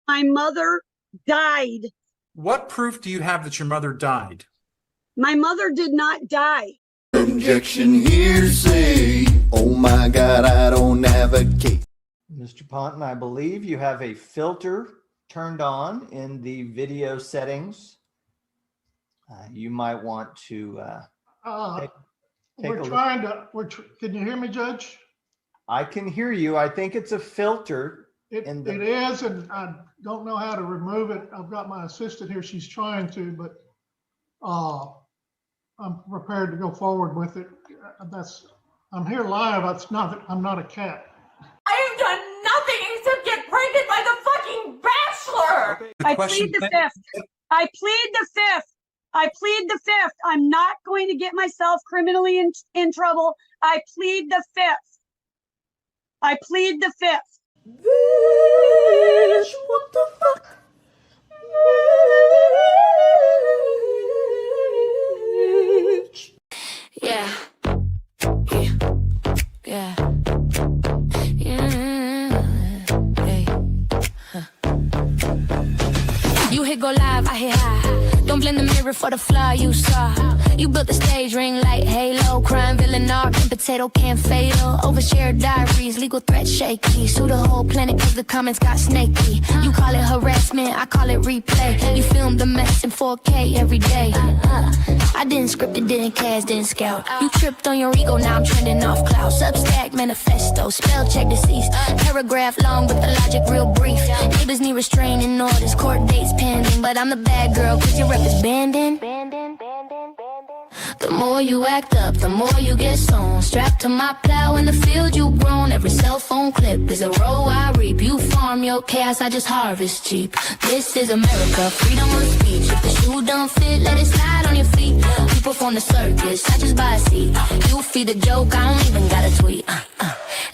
My mother died. What proof do you have that your mother died? My mother did not die. Objection, hearsay. Oh my God, I don't advocate. Mr. Ponton, I believe you have a filter turned on in the video settings. You might want to take we're trying to. Can you hear me, Judge? I can hear you. I think it's a filter. It is, and I don't know how to remove it. I've got my assistant here. She's trying to, but I'm prepared to go forward with it. I'm here live. I'm not a cat. I have done nothing except get pregnant by the fucking bachelor. Okay. I plead the fifth. I plead the fifth. I plead the fifth. I'm not going to get myself criminally in trouble. I plead the fifth. I plead the fifth. Bitch, what the fuck? Bitch. Yeah. Hey. You hit go live, I hit high. Don't blend the mirror for the flaw you saw. You built the stage, ring light, halo. Crime, villain, art, potato, can fatal. Overshared diaries, legal threats shaky. Sue the whole planet cause the comments got snaky. You call it harassment, I call it replay. You filmed the mess in 4K every day. I didn't script it, didn't cast, didn't scout. You tripped on your ego, now I'm trending off cloud. Substack, manifesto, spell check deceased. Paragraph long, but the logic real brief. Neighbors need restraining orders, court dates pending. But I'm the bad girl cause your rep is banding. The more you act up, the more you get sown. Strapped to my plow in the field you've grown. Every cell phone clip is a row I reap. You farm your chaos, I just harvest cheap. This is America, freedom of speech. If the shoe don't fit, let it slide on your feet. You perform the circus, I just buy a seat. You feed the joke, I don't even gotta tweet.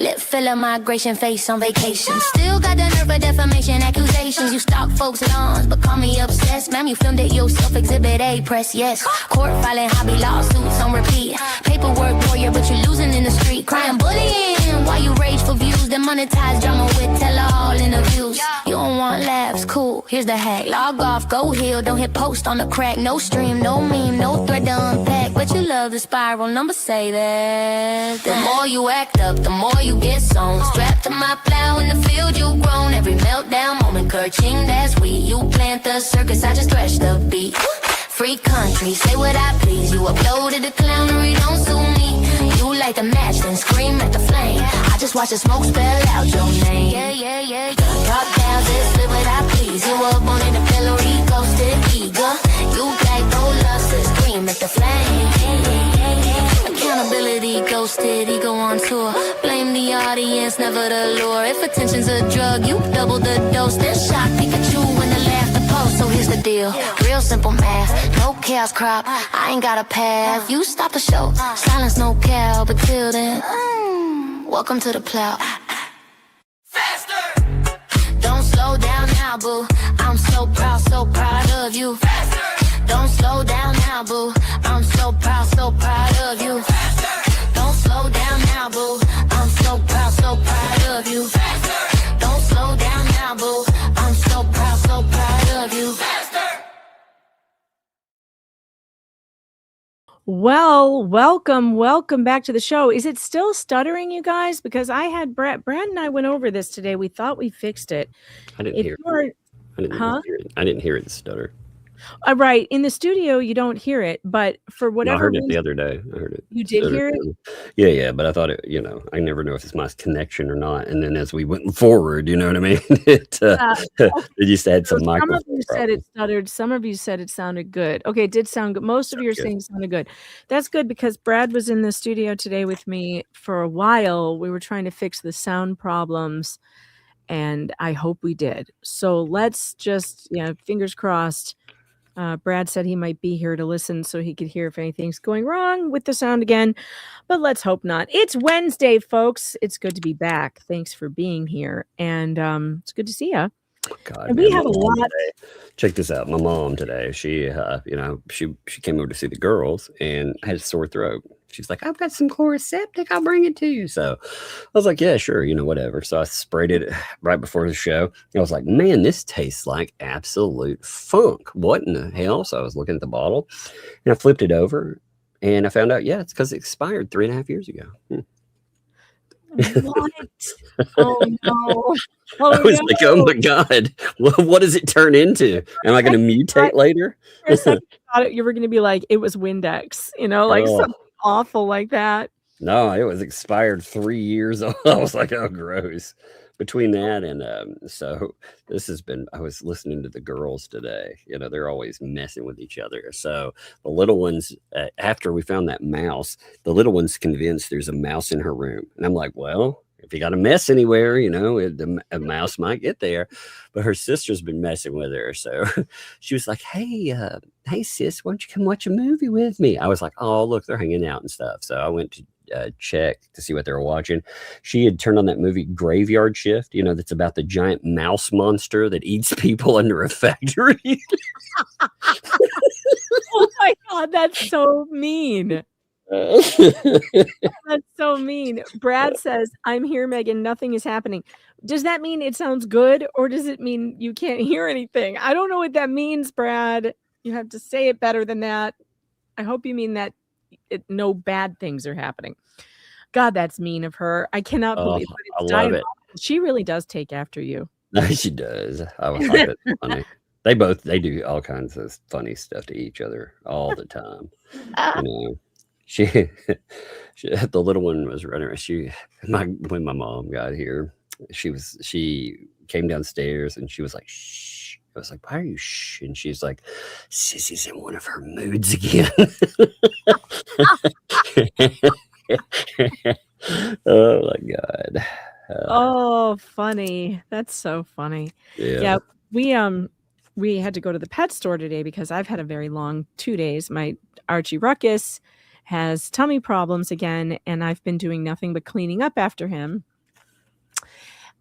Lip filler, migration, face on vacation. Still got the nerve of defamation accusations. You stalk folks' lawns, but call me obsessed. Ma'am, you filmed it yourself, exhibit A, press yes. Court filing, hobby lawsuits on repeat. Paperwork warrior, but you're losing in the street. Crying bullying, while you rage for views. Then monetize drama with tell-all interviews. You don't want laughs, cool, here's the hack. Log off, go heal, don't hit post on the crack. No stream, no meme, no thread to unpack. But you love the spiral, numbers say that. The more you act up, the more you get sown. Strapped to my plow in the field you've grown. Every meltdown moment, kerching, that's sweet. You plant the circus, I just thresh the beat. Free country, say what I please. You uploaded the clownery, don't sue me. You light the match, then scream at the flame. I just watch the smoke spell out your name. Yeah. Talk down, just live what I please. You up on in the pillory, ghosted, eager. You black, gold, lust, scream at the flame. Accountability, ghosted, ego on tour. Blame the audience, never the lure. If attention's a drug, you double the dose. Then shock Pikachu when the laughter post. So here's the deal, real simple math. No chaos crop, I ain't got a path. You stop the show, silence no cow. But till then, welcome to the plow. Faster! Don't slow down now, boo. I'm so proud of you. Faster! Don't slow down now, boo. I'm so proud of you. Faster! Don't slow down now, boo. I'm so proud of you. Faster! Don't slow down now, boo. I'm so proud of you. Faster! Well, welcome back to the show. Is it still stuttering, you guys? Because I had Brad and I went over this today. We thought we fixed it. I didn't hear it. I didn't hear it stutter. Right. In the studio, you don't hear it, but for whatever I heard reason, it the other day. I heard it. You did hear it? Yeah. But I thought it, I never know if it's my connection or not. And then as we went forward, you know what I mean? It just had some microphone. Some of you said it stuttered. Some of you said it sounded good. Okay, it did sound good. Most of your things sounded good. That's good because Brad was in the studio today with me for a while. We were trying to fix the sound problems, and I hope we did. So let's just, fingers crossed. Brad said he might be here to listen so he could hear if anything's going wrong with the sound again, but let's hope not. It's Wednesday, folks. It's good to be back. Thanks for being here, and it's good to see you. God, and man, we have a lot. Today. Check this out. My mom today, she came over to see the girls and had a sore throat. She's like, I've got some Chloraseptic. I'll bring it to you. So I was like, yeah, sure. Whatever. So I sprayed it right before the show. I was like, man, this tastes like absolute funk. What in the hell? So I was looking at the bottle and I flipped it over and I found out, yeah, it's because it expired 3.5 years ago. What? Oh no. I was like, oh my God, what does it turn into? Am I going to mutate later? For a second, I thought you were going to be like, it was Windex, like something awful like that. No, it was expired 3 years old. I was like, oh, gross. Between that and so this has been, I was listening to the girls today. They're always messing with each other. So the little ones, after we found that mouse, the little one's convinced there's a mouse in her room. And I'm like, well, if you got a mess anywhere, a mouse might get there. But her sister's been messing with her. So she was like, hey, sis, why don't you come watch a movie with me? I was like, oh, look, they're hanging out and stuff. So I went to check to see what they were watching. She had turned on that movie Graveyard Shift, that's about the giant mouse monster that eats people under a factory. Oh my God, that's so mean. That's so mean. Brad says, I'm here, Megan. Nothing is happening. Does that mean it sounds good, or does it mean you can't hear anything? I don't know what that means, Brad. You have to say it better than that. I hope you mean that no bad things are happening. God, that's mean of her. I cannot believe it. I love it. She really does take after you. She does. I find it funny. They do all kinds of funny stuff to each other all the time. She the little one was running. When my mom got here, she came downstairs and she was like, shh. I was like, why are you shh? And she's like, Sissy's in one of her moods again. Oh my God. Oh, funny. That's so funny. Yeah. We had to go to the pet store today because I've had a very long 2 days. My Archie Ruckus has tummy problems again, and I've been doing nothing but cleaning up after him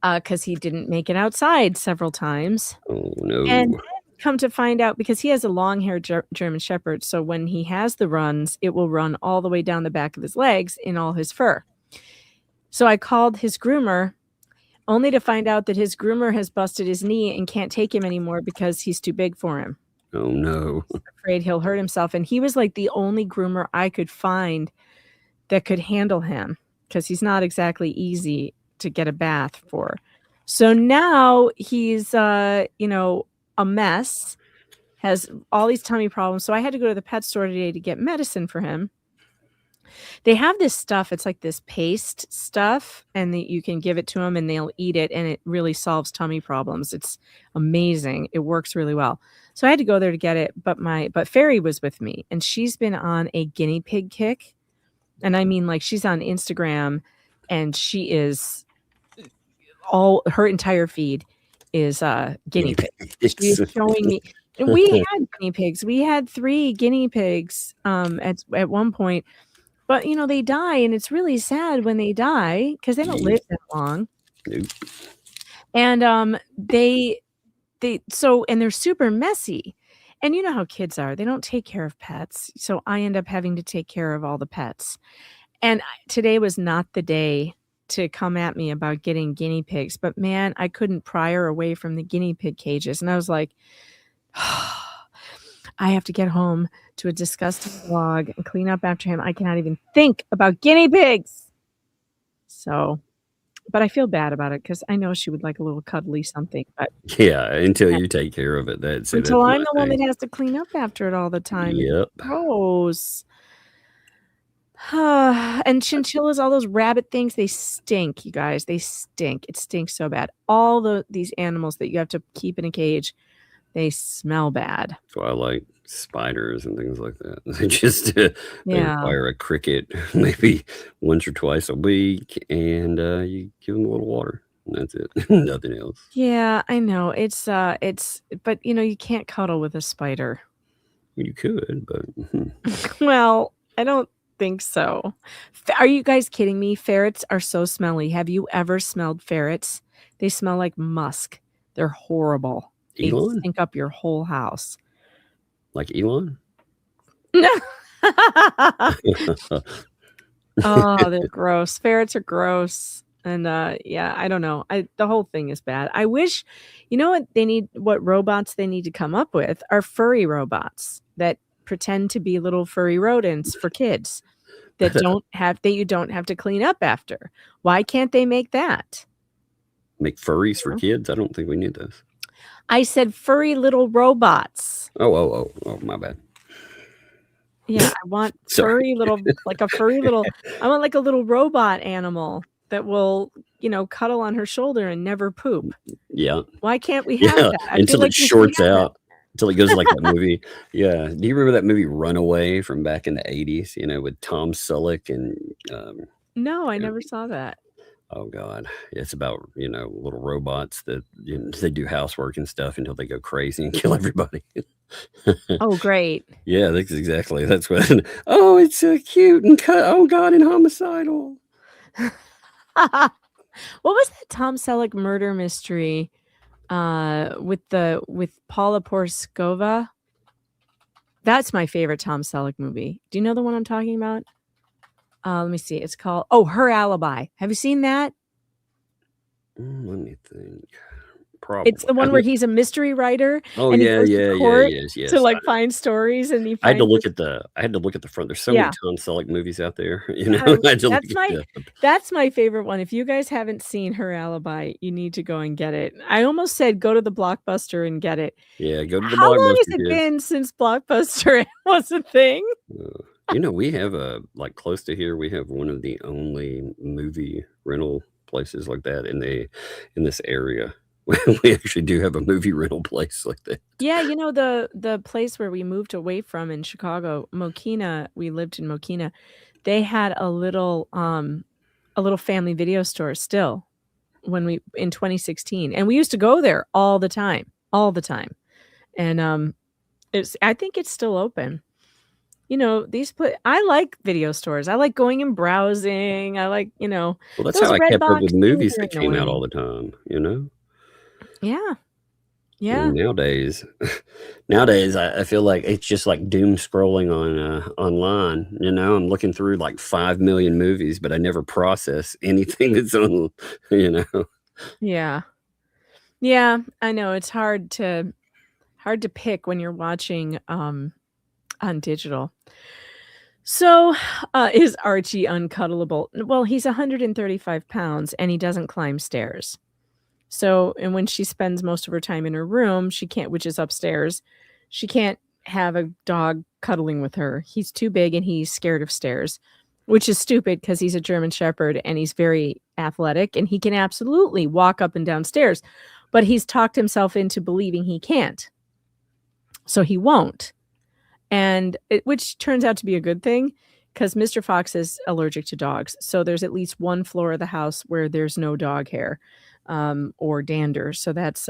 because he didn't make it outside several times. Oh no. And come to find out, because he has a long-haired German Shepherd, so when he has the runs, it will run all the way down the back of his legs in all his fur. So I called his groomer, only to find out that his groomer has busted his knee and can't take him anymore because he's too big for him. Oh no. He's afraid he'll hurt himself. And he was like the only groomer I could find that could handle him, because he's not exactly easy to get a bath for. So now he's a mess, has all these tummy problems. So I had to go to the pet store today to get medicine for him. They have this stuff, it's like this paste stuff, and you can give it to them and they'll eat it, and it really solves tummy problems. It's amazing. It works really well. So I had to go there to get it, but Fairy was with me, and she's been on a guinea pig kick. And I mean, like, she's on Instagram, and she is her entire feed is guinea pig. She's showing me. And we had guinea pigs. We had 3 guinea pigs at one point. But, they die, and it's really sad when they die because they don't live that long. Nope. And and they're super messy. And you know how kids are. They don't take care of pets. So I end up having to take care of all the pets. And today was not the day to come at me about getting guinea pigs. But, man, I couldn't pry her away from the guinea pig cages. And I was like, I have to get home to a disgusting dog and clean up after him. I cannot even think about guinea pigs. So, but I feel bad about it because I know she would like a little cuddly something. But yeah, until you take care of it. Until I'm the one that has to clean up after it all the time. Yep. Gross. And chinchillas, all those rabbit things, they stink, you guys. They stink. It stinks so bad. All these animals that you have to keep in a cage, they smell bad. So I like spiders and things like that. They just they require a cricket maybe once or twice a week, and you give them a little water, and that's it. Nothing else. Yeah, I know. But you can't cuddle with a spider. You could, but well, I don't think so. Are you guys kidding me? Ferrets are so smelly. Have you ever smelled ferrets? They smell like musk. They're horrible. Elon? They stink up your whole house. Like Elon? Oh, they're gross. Ferrets are gross. And yeah, I don't know. The whole thing is bad. I wish, you know what robots they need to come up with are furry robots that pretend to be little furry rodents for kids that you don't have to clean up after. Why can't they make that? Make furries for kids? I don't think we need those. I said furry little robots. Oh, my bad. Yeah, I want Sorry. furry little, like a furry little, I want like a little robot animal that will, cuddle on her shoulder and never poop. Yeah. Why can't we have that? I feel Until like it we should shorts have that. out. Until it goes like that movie. Yeah. Do you remember that movie Runaway from back in the 80s, with Tom Selleck and No, I never saw that. oh God. It's about, little robots that they do housework and stuff until they go crazy and kill everybody. Oh, great. Yeah, that's what oh, it's so cute and oh God, and homicidal. What was that Tom Selleck murder mystery with Paula Porskova? That's my favorite Tom Selleck movie. Do you know the one I'm talking about? Let me see. It's called Her Alibi. Have you seen that? Let me think. Probably. It's the one where he's a mystery writer. Oh and yeah, he goes to court yes. to like find stories, and he I had to finds look at the front. There's so many Tom Selleck movies out there. I had to look at that's my favorite one. If you guys haven't seen Her Alibi, you need to go and get it. I almost said go to the Blockbuster and get it. Yeah, go to the How Blockbuster. long has it been since Blockbuster was a thing? We have close to here. We have one of the only movie rental places like that in this area. We actually do have a movie rental place like that. Yeah, the place where we moved away from in Chicago, Mokina, we lived in Mokina. They had a little family video store still in 2016, and we used to go there all the time. And I think it's still open. I like video stores. I like going and browsing. I like, Well, that's how I kept up with movies that came out annoying. all the time, Yeah. And nowadays I feel like it's just like doom scrolling on online. I'm looking through like 5 million movies, but I never process anything that's on. Yeah. Yeah, I know it's hard to pick when you're watching on digital. So, is Archie uncuddleable? Well, he's 135 pounds and he doesn't climb stairs. So, and when she spends most of her time in her room, which is upstairs, she can't have a dog cuddling with her. He's too big and he's scared of stairs, which is stupid because he's a German Shepherd and he's very athletic and he can absolutely walk up and down stairs, but he's talked himself into believing he can't. So he won't. And which turns out to be a good thing because Mr. Fox is allergic to dogs. So there's at least one floor of the house where there's no dog hair. Or dander, so that's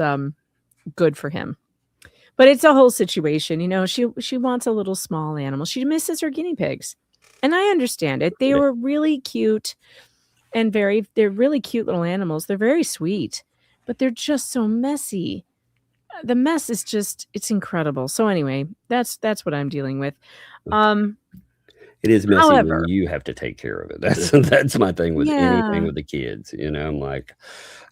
good for him. But it's a whole situation, she wants a little small animal. She misses her guinea pigs, and I understand it. They were really cute and they're really cute little animals. They're very sweet, but they're just so messy. The mess is it's incredible. So anyway, that's what I'm dealing with. It is messy However, when you have to take care of it. That's my thing with anything with the kids. I'm like,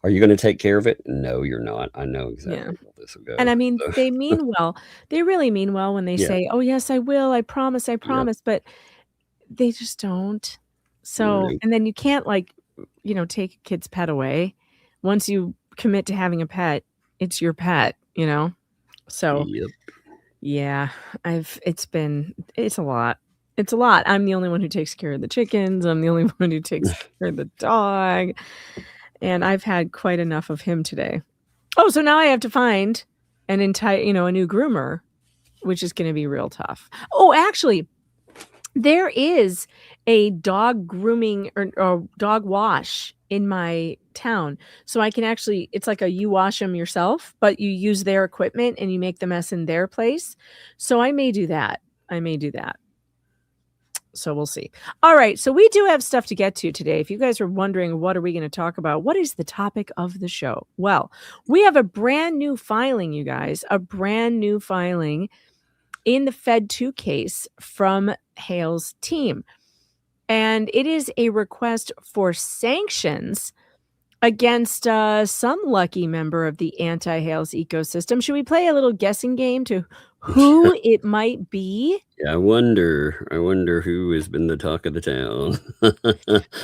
are you going to take care of it? No, you're not. I know exactly how this will go. And I mean, they mean well. They really mean well when they say, "Oh yes, I will. I promise. I promise." But they just don't. So, and then you can't take a kid's pet away. Once you commit to having a pet, it's your pet. So, yeah, it's a lot. It's a lot. I'm the only one who takes care of the chickens. I'm the only one who takes care of the dog. And I've had quite enough of him today. Oh, so now I have to find a new groomer, which is going to be real tough. Oh, actually, there is a dog grooming or dog wash in my town. So I can it's like you wash them yourself, but you use their equipment and you make the mess in their place. So I may do that. So we'll see. All right. So we do have stuff to get to today. If you guys are wondering, what are we going to talk about? What is the topic of the show? Well, we have a brand new filing, you guys, in the Fed 2 case from Hale's team. and it is a request for sanctions against some lucky member of the anti-Hales ecosystem. Should we play a little guessing game to who it might be? Yeah, I wonder who has been the talk of the town.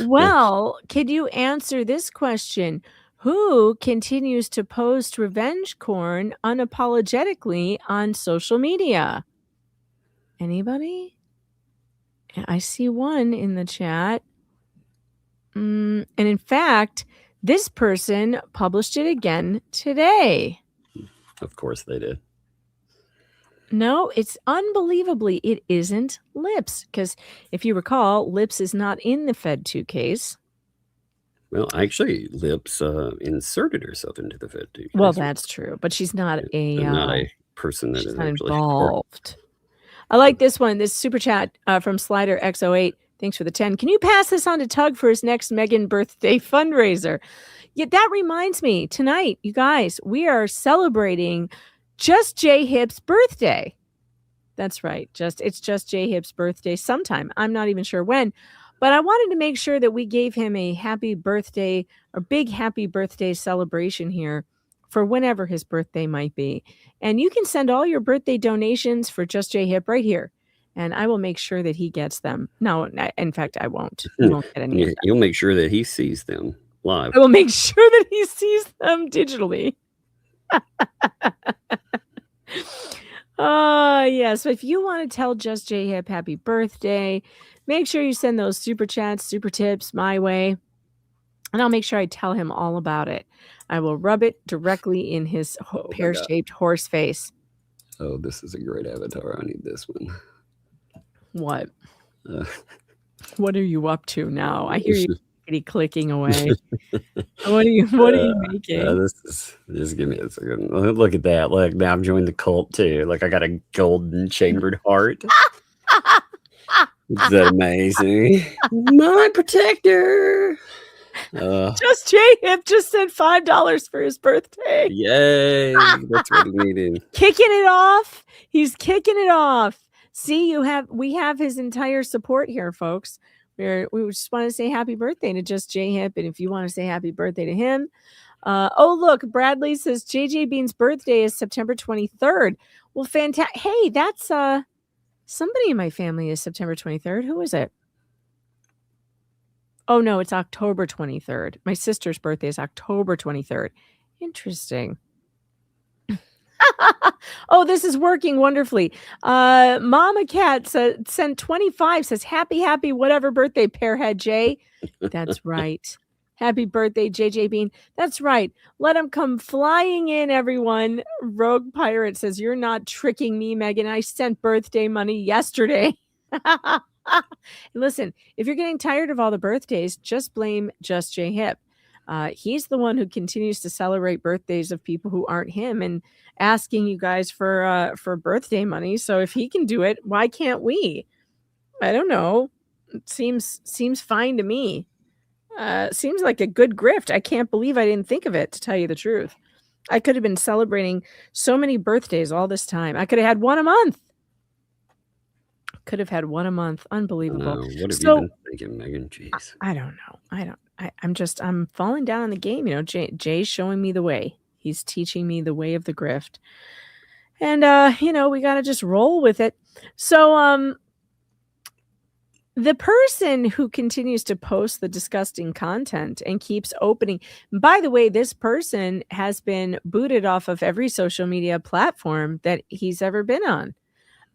Well, could you answer this question? Who continues to post revenge porn unapologetically on social media? Anybody? I see one in the chat. And in fact, this person published it again today. Of course they did. No, it's unbelievably, it isn't Lips. Because if you recall, Lips is not in the Fed 2 case. Well, actually, Lips inserted herself into the Fed 2 case. Well, that's true. But she's not Not a person that she's is not actually involved. I like this one, this super chat from Slider X08. Thanks for the 10. Can you pass this on to Tug for his next Megan birthday fundraiser? Yeah, that reminds me, tonight, you guys, we are celebrating Just J Hip's birthday. That's right. It's Just J Hip's birthday sometime. I'm not even sure when, but I wanted to make sure that we gave him a happy birthday, a big happy birthday celebration here for whenever his birthday might be. And you can send all your birthday donations for Just J Hip right here, and I will make sure that he gets them. No, in fact, I won't. He won't get any of them. You'll make sure that he sees them live. I will make sure that he sees them digitally. Yes. If you want to tell Just J Hip happy birthday, make sure you send those super chats, super tips my way, and I'll make sure I tell him all about it. I will rub it directly in his pear-shaped horse face. Oh, this is a great avatar. I need this one. What? What are you up to now? I hear you clicking away. What are you making? Just give me a second. Look at that. Look, now I've joined the cult too. Like I got a golden chambered heart. Is that amazing? My protector. Just J Hip just sent $5 for his birthday. Yay. That's what he needed. Kicking it off. He's kicking it off. See, we have his entire support here, folks. We just want to say happy birthday to Just J Hip, and if you want to say happy birthday to him, look, Bradley says JJ Bean's birthday is September 23rd. Well, fantastic. Hey, that's somebody in my family is September 23rd. Who is it? Oh no, it's October 23rd. My sister's birthday is October 23rd. Interesting. Oh, this is working wonderfully. Mama Cat sent 25, says happy whatever birthday, Pearhead J. That's right. Happy birthday, JJ Bean. That's right. Let him come flying in, everyone. Rogue Pirate says, you're not tricking me, Megan. I sent birthday money yesterday. Listen, if you're getting tired of all the birthdays, just blame Just J Hip. He's the one who continues to celebrate birthdays of people who aren't him and asking you guys for birthday money. So if he can do it, why can't we? I don't know. It seems fine to me. Seems like a good grift. I can't believe I didn't think of it, to tell you the truth. I could have been celebrating so many birthdays all this time. I could have had one a month. Unbelievable. What have you been thinking, Megan? Jeez. I don't know. I'm falling down on the game. You know, Jay's showing me the way. He's teaching me the way of the grift. And, we got to just roll with it. So, the person who continues to post the disgusting content and keeps opening, by the way, this person has been booted off of every social media platform that he's ever been on.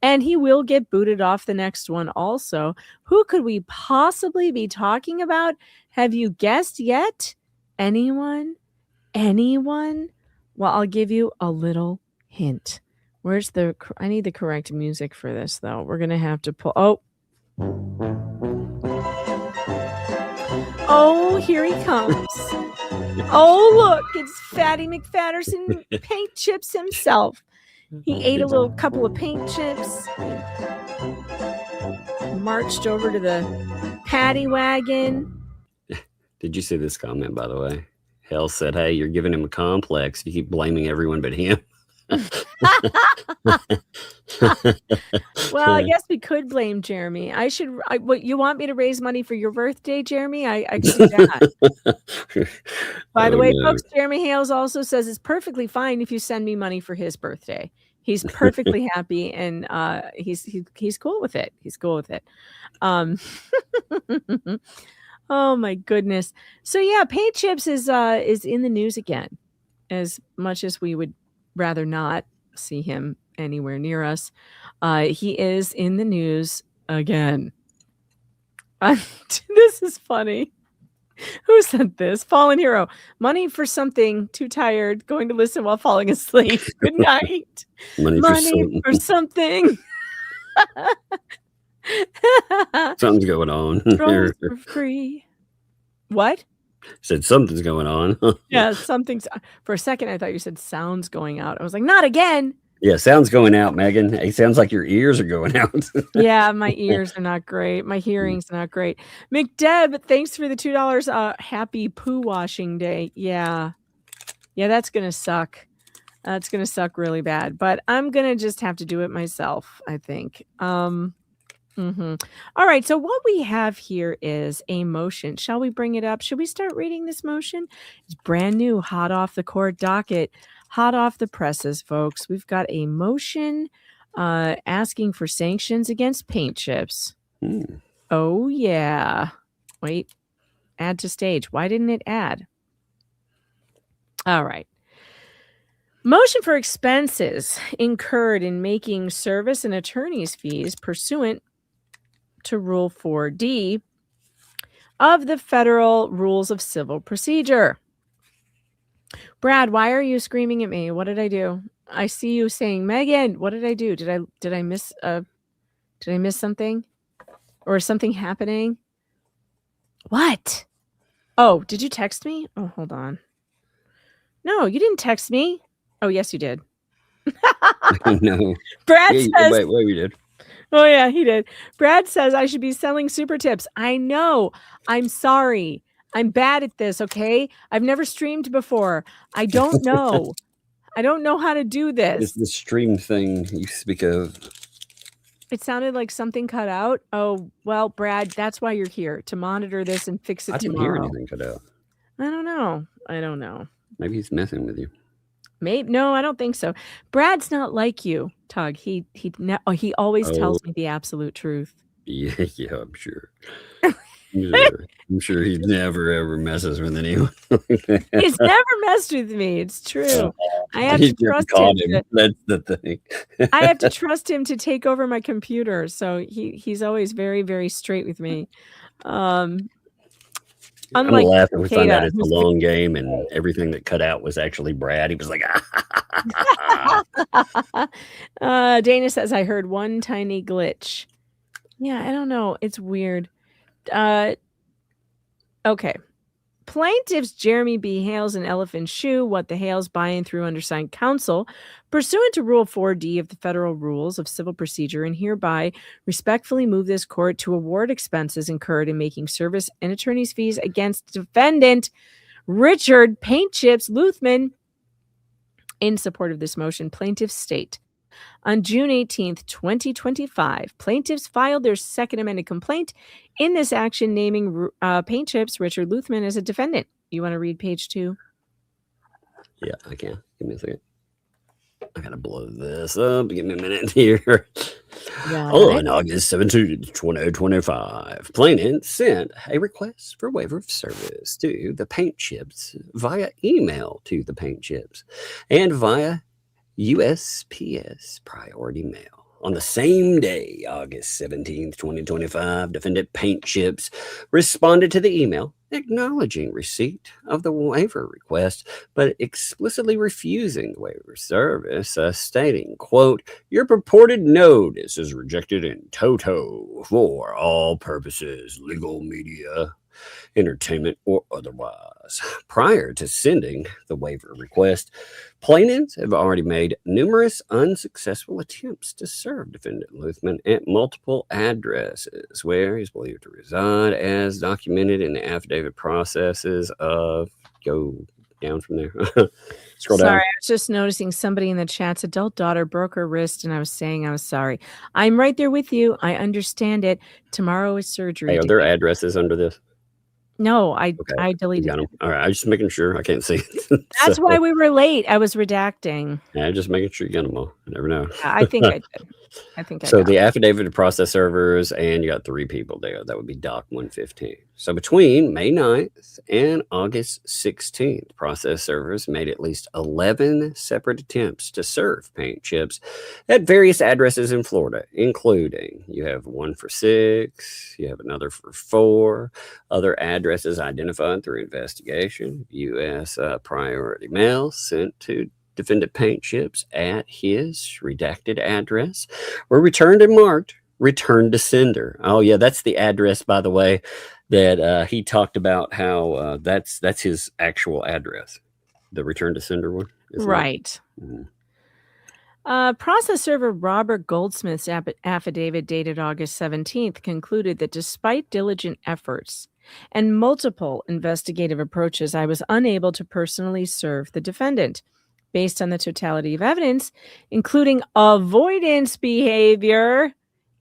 And he will get booted off the next one also. Who could we possibly be talking about? Have you guessed yet? Anyone? Well, I'll give you a little hint. I need the correct music for this, though. We're going to have to pull. Oh, here he comes. Oh, look, it's Fatty McFatterson, Paint Chips himself. He ate a couple of paint chips, marched over to the paddy wagon. Did you see this comment, by the way? Hale said, hey, you're giving him a complex. You keep blaming everyone but him. Well, I guess we could blame Jeremy. What you want me to raise money for your birthday, Jeremy? I can do that. By the way, folks, Jeremy Hales also says it's perfectly fine if you send me money for his birthday. He's perfectly happy, and he's cool with it. He's cool with it. Oh my goodness. So yeah, Paint Chips is in the news again. As much as we would rather not see him anywhere near us, he is in the news again. This is funny. Who sent this? Fallen Hero. Money for something. Too tired. Going to listen while falling asleep. Good night. Money for something. Something's going on. Rolls for free. What? Said something's going on. Yeah, something's. For a second, I thought you said sounds going out. I was like, not again. Yeah, sounds going out, Megan. It sounds like your ears are going out. Yeah, my ears are not great. My hearing's not great. McDeb, thanks for the $2. Happy poo washing day. Yeah, that's gonna suck. That's gonna suck really bad. But I'm gonna just have to do it myself, I think. All right. So what we have here is a motion. Shall we bring it up? Should we start reading this motion? It's brand new, hot off the court docket. Hot off the presses, folks. We've got a motion asking for sanctions against Paint Chips. Oh, yeah. Wait. Add to stage. Why didn't it add? All right. Motion for expenses incurred in making service and attorney's fees pursuant to Rule 4D of the Federal Rules of Civil Procedure. Brad, why are you screaming at me? What did I do? I see you saying, Megan, what did I do? Did I miss something? Or is something happening? What? Oh, did you text me? Oh, hold on. No, you didn't text me. Oh, yes, you did. No. Brad says, wait, we did. Oh, yeah, he did. Brad says I should be selling super tips. I know. I'm sorry. I'm bad at this, okay? I've never streamed before. I don't know. I don't know how to do this. It's the stream thing you speak of. It sounded like something cut out. Oh, well, Brad, that's why you're here, to monitor this and fix it I didn't tomorrow. hear anything cut out. I don't know. Maybe he's messing with you. Maybe no, I don't think so. Brad's not like you, Tug. He always tells me the absolute truth. Yeah, I'm sure. I'm sure he never ever messes with anyone. He's never messed with me. It's true. I have to trust him. That's the thing. I have to trust him to take over my computer. So he's always very, very straight with me. I'm Unlike laughing. We find out Kata, it's a long game, and everything that cut out was actually Brad. He was like, Dana says, I heard one tiny glitch. Yeah, I don't know. It's weird. Okay. Plaintiffs Jeremy B. Hales and Elephant Shoe, what the Hales buying through undersigned counsel, pursuant to Rule 4D of the Federal Rules of Civil Procedure, and hereby respectfully move this court to award expenses incurred in making service and attorney's fees against defendant Richard Paint Chips Luthman. In support of this motion, plaintiffs state, on June 18th, 2025, plaintiffs filed their second amended complaint in this action naming Paint Chips Richard Luthman as a defendant. You want to read page 2? Yeah, I can. Give me a second. I gotta blow this up. Give me a minute here. On August 17th, 2025, plaintiff sent a request for waiver of service to the Paint Chips via email to the Paint Chips and via USPS priority mail. On the same day, August 17th, 2025, defendant Paint Chips responded to the email acknowledging receipt of the waiver request, but explicitly refusing the waiver service, stating, quote, your purported notice is rejected in toto for all purposes, legal, media, entertainment, or otherwise. Prior to sending the waiver request, plaintiffs have already made numerous unsuccessful attempts to serve defendant Luthman at multiple addresses where he's believed to reside, as documented in the affidavit processes of down from there. Scroll Sorry, down. I was just noticing somebody in the chat's adult daughter broke her wrist, and I was saying I was sorry. I'm right there with you. I understand it. Tomorrow is surgery. Hey, are day. there addresses under this? No, I Okay. You deleted got it. them. All right. I was just making sure. I can't see it. That's why we were late. I was redacting. Yeah, just making sure you got them all. You never know. I think I did. I think I So got the affidavit of process servers, and you got 3 people there. That would be Doc 115. So between May 9th and August 16th, process servers made at least 11 separate attempts to serve paint chips at various addresses in Florida, including you have one for 6, you have another for 4, other addresses identified through investigation, U.S. priority mail sent to defendant paint chips at his redacted address were returned and marked return to sender. Oh yeah, that's the address, by the way, that he talked about how that's his actual address, the return to sender one. right. Process server Robert Goldsmith's affidavit dated August 17th concluded that despite diligent efforts and multiple investigative approaches, I was unable to personally serve the defendant. Based on the totality of evidence, including avoidance behavior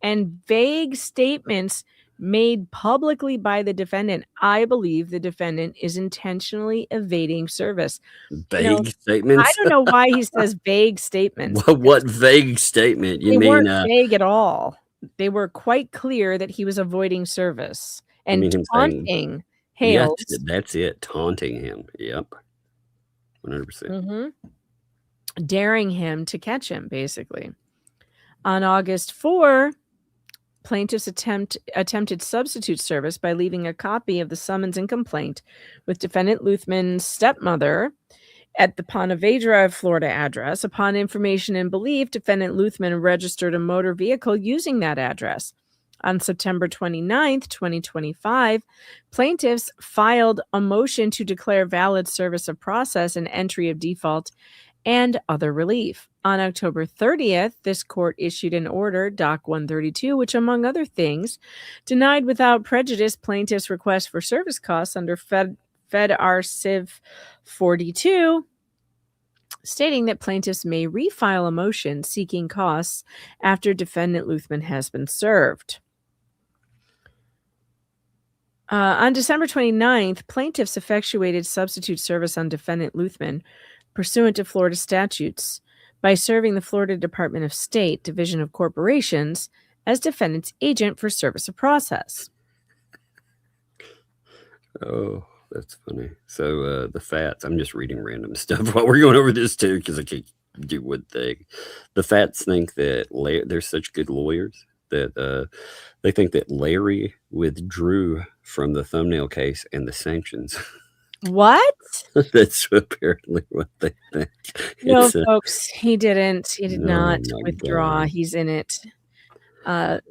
and vague statements made publicly by the defendant, I believe the defendant is intentionally evading service. Vague statements? I don't know why he says vague statements. What vague statement? You They mean weren't vague at all. They were quite clear that he was avoiding service and mean him saying- taunting yes, Hale. that's it. Taunting him. Yep. 100%. Daring him to catch him, basically. On August 4, plaintiffs attempted substitute service by leaving a copy of the summons and complaint with defendant Luthman's stepmother at the Ponte Vedra, Florida address. Upon information and belief, defendant Luthman registered a motor vehicle using that address. On September 29th, 2025, plaintiffs filed a motion to declare valid service of process and entry of default and other relief. On October 30th, this court issued an order, Doc 132, which, among other things, denied without prejudice plaintiffs' request for service costs under Fed R. Civ 42, stating that plaintiffs may refile a motion seeking costs after defendant Luthman has been served. On December 29th, plaintiffs effectuated substitute service on defendant Luthman pursuant to Florida statutes by serving the Florida Department of State Division of Corporations as defendant's agent for service of process. Oh, that's funny. So the Fats, I'm just reading random stuff while we're going over this too, because I can't do one thing. The Fats think that they're such good lawyers that they think that Larry withdrew from the thumbnail case and the sanctions. What? That's apparently what they think. No, It's folks, he didn't. He did No, not my withdraw. God. He's in it.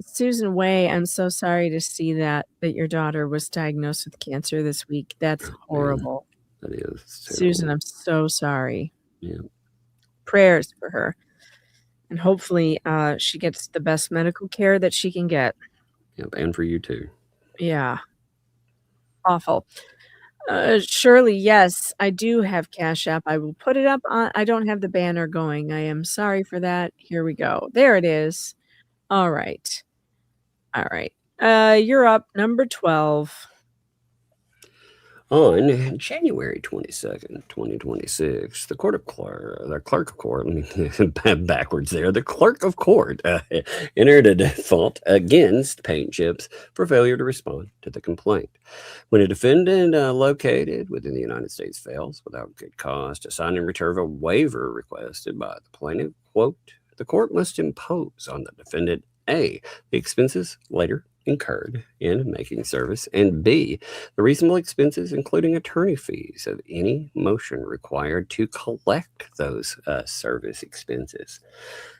Susan Way, I'm so sorry to see that your daughter was diagnosed with cancer this week. That's horrible. that is Susan, terrible. I'm so sorry. Yeah. Prayers for her. And hopefully she gets the best medical care that she can get. Yep, and for you too. Yeah. Awful. Shirley, yes, I do have Cash App. I will put it up on. I don't have the banner going. I am sorry for that. Here we go. There it is. All right. All right. You're up. Number 12. On January 22nd, 2026, the clerk of court, backwards there, the clerk of court entered a default against Paint Chips for failure to respond to the complaint. When a defendant located within the United States fails without good cause to sign and return a waiver requested by the plaintiff, quote, the court must impose on the defendant A, the expenses later incurred in making service, and B, the reasonable expenses, including attorney fees, of any motion required to collect those service expenses.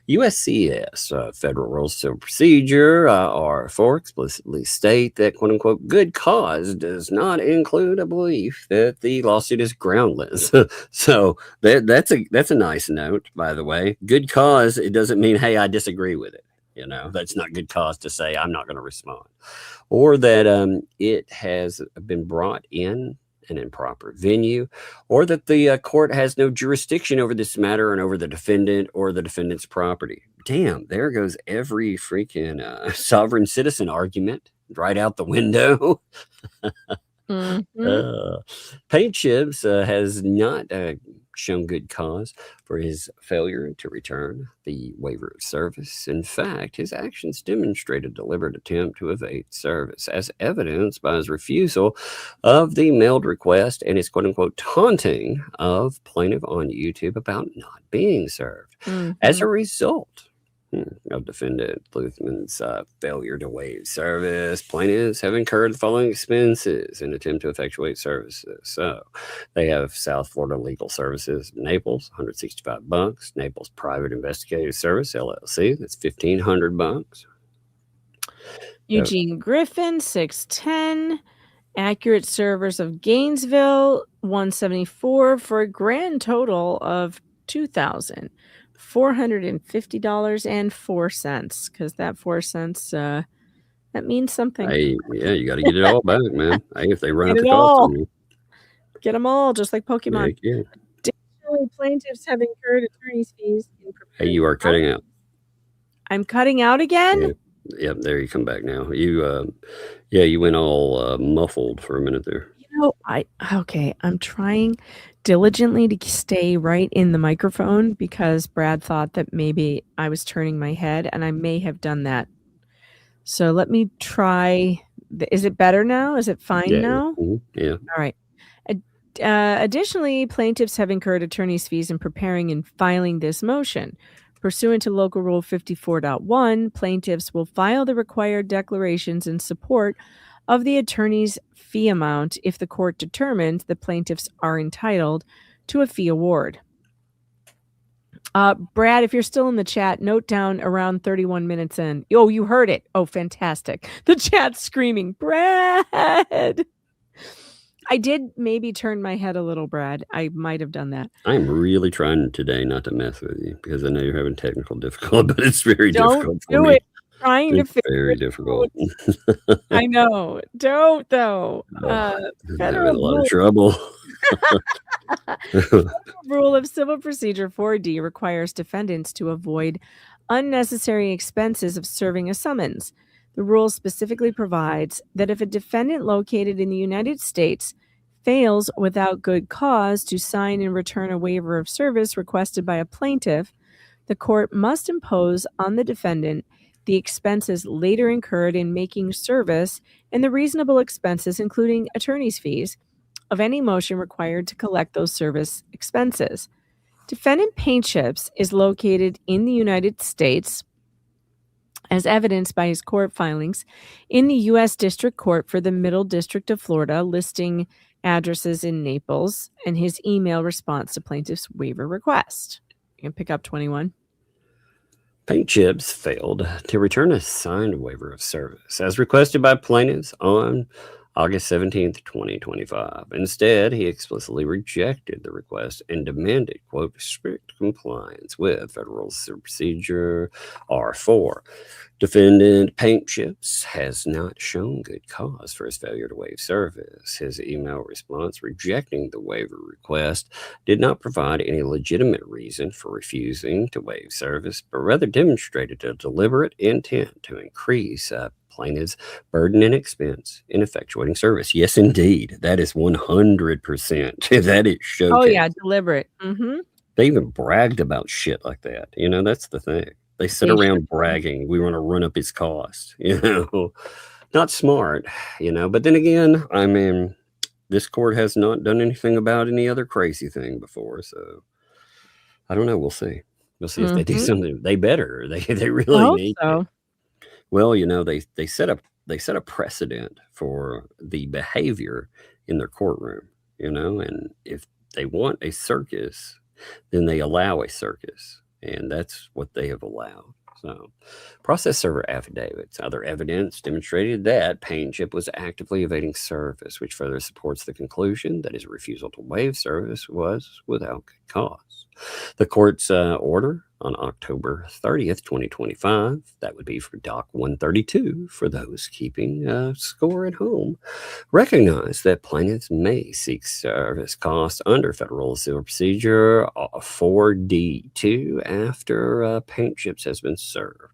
USCS, Federal Rules of Procedure, R4, explicitly state that, quote unquote, good cause does not include a belief that the lawsuit is groundless. So that's a nice note, by the way. Good cause, it doesn't mean, hey, I disagree with it. You know, that's not good cause to say I'm not going to respond, or that it has been brought in an improper venue, or that the court has no jurisdiction over this matter and over the defendant or the defendant's property. Damn, there goes every freaking sovereign citizen argument right out the window. Paint Chips has not shown good cause for his failure to return the waiver of service. In fact, his actions demonstrate a deliberate attempt to evade service, as evidenced by his refusal of the mailed request and his quote-unquote taunting of plaintiff on YouTube about not being served. As a result of defendant Luthman's failure to waive service, plaintiffs have incurred the following expenses in attempt to effectuate services. So they have South Florida Legal Services, Naples, $165. Naples Private Investigative Service, LLC, that's $1,500. Eugene Griffin, $610. Accurate Servers of Gainesville, $174, for a grand total of $2,450.04, because that 4 cents that means something. Hey, yeah, you got to get it all back, man. Hey, if they run Get up the it cost all. on you, Get them all, just like Pokemon. heck yeah. Additionally, plaintiffs have incurred attorney's fees. Hey, you are cutting out. I'm cutting out again? Yeah. Yep, there you come back now. You, you went all muffled for a minute there. I'm trying diligently to stay right in the microphone because Brad thought that maybe I was turning my head, and I may have done that. So let me try. Is it better now? Is it fine now? Yeah. All right. Additionally, plaintiffs have incurred attorney's fees in preparing and filing this motion. Pursuant to Local Rule 54.1, plaintiffs will file the required declarations in support of the attorney's fee amount if the court determines the plaintiffs are entitled to a fee award. Brad, if you're still in the chat, note down around 31 minutes in. Oh, you heard it. Oh, fantastic. The chat's screaming, Brad. I did maybe turn my head a little, Brad. I might have done that. I'm really trying today not to mess with you because I know you're having technical difficulty, but it's very difficult for me. Trying to figure very it difficult. I know. Don't though. I'm having Federal a lot rule- of trouble. Rule of Civil Procedure 4D requires defendants to avoid unnecessary expenses of serving a summons. The rule specifically provides that if a defendant located in the United States fails without good cause to sign and return a waiver of service requested by a plaintiff, the court must impose on the defendant the expenses later incurred in making service and the reasonable expenses, including attorney's fees, of any motion required to collect those service expenses. Defendant Paint Chips is located in the United States, as evidenced by his court filings in the U.S. District Court for the Middle District of Florida, listing addresses in Naples, and his email response to plaintiff's waiver request. You can pick up 21. Paint Chips failed to return a signed waiver of service as requested by plaintiffs on August 17th, 2025. Instead, he explicitly rejected the request and demanded, quote, strict compliance with Federal Procedure R4. Defendant Paint Chips has not shown good cause for his failure to waive service. His email response rejecting the waiver request did not provide any legitimate reason for refusing to waive service, but rather demonstrated a deliberate intent to increase plaintiff's burden and expense in effectuating service. Yes, indeed. That is 100%. That is showcased. Oh, yeah, deliberate. Mm-hmm. They even bragged about shit like that. You know, that's the thing. They sit around bragging, we want to run up his cost. You know, not smart, you know. But then again, I mean, this court has not done anything about any other crazy thing before. So I don't know. We'll see. We'll see if they do something. They better. They really need to. Well, you know, they set a precedent for the behavior in their courtroom, you know, and if they want a circus, then they allow a circus, and that's what they have allowed. So, process server affidavits, other evidence demonstrated that Paint Chip was actively evading service, which further supports the conclusion that his refusal to waive service was without good cause. The court's order on October 30th, 2025. That would be for Doc 132 for those keeping score at home. Recognize that plaintiffs may seek service costs under Federal Civil Procedure 4D2 after Paint Chips has been served.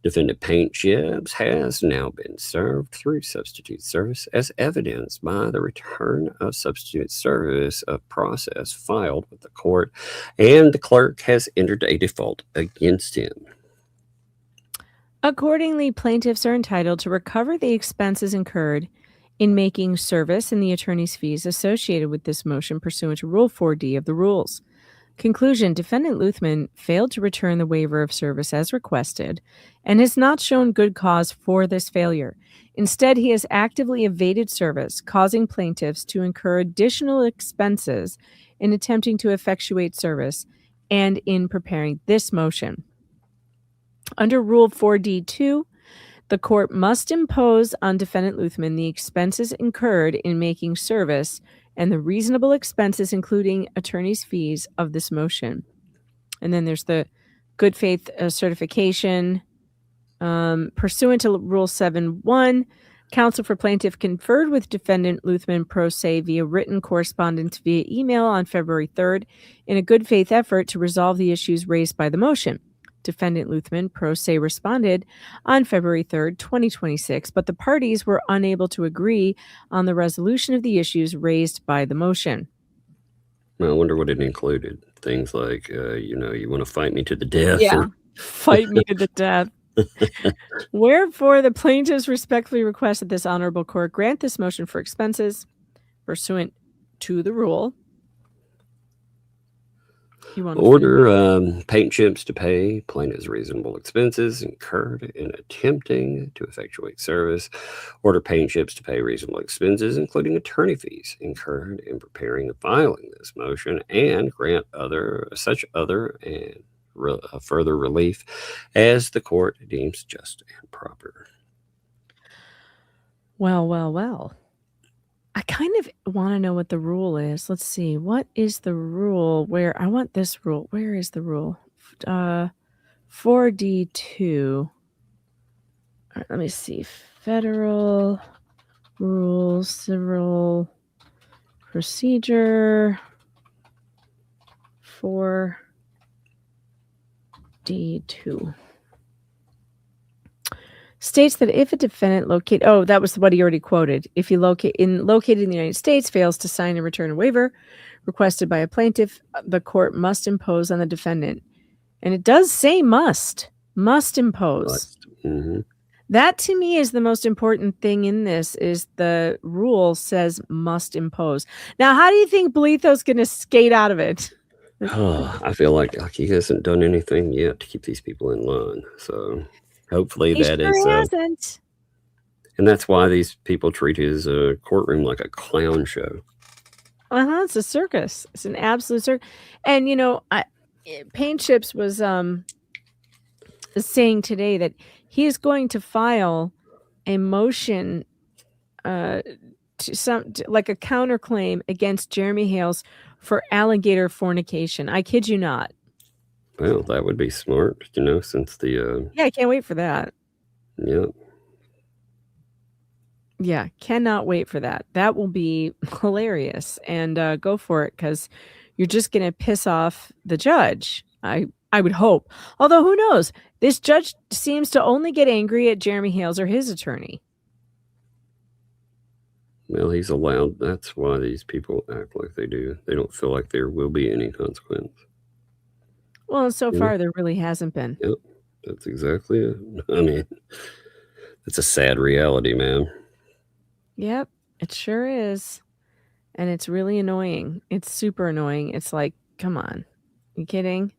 Defendant Paint Chips has now been served through substitute service as evidenced by the return of substitute service of process filed with the court, and the clerk has entered a default against him. Accordingly, plaintiffs are entitled to recover the expenses incurred in making service and the attorney's fees associated with this motion pursuant to Rule 4D of the rules. Conclusion: Defendant Luthman failed to return the waiver of service as requested and has not shown good cause for this failure. Instead, he has actively evaded service, causing plaintiffs to incur additional expenses in attempting to effectuate service and in preparing this motion. Under Rule 4D2, the court must impose on Defendant Luthman the expenses incurred in making service and the reasonable expenses, including attorney's fees, of this motion. And then there's the good faith certification. Pursuant to Rule 7.1, counsel for plaintiff conferred with Defendant Luthman pro se via written correspondence via email on February 3rd in a good faith effort to resolve the issues raised by the motion. Defendant Luthman pro se responded on February 3rd, 2026, but the parties were unable to agree on the resolution of the issues raised by the motion. I wonder what it included. Things like, you want to fight me to the death? Yeah, Or... fight me to the death. Wherefore, the plaintiffs respectfully request that this honorable court grant this motion for expenses pursuant to the rule. Order Paint Chips to pay plaintiff's reasonable expenses incurred in attempting to effectuate service. Order Paint Chips to pay reasonable expenses, including attorney fees incurred in preparing and filing this motion, and grant such other and further relief as the court deems just and proper. Well. I kind of want to know what the rule is. Let's see. What is the rule? I want this rule. Where is the rule? 4D2. All right, let me see. Federal Rules, Civil Procedure 4D2. States that if a defendant that was what he already quoted. If he located in the United States fails to sign and return a waiver requested by a plaintiff, the court must impose on the defendant. And it does say must impose. Mm-hmm. That to me is the most important thing in this, is the rule says must impose. Now, how do you think Bolitho's going to skate out of it? I feel like he hasn't done anything yet to keep these people in line. So hopefully He hasn't. And that's why these people treat his courtroom like a clown show. It's a circus. It's an absolute circus. And Paint Chips was saying today that he is going to file a motion like a counterclaim against Jeremy Hales for alligator fornication. I kid you not. Well, that would be smart, since the... Yeah, I can't wait for that. Yeah. Yeah, cannot wait for that. That will be hilarious. And go for it, because you're just going to piss off the judge. I would hope. Although, who knows? This judge seems to only get angry at Jeremy Hales or his attorney. Well, he's allowed. That's why these people act like they do. They don't feel like there will be any consequence. Well, and so far, there really hasn't been. Yep, that's exactly it. I mean, it's a sad reality, man. Yep, it sure is. And it's really annoying. It's super annoying. It's like, come on. You kidding?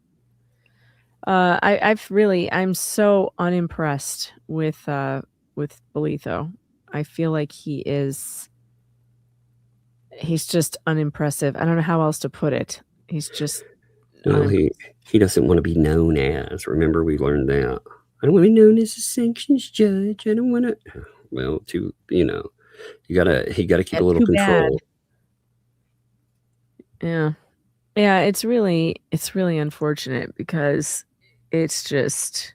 I'm so unimpressed with Bolitho. I feel like he's just unimpressive. I don't know how else to put it. He's just... No, he doesn't want to be known as. Remember, we learned that. I don't want to be known as a sanctions judge. I don't want to. Well, he gotta keep a little control. Bad. Yeah, it's really unfortunate, because It's just,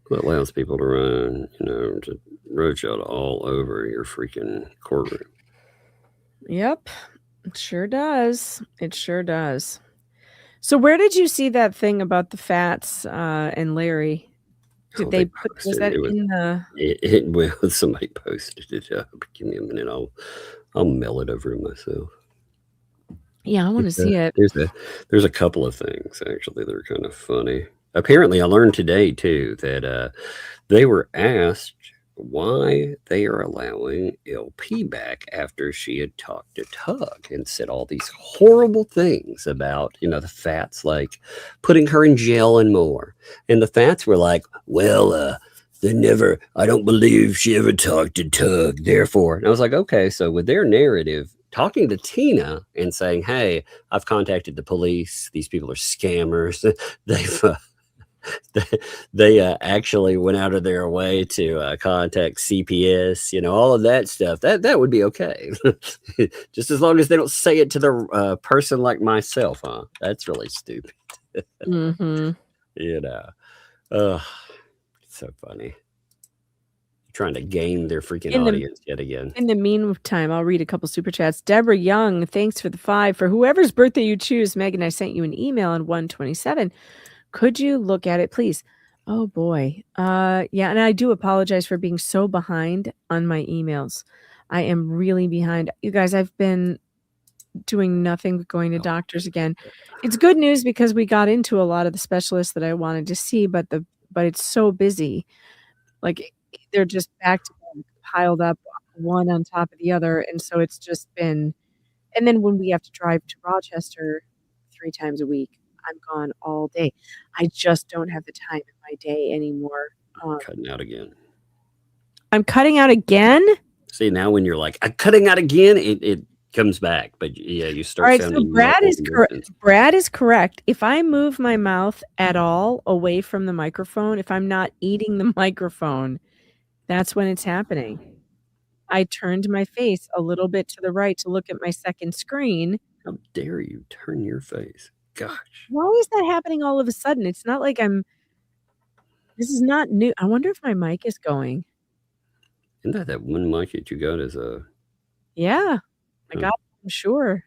What allows people to run, to roadshot all over your freaking courtroom. yep, it sure does. It sure does. So where did you see that thing about the Fats and Larry? Did Oh, they they put, was posted that it. in the, Well, somebody posted it up. Give me a minute. I'll mail it over to myself. yeah, I want to see it. There's a couple of things actually that are kind of funny. Apparently, I learned today too that they were asked why they are allowing LP back after she had talked to Tug and said all these horrible things about, the Fats, like putting her in jail and more. And the Fats were like, well, I don't believe she ever talked to Tug, therefore. And I was like, okay, so with their narrative, talking to Tina and saying, hey, I've contacted the police. These people are scammers. They actually went out of their way to contact CPS, all of that stuff. That would be okay. Just as long as they don't say it to the person like myself, huh? That's really stupid. Mm-hmm. It's so funny. Trying to game their freaking audience yet again. In the meantime, I'll read a couple super chats. Deborah Young, thanks for the 5. For whoever's birthday you choose, Megan, I sent you an email on 1/27. Could you look at it, please? Oh boy. Yeah, and I do apologize for being so behind on my emails. I am really behind. You guys, I've been doing nothing but going to doctors again. It's good news because we got into a lot of the specialists that I wanted to see, but it's so busy. Like they're just back to back, piled up one on top of the other. And so it's just been, and then when we have to drive to Rochester 3 times a week, I'm gone all day. I just don't have the time in my day anymore. Cutting out again. I'm cutting out again? See, now when you're like, I'm cutting out again, it comes back. But yeah, you start all right, sounding so Brad is muffled. correct. Brad is correct. If I move my mouth at all away from the microphone, if I'm not eating the microphone, that's when it's happening. I turned my face a little bit to the right to look at my second screen. How dare you turn your face? Gosh. Why is that happening all of a sudden? It's not like this is not new. I wonder if my mic is going. Isn't that one mic that you got as a... Yeah, I got it, I'm sure.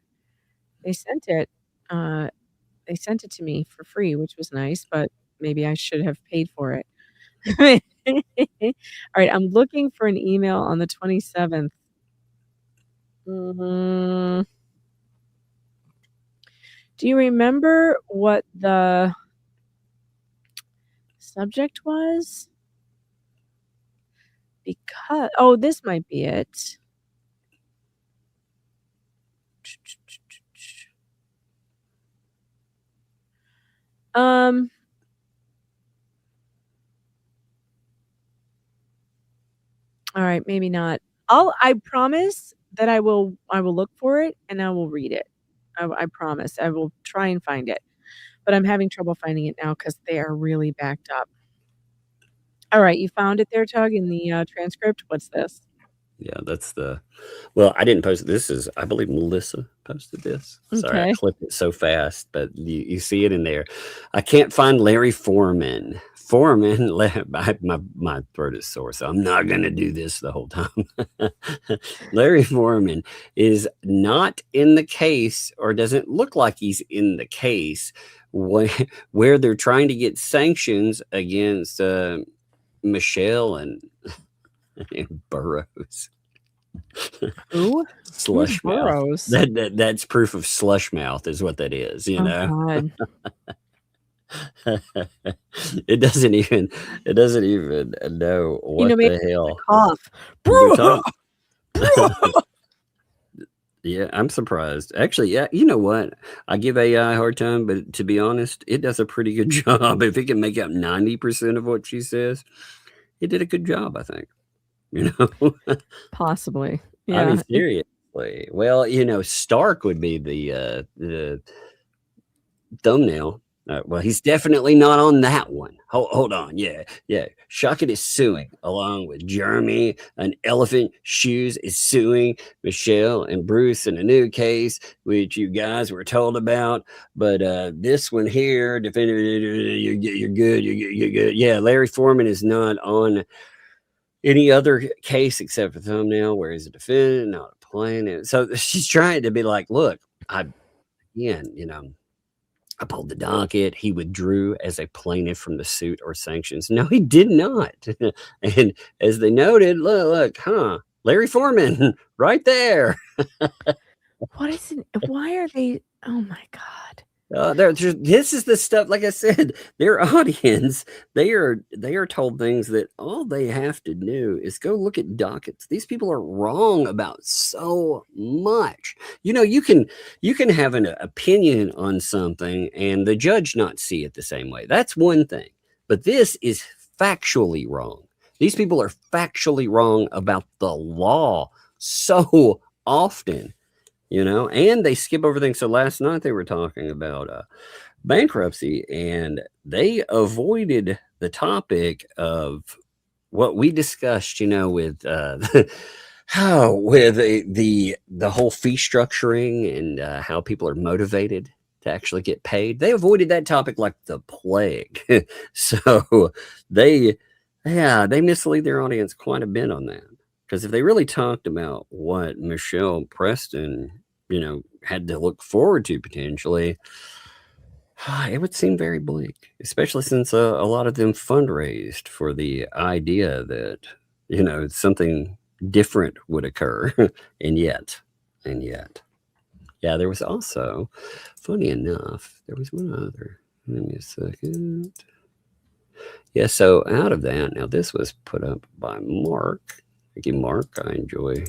They sent it. They sent it to me for free, which was nice, but maybe I should have paid for it. All right, I'm looking for an email on the 27th. Do you remember what the subject was? Because, oh, this might be it. All right, maybe not. I promise that I will look for it and I will read it. I promise. I will try and find it. But I'm having trouble finding it now because they are really backed up. All right, you found it there, Tug, in the transcript. What's this? Yeah, that's well, I didn't post it. This is, I believe Melissa posted this. Sorry, I Okay. clipped it so fast, but you see it in there. I can't find Larry Foreman. My throat is sore, so I'm not going to do this the whole time. Larry Foreman is not in the case, or doesn't look like he's in the case where they're trying to get sanctions against Michelle and Burrows. Who? Slush Who's mouth. Burrows? That's proof of slush mouth is what that is, Oh, God. It doesn't even know what maybe the hell. Cough. They're talking- Yeah, I'm surprised. Actually, yeah, you know what? I give AI a hard time, but to be honest, it does a pretty good job. If it can make out 90% of what she says, it did a good job, I think. Possibly. I Yeah. mean, seriously. Well, Stark would be the thumbnail. Well, he's definitely not on that one. Hold on. Yeah. Shuckett is suing along with Jeremy. An Elephant Shoes is suing Michelle and Bruce in a new case, which you guys were told about. But this one here, you're good. You're good. Yeah, Larry Foreman is not on any other case except for thumbnail, where he's a defendant, not a plaintiff. So she's trying to be like, look, I pulled the docket. He withdrew as a plaintiff from the suit or sanctions. No, he did not. And as they noted, look, Larry Foreman right there. What is it? Why are they? Oh my God. This is the stuff, like I said, their audience, they are told things that all they have to do is go look at dockets. These people are wrong about so much. You can have an opinion on something and the judge not see it the same way. That's one thing. But this is factually wrong. These people are factually wrong about the law so often. And they skip over things. So last night they were talking about bankruptcy, and they avoided the topic of what we discussed, with with the whole fee structuring and how people are motivated to actually get paid. They avoided that topic like the plague. So they mislead their audience quite a bit on that. Because if they really talked about what Michelle Preston, had to look forward to potentially, it would seem very bleak, especially since a lot of them fundraised for the idea that, something different would occur. And yet. Yeah, there was also, funny enough, there was one other. Give me a second. Yeah, so out of that, now this was put up by Mark. Thank you, Mark. I enjoy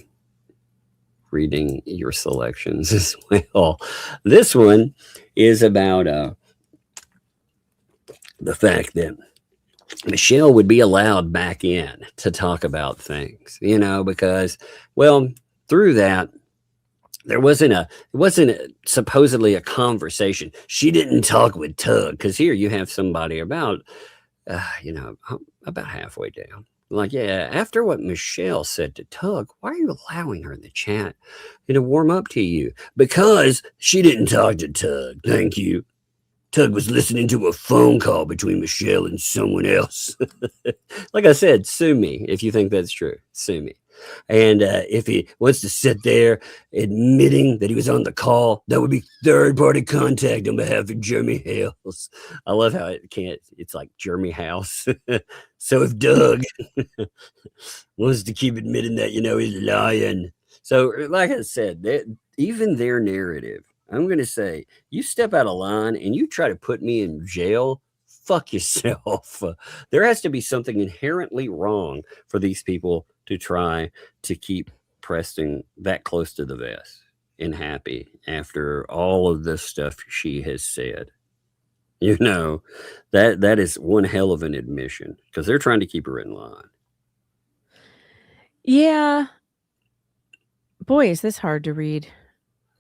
reading your selections as well. This one is about the fact that Michelle would be allowed back in to talk about things, because, through that, it wasn't supposedly a conversation. She didn't talk with Tug, because here you have somebody about halfway down. Like, yeah, after what Michelle said to Tug, why are you allowing her in the chat to warm up to you? Because she didn't talk to Tug. Thank you. Tug was listening to a phone call between Michelle and someone else. Like I said, sue me if you think that's true. Sue me. And if he wants to sit there admitting that he was on the call, that would be third-party contact on behalf of Jeremy Hales. I love how it's like Jeremy House. So if Doug wants to keep admitting that, he's lying. So like I said, even their narrative, I'm going to say, you step out of line and you try to put me in jail, fuck yourself. There has to be something inherently wrong for these people to try to keep Preston that close to the vest and happy after all of this stuff she has said. That is one hell of an admission, because they're trying to keep her in line. Yeah. Boy, is this hard to read.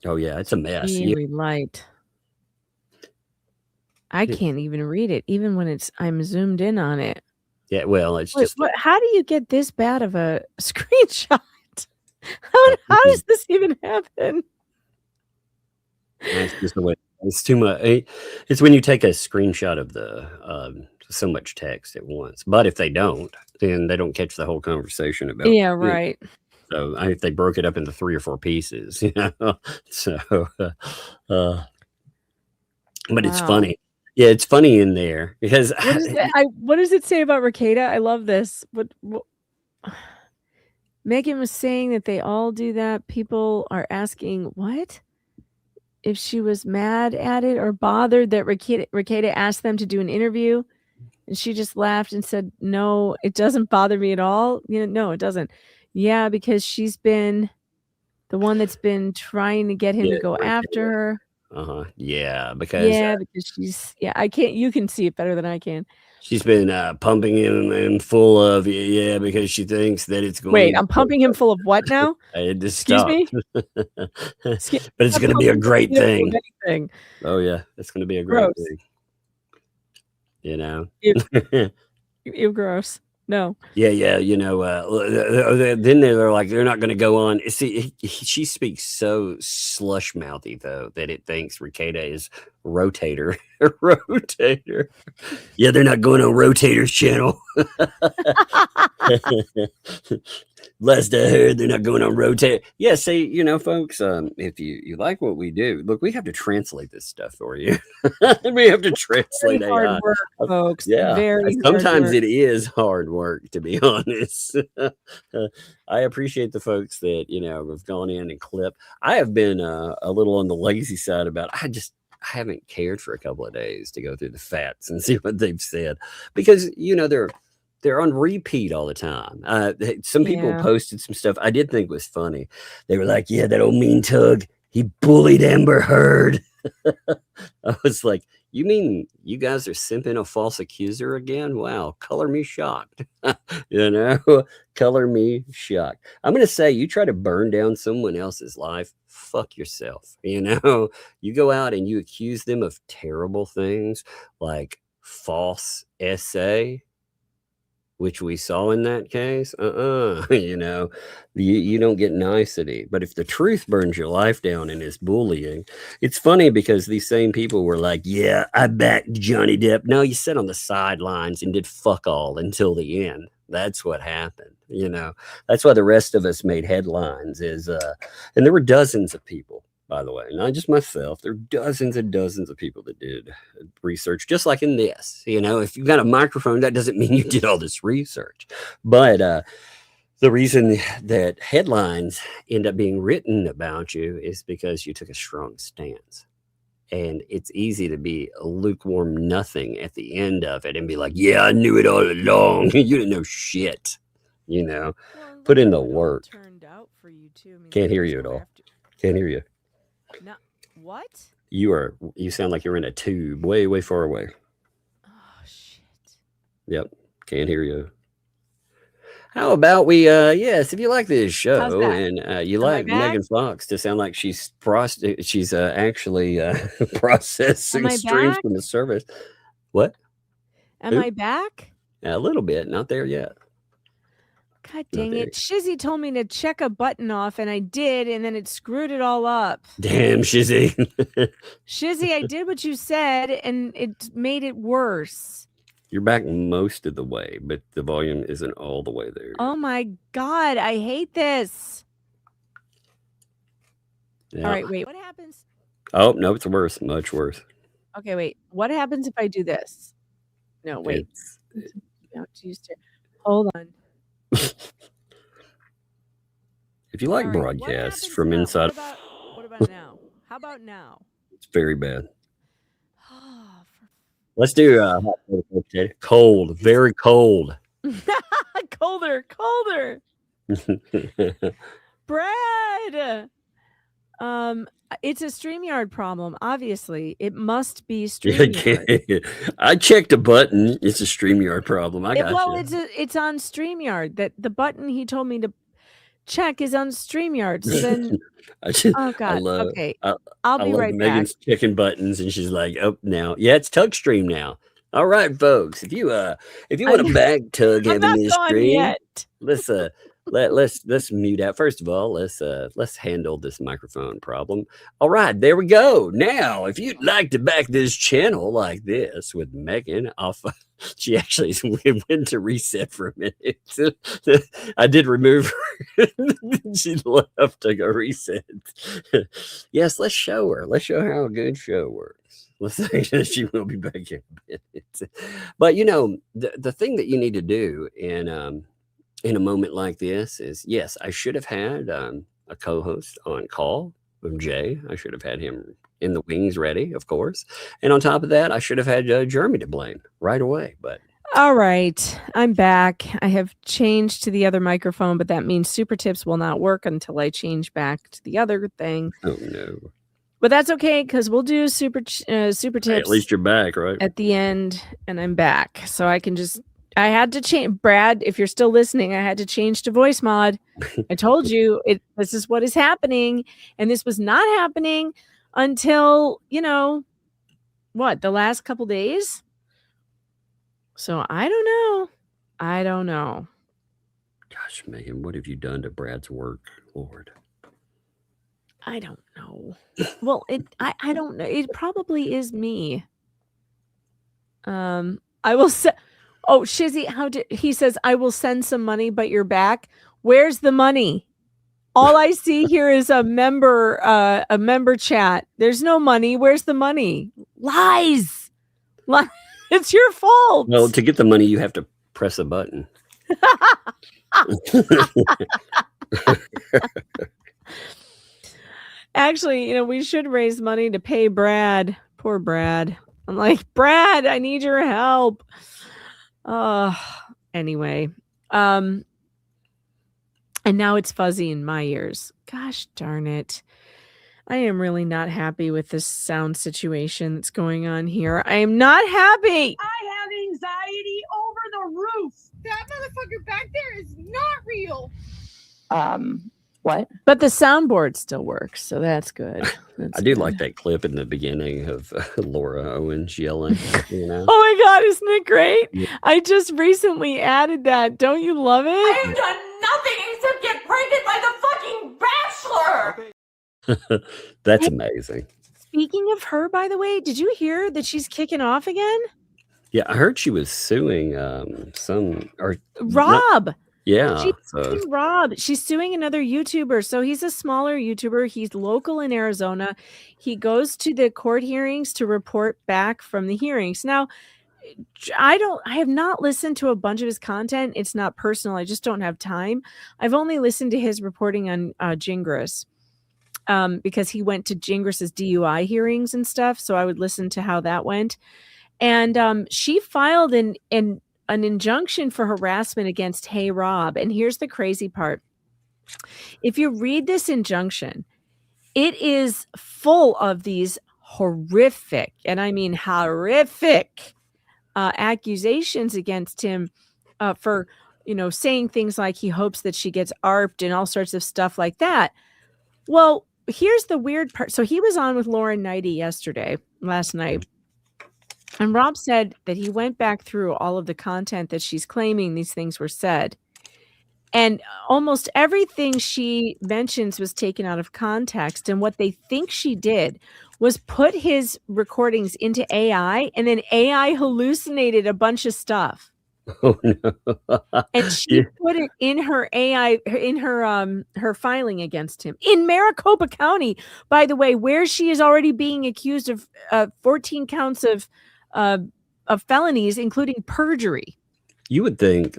Oh yeah, it's a mess. Really light. I can't even read it, even when I'm zoomed in on it. Yeah, well, it's just. How do you get this bad of a screenshot? How does this even happen? It's just the way. It's too much. It's when you take a screenshot of the so much text at once. But if they don't, then they don't catch the whole conversation about. Yeah, right. So if they broke it up into 3 or 4 pieces, So, but it's funny. Yeah, it's funny in there because what does it say about Ricada? I love this. What Megan was saying that they all do that. People are asking what if she was mad at it or bothered that Ricada asked them to do an interview, and she just laughed and said, "No, it doesn't bother me at all." No, it doesn't. Yeah, because she's been the one that's been trying to get him to go after her. Yeah, because she's I can't. You can see it better than I can. She's been pumping him full of because she thinks that it's going. Wait, I'm pumping him full of what now? I had to Excuse stop. me. But it's going to be a great thing. Anything. Oh yeah, it's going to be a great thing. You know. You're gross. No. Yeah. You know. Then they're like, they're not going to go on. See, she speaks so slush mouthy though that it thinks Ricada is Rotator. Rotator. Yeah, they're not going on Rotator's channel. Last I heard, they're not going on Rotator. Yeah, see, you know, folks, if you like what we do, look, we have to translate this stuff for you. We have to translate Very hard AI. work, folks. Yeah, Very sometimes hard work. it is hard work, to be honest. I appreciate the folks that, you know, have gone in and clipped. I have been a little on the lazy side about I haven't cared for a couple of days to go through the facts and see what they've said, because, you know, they're on repeat all the time. Some people Yeah. posted some stuff I did think was funny. They were like, yeah, that old mean tug, he bullied Amber Heard. I was like, you mean you guys are simping a false accuser again? Wow, color me shocked. You know, color me shocked. I'm going to say, you try to burn down someone else's life, fuck yourself. You know, you go out and you accuse them of terrible things like false essay, which we saw in that case. You know, you don't get nicety. But if the truth burns your life down and is bullying, it's funny because these same people were like, yeah, I backed Johnny Depp. No, you sat on the sidelines and did fuck all until the end. That's what happened. You know, that's why the rest of us made headlines and there were dozens of people, by the way, not just myself. There are dozens and dozens of people that did research, just like in this. You know, if you've got a microphone, that doesn't mean you did all this research. But the reason that headlines end up being written about you is because you took a strong stance. And it's easy to be a lukewarm nothing at the end of it and be like, yeah, I knew it all along. You didn't know shit. You know, Well, put in look the how it all work. turned out for you too. I mean, Can't like, hear there's you at no all. after- Can't hear you. No, what? You sound like you're in a tube way, way far away. Oh shit. Yep. Can't hear you. How about we, yes, if you like this show that? and you Am I like back? Megan Fox to sound like she's actually processing Am I streams back? from the service. What? Am Who? I back? A little bit. Not there yet. God dang there. it. Shizzy told me to check a button off and I did, and then it screwed it all up. Damn, Shizzy. Shizzy, I did what you said and it made it worse. You're back most of the way, but the volume isn't all the way there. Oh my God, I hate this. Yeah. All right, wait. What happens? Oh, no, it's worse. Much worse. Okay, wait. What happens if I do this? No, wait. It's- No, Tuesday. Hold on. if you like All right, what broadcasts happens from now? inside, What about now? How about now? it's very bad. Oh, Let's do hot potato. Cold, very cold. colder. Brad. It's a StreamYard problem. Obviously, it must be StreamYard. I checked a button. It's a StreamYard problem. I got Well, you. it's on StreamYard. That the button he told me to check is on StreamYard. So then, oh God. Okay, I'll be right back. Megan's checking buttons, and she's like, "Oh, now, yeah, it's Tug Stream now." All right, folks. If you want to back Tug I'm having not this gone stream, yet. let's mute out. First of all, let's handle this microphone problem. All right, there we go. Now, if you'd like to back this channel like this with Megan off, she actually went to reset for a minute. I did remove her. She left to go reset. Yes, let's show her. Let's show her how a good show works. Let's say she will be back in a minute. But you know, the thing that you need to do in a moment like this is, yes, I should have had a co-host on call with Jay. I should have had him in the wings ready, of course. And on top of that, I should have had Jeremy to blame right away. But All right, I'm back. I have changed to the other microphone, but that means super tips will not work until I change back to the other thing. oh no, But that's okay because we'll do super hey, tips at least you're back, right? at the end, and I'm back. So I can just. I had to change, Brad. If you're still listening, I had to change to voice mod. I told you this is what is happening, and this was not happening until the last couple days. So I don't know. I don't know. Gosh, Megan, what have you done to Brad's work, Lord? I don't know. Well, I don't know. It probably is me. I will say, oh, Shizzy, he says, I will send some money, but you're back. Where's the money? All I see here is a member chat. There's no money. Where's the money? Lies. It's your fault. Well, to get the money, you have to press a button. Actually, we should raise money to pay Brad. Poor Brad. I'm like, Brad, I need your help. Anyway. And now it's fuzzy in my ears. Gosh darn it. I am really not happy with this sound situation that's going on here. I am not happy. I have anxiety over the roof. That motherfucker back there is not real. What? But the soundboard still works, so that's good. I do like that clip in the beginning of Laura Owens yelling. Oh my God, isn't it great? Yeah. I just recently added that. Don't you love it? I have done nothing except get pregnant by the fucking Bachelor. That's amazing. Speaking of her, by the way, did you hear that she's kicking off again? Yeah, I heard she was suing Rob. Yeah. Rob. She's suing another YouTuber. So he's a smaller YouTuber. He's local in Arizona. He goes to the court hearings to report back from the hearings. Now, I have not listened to a bunch of his content. It's not personal. I just don't have time. I've only listened to his reporting on Gingras because he went to Gingras' DUI hearings and stuff. So I would listen to how that went. And she filed an injunction for harassment against Hey Rob. And here's the crazy part. If you read this injunction, it is full of these horrific, and I mean horrific, accusations against him for, saying things like he hopes that she gets ARPed and all sorts of stuff like that. Well, here's the weird part. So he was on with Lauren Knighty last night. And Rob said that he went back through all of the content that she's claiming these things were said. And almost everything she mentions was taken out of context. And what they think she did was put his recordings into AI, and then AI hallucinated a bunch of stuff. Oh no. And she put it in her AI, in her filing against him in Maricopa County, by the way, where she is already being accused of 14 counts of felonies, including perjury. You would think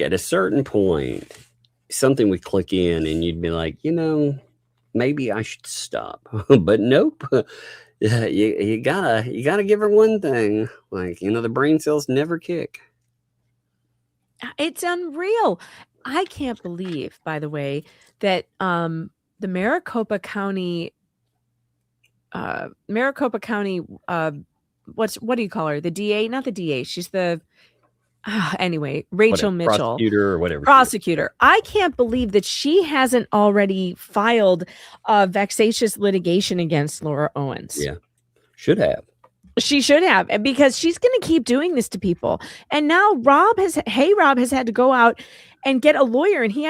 at a certain point something would click in and you'd be like, maybe I should stop. But nope. You gotta give her one thing. The brain cells never kick. It's unreal. I can't believe, by the way, that the Maricopa County what do you call her? The DA? Not the DA. She's the anyway, Rachel Mitchell. Prosecutor or whatever. Prosecutor. I can't believe that she hasn't already filed vexatious litigation against Laura Owens. Yeah. Should have. She should have, because she's going to keep doing this to people. And now Rob has had to go out and get a lawyer, and he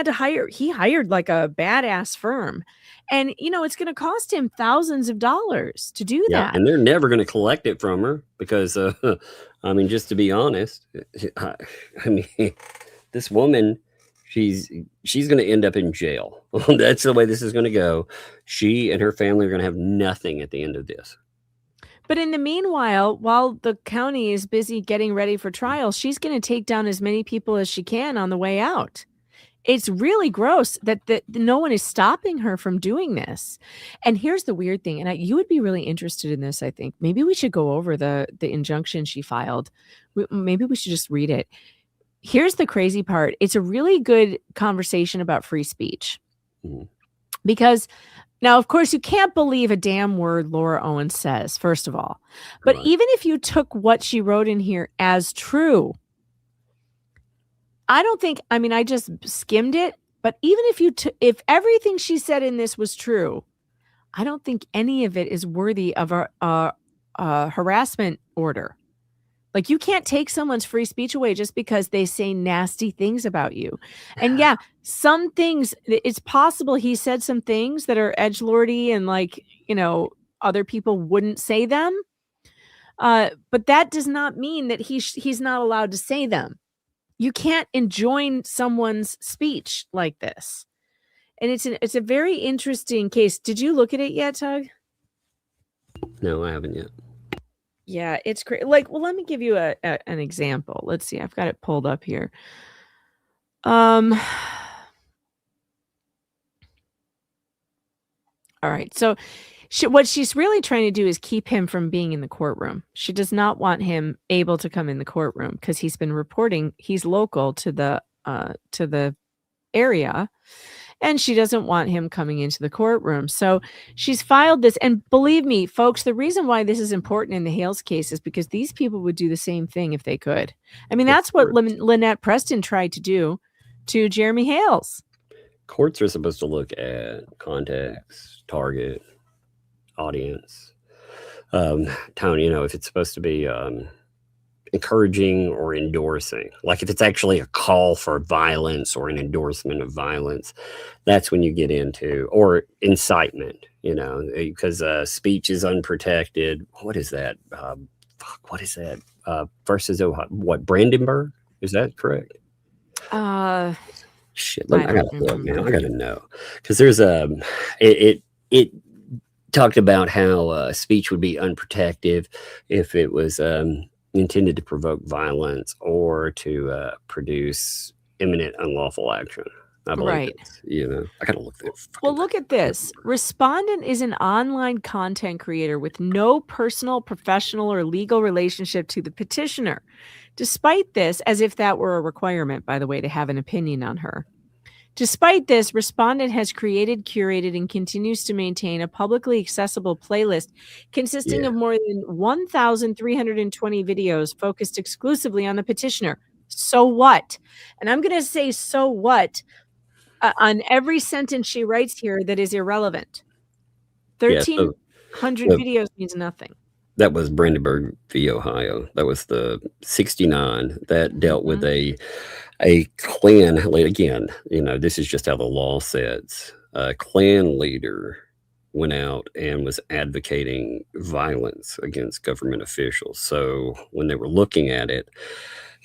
hired like a badass firm. And, it's going to cost him thousands of dollars to do that. And they're never going to collect it from her because, just to be honest, this woman, she's going to end up in jail. That's the way this is going to go. She and her family are going to have nothing at the end of this. But in the meanwhile, while the county is busy getting ready for trial, she's going to take down as many people as she can on the way out. It's really gross that no one is stopping her from doing this. And here's the weird thing, and you would be really interested in this, I think. Maybe we should go over the injunction she filed. Maybe we should just read it. Here's the crazy part. It's a really good conversation about free speech. Mm-hmm. Because now, of course, you can't believe a damn word Laura Owens says, first of all. But even if you took what she wrote in here as true, I don't think, I just skimmed it, but even if everything she said in this was true, I don't think any of it is worthy of a harassment order. Like, you can't take someone's free speech away just because they say nasty things about you. And yeah, some things, it's possible he said some things that are edgelordy and like, other people wouldn't say them. But that does not mean that he's not allowed to say them. You can't enjoin someone's speech like this. And it's a very interesting case. Did you look at it yet, Tug? No, I haven't yet. Yeah, it's great. Like, well, let me give you an example. Let's see. I've got it pulled up here. All right. So what she's really trying to do is keep him from being in the courtroom. She does not want him able to come in the courtroom because he's been reporting. He's local to the area. And she doesn't want him coming into the courtroom. So she's filed this. And believe me, folks, the reason why this is important in the Hale's case is because these people would do the same thing if they could. I mean, that's what Lynette Preston tried to do to Jeremy Hales. Courts are supposed to look at context, target, audience, tone, if it's supposed to be encouraging or endorsing, like if it's actually a call for violence or an endorsement of violence, that's when you get into, or incitement, because speech is unprotected. What is that? What is that? Versus what? Brandenburg? Is that correct? Shit, I gotta look, man. I gotta know, because there's it talked about how speech would be unprotected if it was intended to provoke violence or to produce imminent unlawful action. I believe Right. I gotta look there. Well, look at this. Respondent is an online content creator with no personal, professional, or legal relationship to the petitioner. Despite this, as if that were a requirement, by the way, to have an opinion on her. Despite this, Respondent has created, curated, and continues to maintain a publicly accessible playlist consisting of more than 1,320 videos focused exclusively on the petitioner. So what? And I'm going to say so what on every sentence she writes here that is irrelevant. 1,300 videos means nothing. That was Brandenburg v. Ohio. That was the 69 that dealt with a Klan. Again, this is just how the law sets. A Klan leader went out and was advocating violence against government officials. So when they were looking at it,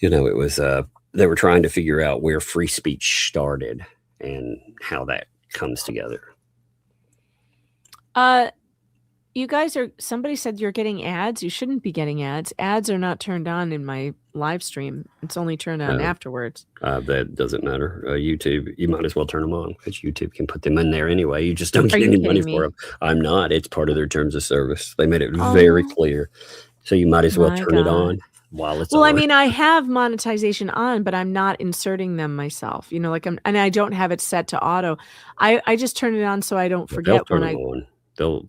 it was they were trying to figure out where free speech started and how that comes together. You guys somebody said you're getting ads. You shouldn't be getting ads. Ads are not turned on in my live stream. It's only turned on afterwards. That doesn't matter. YouTube, you might as well turn them on because YouTube can put them in there anyway. You just don't get any money for them. I'm not. It's part of their terms of service. They made it very clear. So you might as well turn it on while it's on. I mean, I have monetization on, but I'm not inserting them myself. And I don't have it set to auto. I just turn it on so I don't forget when I. They'll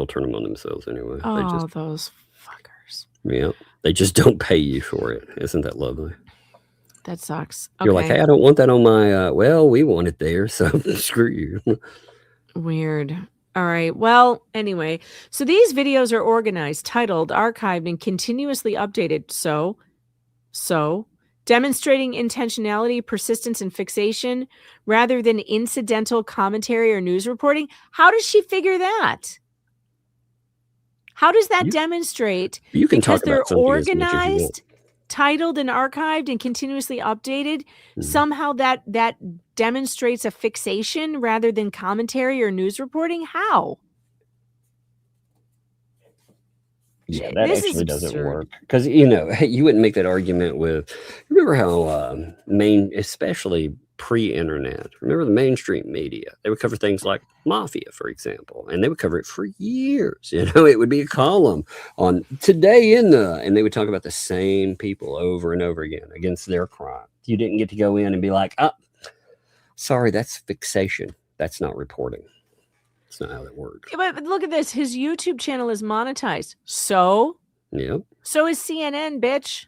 turn them on themselves anyway. Oh, those fuckers. Yeah, they just don't pay you for it. Isn't that lovely? That sucks. You're like, hey, I don't want that on my. Well, we want it there, so screw you. Weird. All right. Well, anyway, so these videos are organized, titled, archived, and continuously updated. So demonstrating intentionality, persistence, and fixation rather than incidental commentary or news reporting. How does she figure that? How does that demonstrate? You can because talk about they're organized, titled, and archived, and continuously updated. Somehow that demonstrates a fixation rather than commentary or news reporting. How? Yeah, that actually doesn't work because you wouldn't make that argument with. Remember how especially pre-internet. Remember the mainstream media? They would cover things like mafia, for example, and they would cover it for years. It would be a column on Today and they would talk about the same people over and over again against their crime. You didn't get to go in and be like, sorry, that's fixation. That's not reporting. That's not how that works. But look at this. His YouTube channel is monetized. So? Yep. So is CNN, bitch.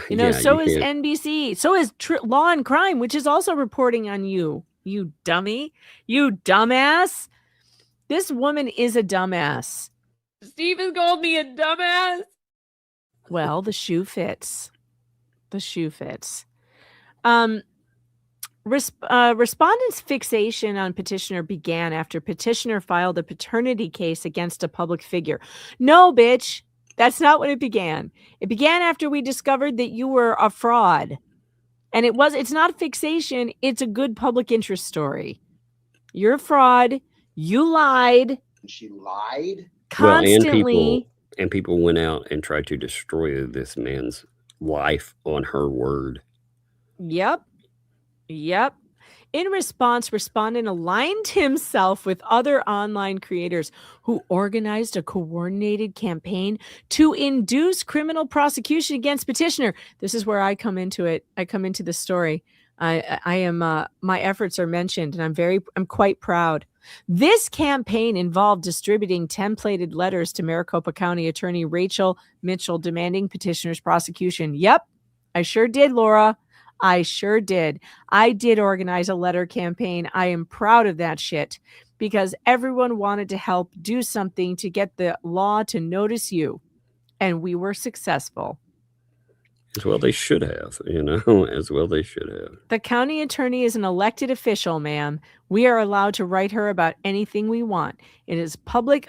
Yeah, so is NBC. So is Law and Crime, which is also reporting on you. You dummy. You dumbass. This woman is a dumbass. Steven called me a dumbass. Well, the shoe fits. The shoe fits. Respondents' fixation on petitioner began after petitioner filed a paternity case against a public figure. No, bitch, that's not when it began. It began after we discovered that you were a fraud. And it's not fixation, it's a good public interest story. You're a fraud. You lied. She lied? Constantly. Well, and people went out and tried to destroy this man's life on her word. Yep. In response, respondent aligned himself with other online creators who organized a coordinated campaign to induce criminal prosecution against petitioner. This is where I come into it. I come into the story. I am my efforts are mentioned, and I'm quite proud. This campaign involved distributing templated letters to Maricopa County Attorney Rachel Mitchell demanding petitioner's prosecution. Yep, I sure did, Laura. I sure did. I did organize a letter campaign. I am proud of that shit because everyone wanted to help do something to get the law to notice you. And we were successful. As well they should have, as well they should have. The county attorney is an elected official, ma'am. We are allowed to write her about anything we want. It is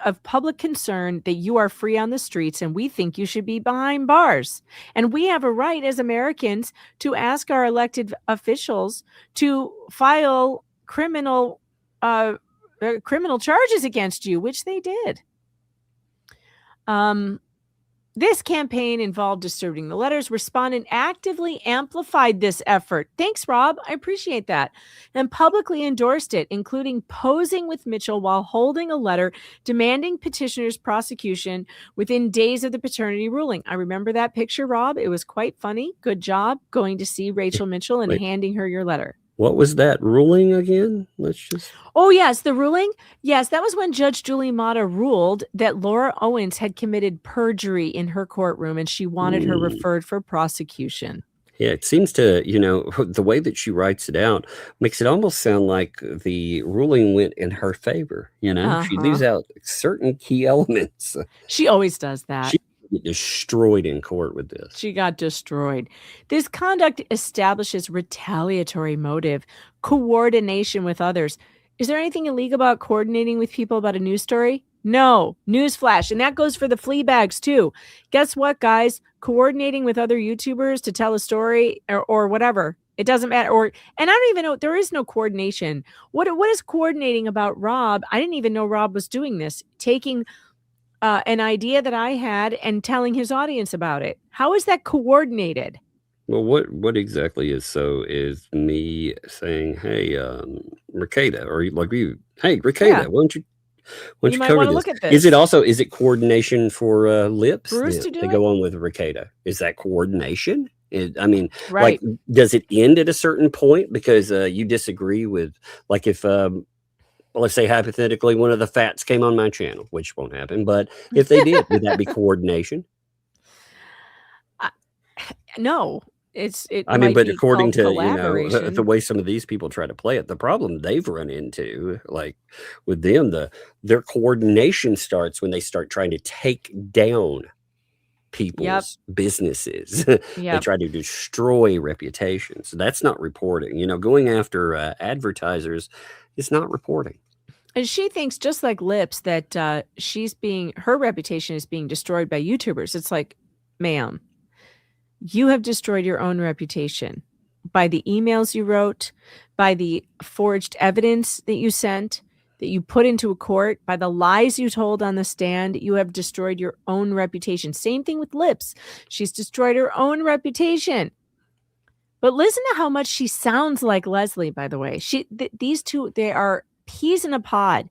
of public concern that you are free on the streets, and we think you should be behind bars. And we have a right as Americans to ask our elected officials to file criminal charges against you, which they did. This campaign involved distributing the letters. Respondent actively amplified this effort. Thanks, Rob. I appreciate that. And publicly endorsed it, including posing with Mitchell while holding a letter demanding petitioner's prosecution within days of the paternity ruling. I remember that picture, Rob. It was quite funny. Good job going to see Rachel Mitchell and handing her your letter. What was that ruling again? Oh, yes, the ruling. Yes, that was when Judge Julie Mata ruled that Laura Owens had committed perjury in her courtroom and she wanted her referred for prosecution. Yeah, it seems to, the way that she writes it out makes it almost sound like the ruling went in her favor. She leaves out certain key elements. She always does that. She get destroyed in court with this. She got destroyed. This conduct establishes retaliatory motive, coordination with others. Is there anything illegal about coordinating with people about a news story? No. Newsflash. And that goes for the flea bags too. Guess what, guys? Coordinating with other YouTubers to tell a story or whatever. It doesn't matter. And I don't even know. There is no coordination. What is coordinating about Rob? I didn't even know Rob was doing this. Taking an idea that I had and telling his audience about it. How is that coordinated? Well, what exactly is me saying, hey, Ricada, or like you, hey, Ricada, why don't you cover this? Look at this? Is it coordination for lips Bruce to go on with Ricada? Is that coordination? Right. Like, does it end at a certain point because you disagree with, like, if let's say hypothetically one of the Fats came on my channel, which won't happen, but if they did, would that be coordination? No, but according to the way some of these people try to play it, the problem they've run into, like with them, their coordination starts when they start trying to take down people's businesses. They try to destroy reputations. That's not reporting. Going after advertisers is not reporting. And she thinks, just like Lips, that her reputation is being destroyed by YouTubers. It's like, ma'am, you have destroyed your own reputation by the emails you wrote, by the forged evidence that you sent, that you put into a court, by the lies you told on the stand. You have destroyed your own reputation. Same thing with Lips. She's destroyed her own reputation. But listen to how much she sounds like Leslie, by the way. These two, they are peas in a pod.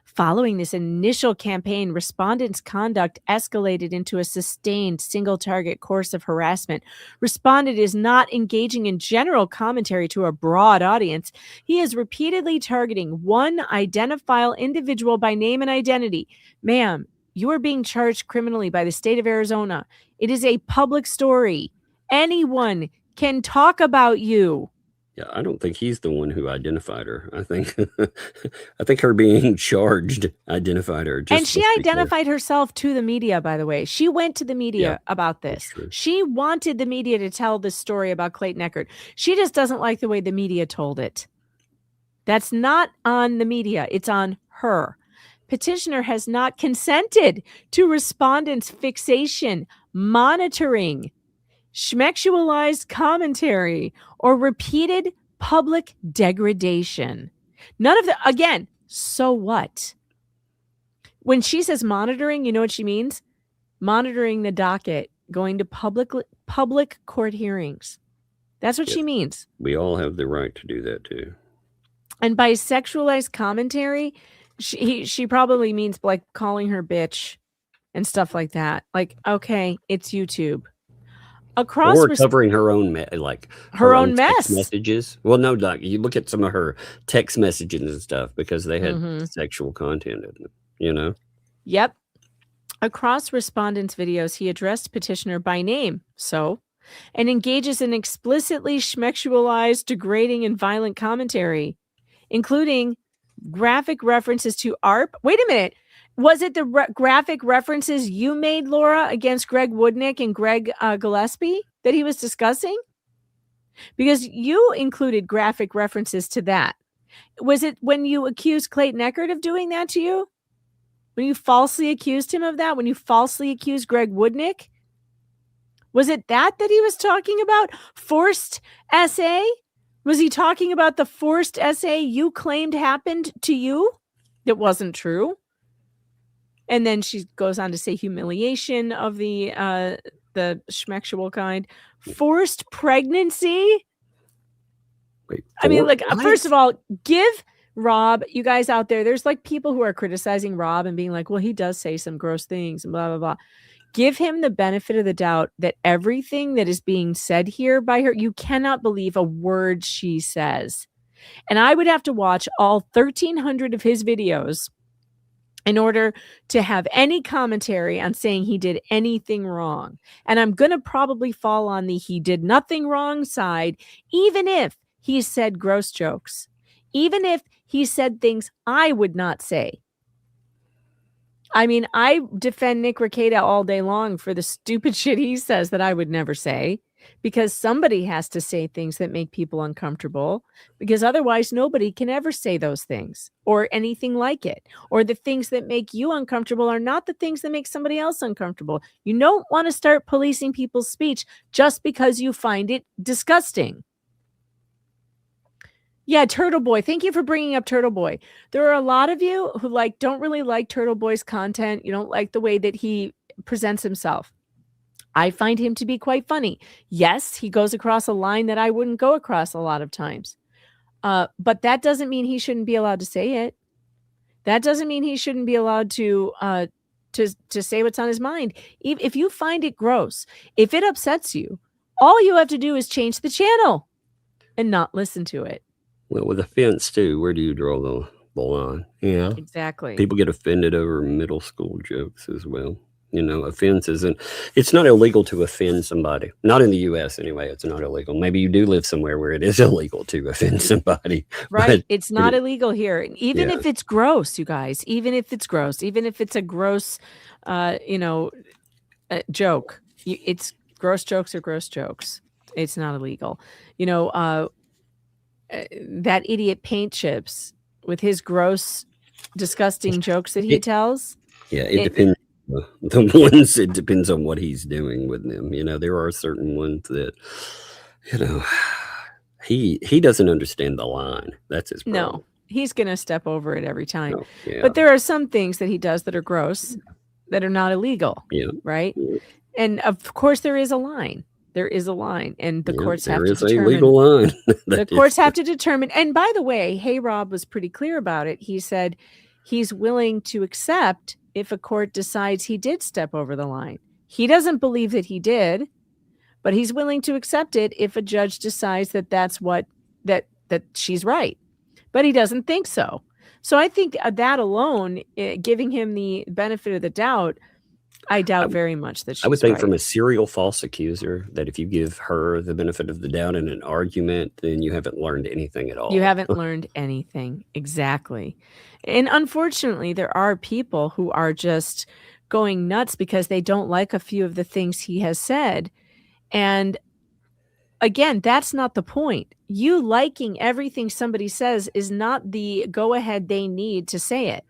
Following this initial campaign, respondents' conduct escalated into a sustained single-target course of harassment. Respondent is not engaging in general commentary to a broad audience. He is repeatedly targeting one identifiable individual by name and identity. Ma'am, you are being charged criminally by the state of Arizona. It is a public story. Anyone can talk about you. Yeah, I don't think he's the one who identified her. I think I think her being charged identified her. And she let's be clear. identified herself to the media, by the way. She went to the media about that's this. true. She wanted the media to tell the story about Clayton Eckert. She just doesn't like the way the media told it. That's not on the media. It's on her. Petitioner has not consented to respondents' fixation, monitoring, schmexualized commentary, or repeated public degradation. None of the, again, so what? When she says monitoring, you know what she means? Monitoring the docket, going to public court hearings. That's what she means. We all have the right to do that too. And by sexualized commentary, she probably means like calling her bitch and stuff like that. Like, okay, it's YouTube. Across Or covering her own her own text mess. messages. Well, no, Doc, you look at some of her text messages and stuff because they had sexual content in them, you know? Yep. Across respondents' videos, he addressed petitioner by name, and engages in explicitly schmexualized, degrading, and violent commentary, including graphic references to ARP. Wait a minute. Was it the graphic references you made, Laura, against Greg Woodnick and Greg Gillespie that he was discussing? Because you included graphic references to that. Was it when you accused Clayton Eckert of doing that to you? When you falsely accused him of that? When you falsely accused Greg Woodnick? Was it that he was talking about? Forced essay? Was he talking about the forced essay you claimed happened to you? That wasn't true. And then she goes on to say humiliation of the schmexual kind. Forced pregnancy? Wait, I mean, like, first of all, give Rob, you guys out there, there's like people who are criticizing Rob and being like, well, he does say some gross things and blah, blah, blah. Give him the benefit of the doubt that everything that is being said here by her, you cannot believe a word she says. And I would have to watch all 1,300 of his videos in order to have any commentary on saying he did anything wrong. And I'm going to probably fall on the he did nothing wrong side, even if he said gross jokes, even if he said things I would not say. I mean, I defend Nick Rekieta all day long for the stupid shit he says that I would never say, because somebody has to say things that make people uncomfortable, because otherwise nobody can ever say those things or anything like it. Or the things that make you uncomfortable are not the things that make somebody else uncomfortable. You don't want to start policing people's speech just because you find it disgusting. Yeah, Turtle Boy. Thank you for bringing up Turtle Boy. There are a lot of you who don't really like Turtle Boy's content. You don't like the way that he presents himself. I find him to be quite funny. Yes, he goes across a line that I wouldn't go across a lot of times. But that doesn't mean he shouldn't be allowed to say it. That doesn't mean he shouldn't be allowed to say what's on his mind. If you find it gross, if it upsets you, all you have to do is change the channel and not listen to it. Well, with offense too, where do you draw the line? Yeah, exactly. People get offended over middle school jokes as well. You know, offense isn't. It's not illegal to offend somebody. Not in the U.S. anyway. It's not illegal. Maybe you do live somewhere where it is illegal to offend somebody. Right? It's not illegal here, even if it's gross, you guys. Even if it's gross, even if it's a gross, joke. It's gross jokes are gross jokes. It's not illegal. That idiot Paint Chips with his gross, disgusting jokes that he tells. Yeah, it depends. The ones, it depends on what he's doing with them. There are certain ones that, he doesn't understand the line. That's his problem. No, he's going to step over it every time. Oh, yeah. But there are some things that he does that are gross that are not illegal. Yeah. Right. Yeah. And of course there is a line. There is a line, and the courts have to determine. There is a legal line. The courts have to determine. And by the way, Hey Rob was pretty clear about it. He said he's willing to accept if a court decides he did step over the line. He doesn't believe that he did, but he's willing to accept it if a judge decides that that's what that she's right. But he doesn't think so. So I think that alone, giving him the benefit of the doubt, I doubt very much that she's I would think right. from a serial false accuser that if you give her the benefit of the doubt in an argument, then you haven't learned anything at all. You haven't learned anything. Exactly. And unfortunately, there are people who are just going nuts because they don't like a few of the things he has said. And again, that's not the point. You liking everything somebody says is not the go ahead they need to say it.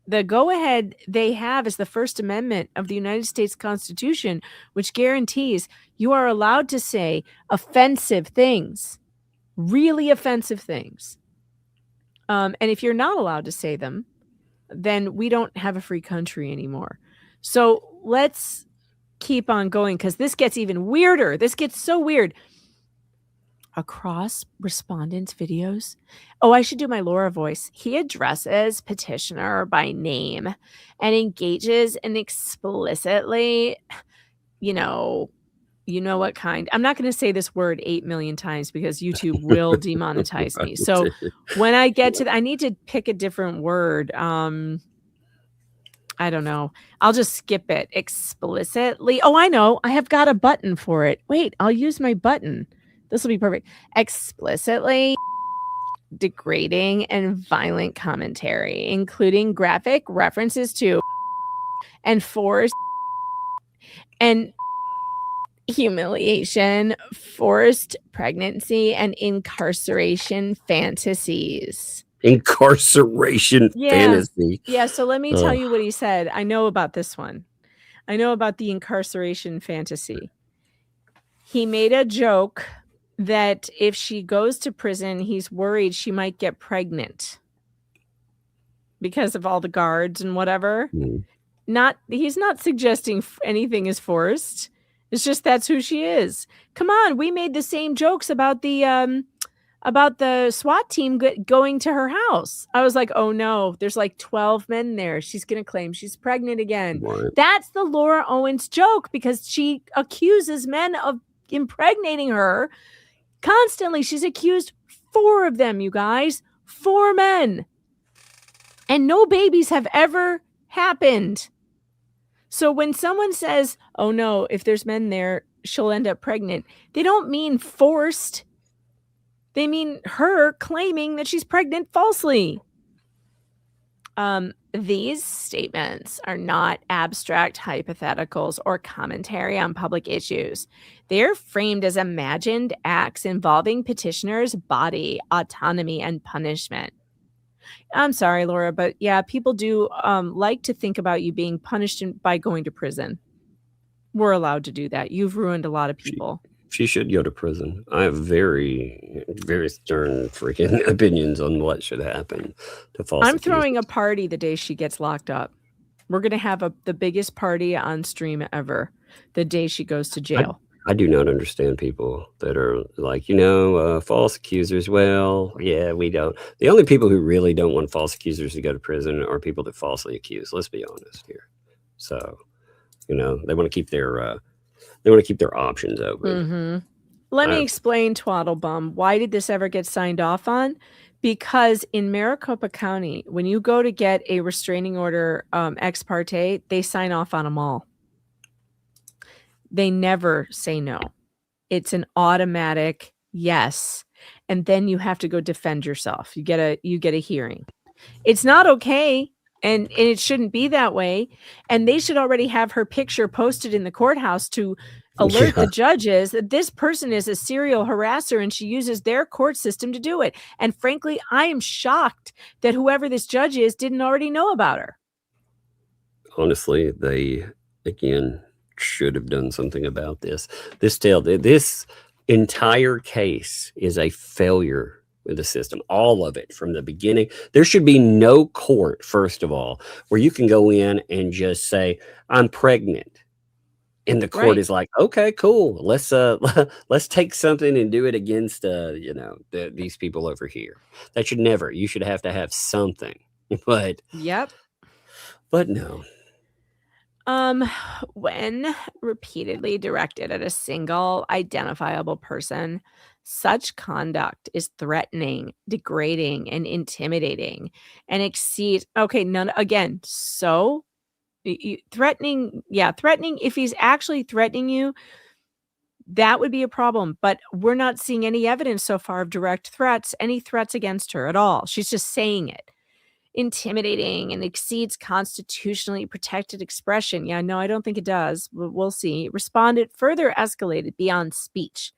The go ahead they have is the First Amendment of the United States Constitution, which guarantees you are allowed to say offensive things, really offensive things. And if you're not allowed to say them, then we don't have a free country anymore. So let's keep on going because this gets even weirder. This gets so weird. Across respondents' videos. Oh, I should do my Laura voice. He addresses petitioner by name and engages in explicitly, you know what kind. I'm not going to say this word 8 million times because YouTube will demonetize me. So when I get to, I need to pick a different word. I don't know. I'll just skip it. Explicitly. Oh, I know. I have got a button for it. Wait, I'll use my button. This will be perfect. Explicitly degrading and violent commentary, including graphic references to and forced and humiliation, forced pregnancy, and incarceration fantasies. Incarceration fantasy. Yeah, so let me tell you what he said. I know about this one. I know about the incarceration fantasy. He made a joke that if she goes to prison, he's worried she might get pregnant because of all the guards and whatever. He's not suggesting anything is forced. It's just that's who she is. Come on, we made the same jokes about the SWAT team going to her house. I was like, oh no, there's like 12 men there. She's going to claim she's pregnant again. Right. That's the Laura Owens joke because she accuses men of impregnating her constantly. She's accused 4 of them, you guys. 4 men. And no babies have ever happened. So when someone says, oh no, if there's men there, she'll end up pregnant, they don't mean forced. They mean her claiming that she's pregnant falsely. These statements are not abstract hypotheticals or commentary on public issues. They're framed as imagined acts involving petitioners' body, autonomy, and punishment. I'm sorry, Laura, but yeah, people do like to think about you being punished by going to prison. We're allowed to do that. You've ruined a lot of people. She should go to prison. I have very, very stern freaking opinions on what should happen to false I'm accusers. throwing a party the day she gets locked up. We're going to have the biggest party on stream ever the day she goes to jail. I do not understand people that are like, false accusers. Well, yeah, we don't. The only people who really don't want false accusers to go to prison are people that falsely accuse. Let's be honest here. So, they want to keep their options open. Mm-hmm. Let me explain, Twaddle Bum. Why did this ever get signed off on? Because in Maricopa County, when you go to get a restraining order ex parte, they sign off on them all. They never say no. It's an automatic yes. And then you have to go defend yourself. You get a hearing. It's not okay. And it shouldn't be that way. And they should already have her picture posted in the courthouse to alert the judges that this person is a serial harasser and she uses their court system to do it. And frankly, I am shocked that whoever this judge is didn't already know about her. Honestly, they, again, should have done something about this. This entire case is a failure with the system, all of it from the beginning. There should be no court, first of all, where you can go in and just say, I'm pregnant. And the court is like, okay, cool. Let's take something and do it against, these people over here. That should never, you should have to have something, but no. When repeatedly directed at a single identifiable person, such conduct is threatening, degrading, and intimidating and exceeds. Okay, so Threatening. If he's actually threatening you, that would be a problem. But we're not seeing any evidence so far of direct threats, any threats against her at all. She's just saying it. Intimidating and exceeds constitutionally protected expression. Yeah, no, I don't think it does. We'll see. Respondent further escalated beyond speech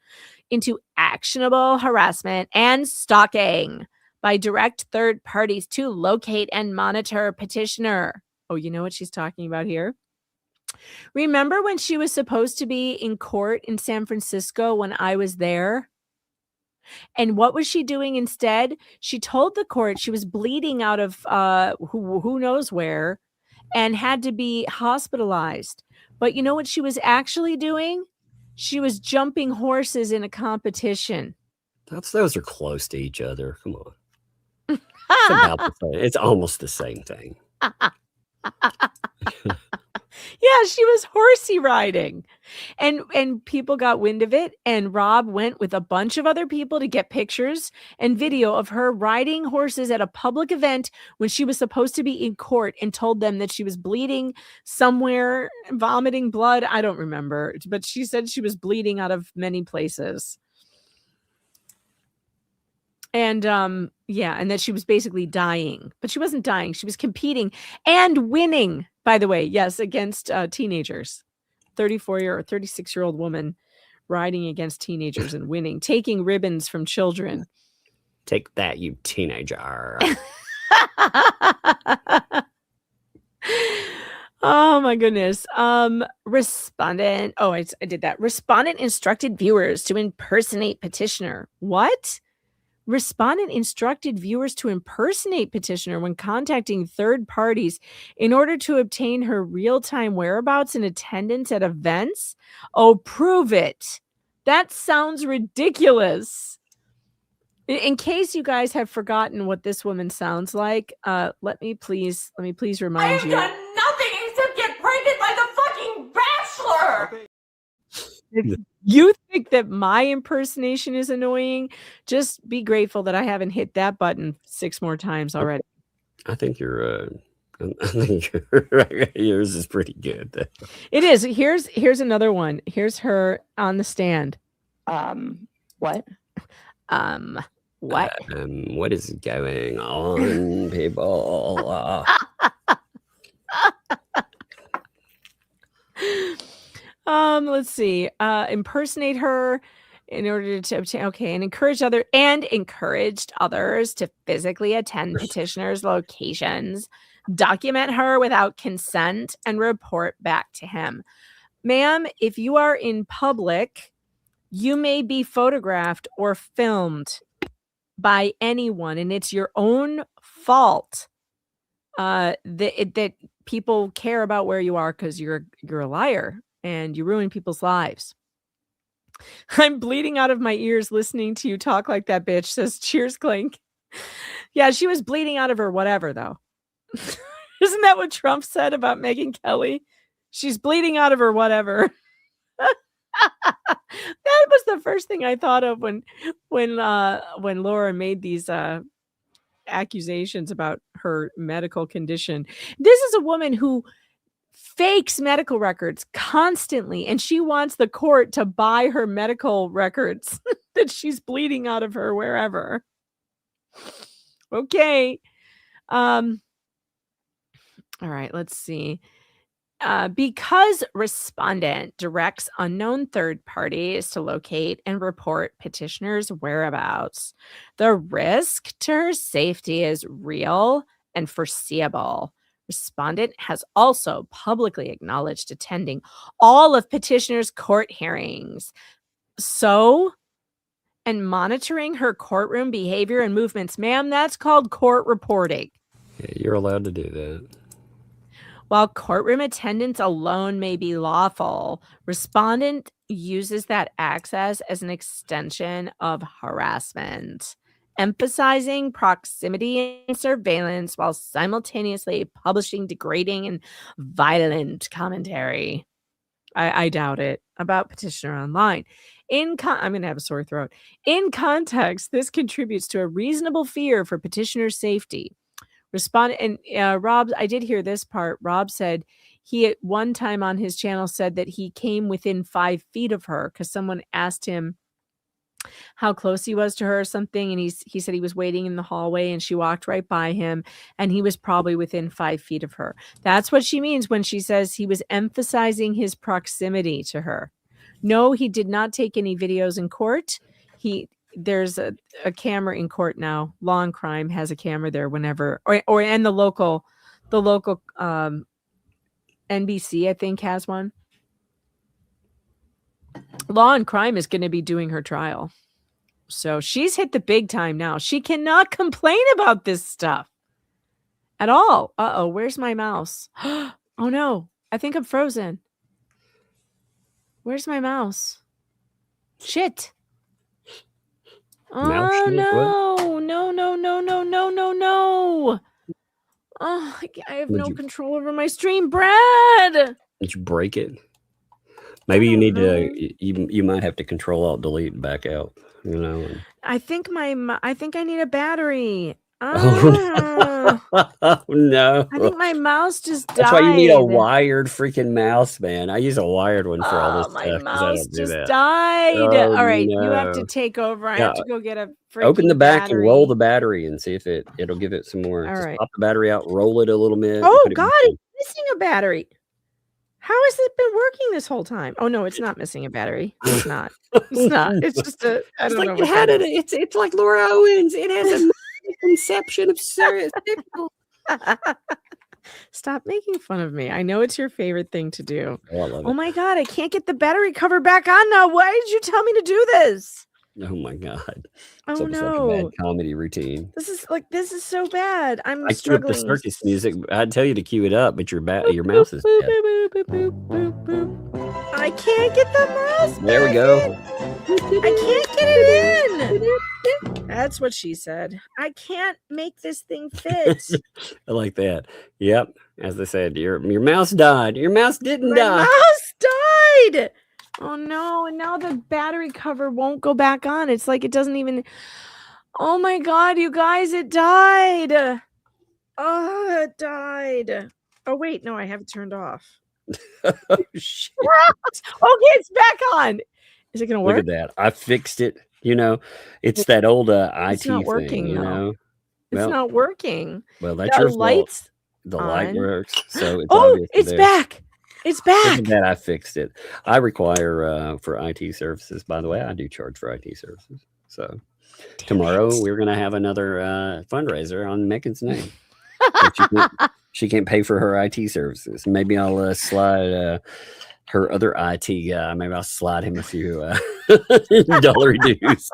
into actionable harassment and stalking by direct third parties to locate and monitor petitioner. Oh, you know what she's talking about here? Remember when she was supposed to be in court in San Francisco when I was there? And what was she doing instead? She told the court she was bleeding out of who knows where and had to be hospitalized. But you know what she was actually doing? She was jumping horses in a competition. Those are close to each other. Come on. It's about the same. It's almost the same thing. Yeah, she was horsey riding. And people got wind of it, and Rob went with a bunch of other people to get pictures and video of her riding horses at a public event when she was supposed to be in court, and told them that she was bleeding somewhere, vomiting blood. I don't remember, but she said she was bleeding out of many places. And and that she was basically dying, but she wasn't dying. She was competing and winning, by the way. Yes, against teenagers. 34-year or 36-year-old woman riding against teenagers and winning, taking ribbons from children. Take that, you teenager. Oh my goodness. Respondent. Oh, I did that. Respondent instructed viewers to impersonate petitioner. What? Respondent instructed viewers to impersonate petitioner when contacting third parties in order to obtain her real-time whereabouts and attendance at events? Oh, prove it. That sounds ridiculous. In case you guys have forgotten what this woman sounds like, let me please remind you. I've done nothing except get pregnant like a fucking bachelor. If you think that my impersonation is annoying, just be grateful that I haven't hit that button 6 more times already. I think yours is pretty good. It is. Here's another one. Here's her on the stand. What? What? What is going on, people? Let's see. Impersonate her in order to obtain, and encouraged others to physically attend petitioner's locations, document her without consent, and report back to him. Ma'am, if you are in public, you may be photographed or filmed by anyone, and it's your own fault that people care about where you are, because you're a liar and you ruin people's lives. I'm bleeding out of my ears listening to you talk like that, bitch, says Cheers Clink. Yeah, she was bleeding out of her whatever, though. Isn't that what Trump said about Megyn Kelly? She's bleeding out of her whatever. That was the first thing I thought of when Laura made these accusations about her medical condition. This is a woman who fakes medical records constantly, and she wants the court to buy her medical records that she's bleeding out of her wherever. Okay. All right, let's see. Because respondent directs unknown third parties to locate and report petitioner's whereabouts, the risk to her safety is real and foreseeable. Respondent has also publicly acknowledged attending all of petitioner's court hearings. And monitoring her courtroom behavior and movements. Ma'am, that's called court reporting. Yeah, you're allowed to do that. While courtroom attendance alone may be lawful, respondent uses that access as an extension of harassment, emphasizing proximity and surveillance while simultaneously publishing degrading and violent commentary. I doubt it about petitioner online. I'm going to have a sore throat. In context, this contributes to a reasonable fear for petitioner's safety. Rob, I did hear this part. Rob said, He at one time on his channel said that he came within 5 feet of her because someone asked him how close he was to her or something, and he said he was waiting in the hallway and she walked right by him and he was probably within 5 feet of her. That's what she means when she says he was emphasizing his proximity to her. No, he did not take any videos in court. There's a camera in court now. Law and Crime has a camera there whenever, and the local NBC, I think, has one. Law and Crime is going to be doing her trial. So she's hit the big time now. She cannot complain about this stuff at all. Uh-oh, where's my mouse? Oh no, I think I'm frozen. Where's my mouse? Shit. Oh no. No. Oh, I have no control over my stream, Brad. Did you break it? Maybe you need to. You might have to Control Alt Delete and back out. You know. I think I need a battery. Oh no! I think my mouse just died. That's why you need a wired freaking mouse, man. I use a wired one for all this my stuff. mouse just died. Oh, all right, no. you have to take over. I have to go get a freaking open the back battery. and roll the battery and see if it'll give it some more. All Just right. pop the battery out, roll it a little bit. Oh God, it's missing a battery. How has it been working this whole time? Oh no, it's not missing a battery. It's not. It's not. It's just a. I don't know. It's like Laura Owens. It has a conception of serious people. Stop making fun of me. I know it's your favorite thing to do. Oh, I love Oh it. my God, I can't get the battery cover back on now. Why did you tell me to do this? Oh my God. Oh It's almost no. like a bad comedy routine. This is so bad. I'm I queue up struggling. the circus music. I'd tell you to cue it up, but your mouse is dead. I can't get the mouse. There we go. I can't get it in. That's what she said. I can't make this thing fit. I like that. Yep. As they said, your mouse died. Your mouse didn't My die. mouse died. Oh no, and now the battery cover won't go back on. It's like it doesn't even. Oh my God, you guys, it died. Oh, it died. Oh wait, no, I have it turned off. Oh, shit. Okay, it's back on. Is it gonna work? Look at that. I fixed it. You know, it's that old It's IT not thing, working, you though. know. It's not working. Well, that's The your fault. lights. The light on. works. So it's Oh, obviously it's there. back. It's Look back. at that. I fixed it. I require for IT services. By the way, I do charge for IT services. So tomorrow we're going to have another fundraiser on Megan's name. But she can't pay for her IT services. Maybe I'll slide her other IT guy. Maybe I'll slide him a few dollar dues.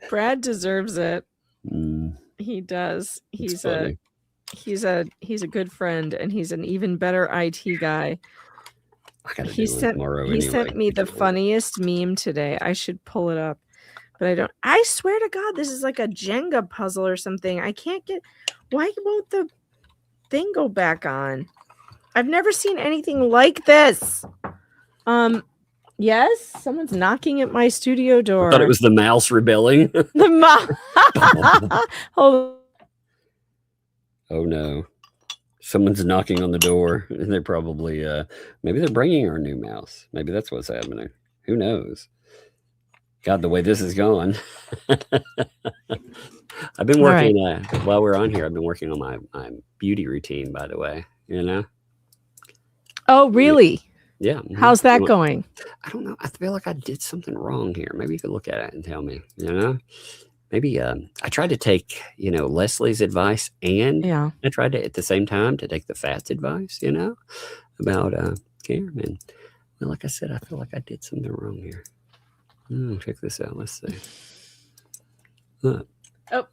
Brad deserves it. Mm, He does. it's funny. He's a good friend, and he's an even better IT guy. I gotta He do it sent tomorrow he anyway. sent me the funniest meme today. I should pull it up, but I don't. I swear to God, this is like a Jenga puzzle or something. I can't get. Why won't the thing go back on? I've never seen anything like this. Yes, someone's knocking at my studio door. I thought it was the mouse rebelling. the mouse. Hold. Oh no. Someone's knocking on the door and they're probably maybe they're bringing our new mouse. Maybe that's what's happening. Who knows? God, the way this is going. I've been working while we're on here, I've been working on my beauty routine, by the way, you know? Oh, really? Yeah. How's that going? I don't know. I feel like I did something wrong here. Maybe you could look at it and tell me, you know? Maybe I tried to take, Leslie's advice and I tried to at the same time to take the fast advice, about Cameron. Well, like I said, I feel like I did something wrong here. Check this out. Let's see. Look. Oh.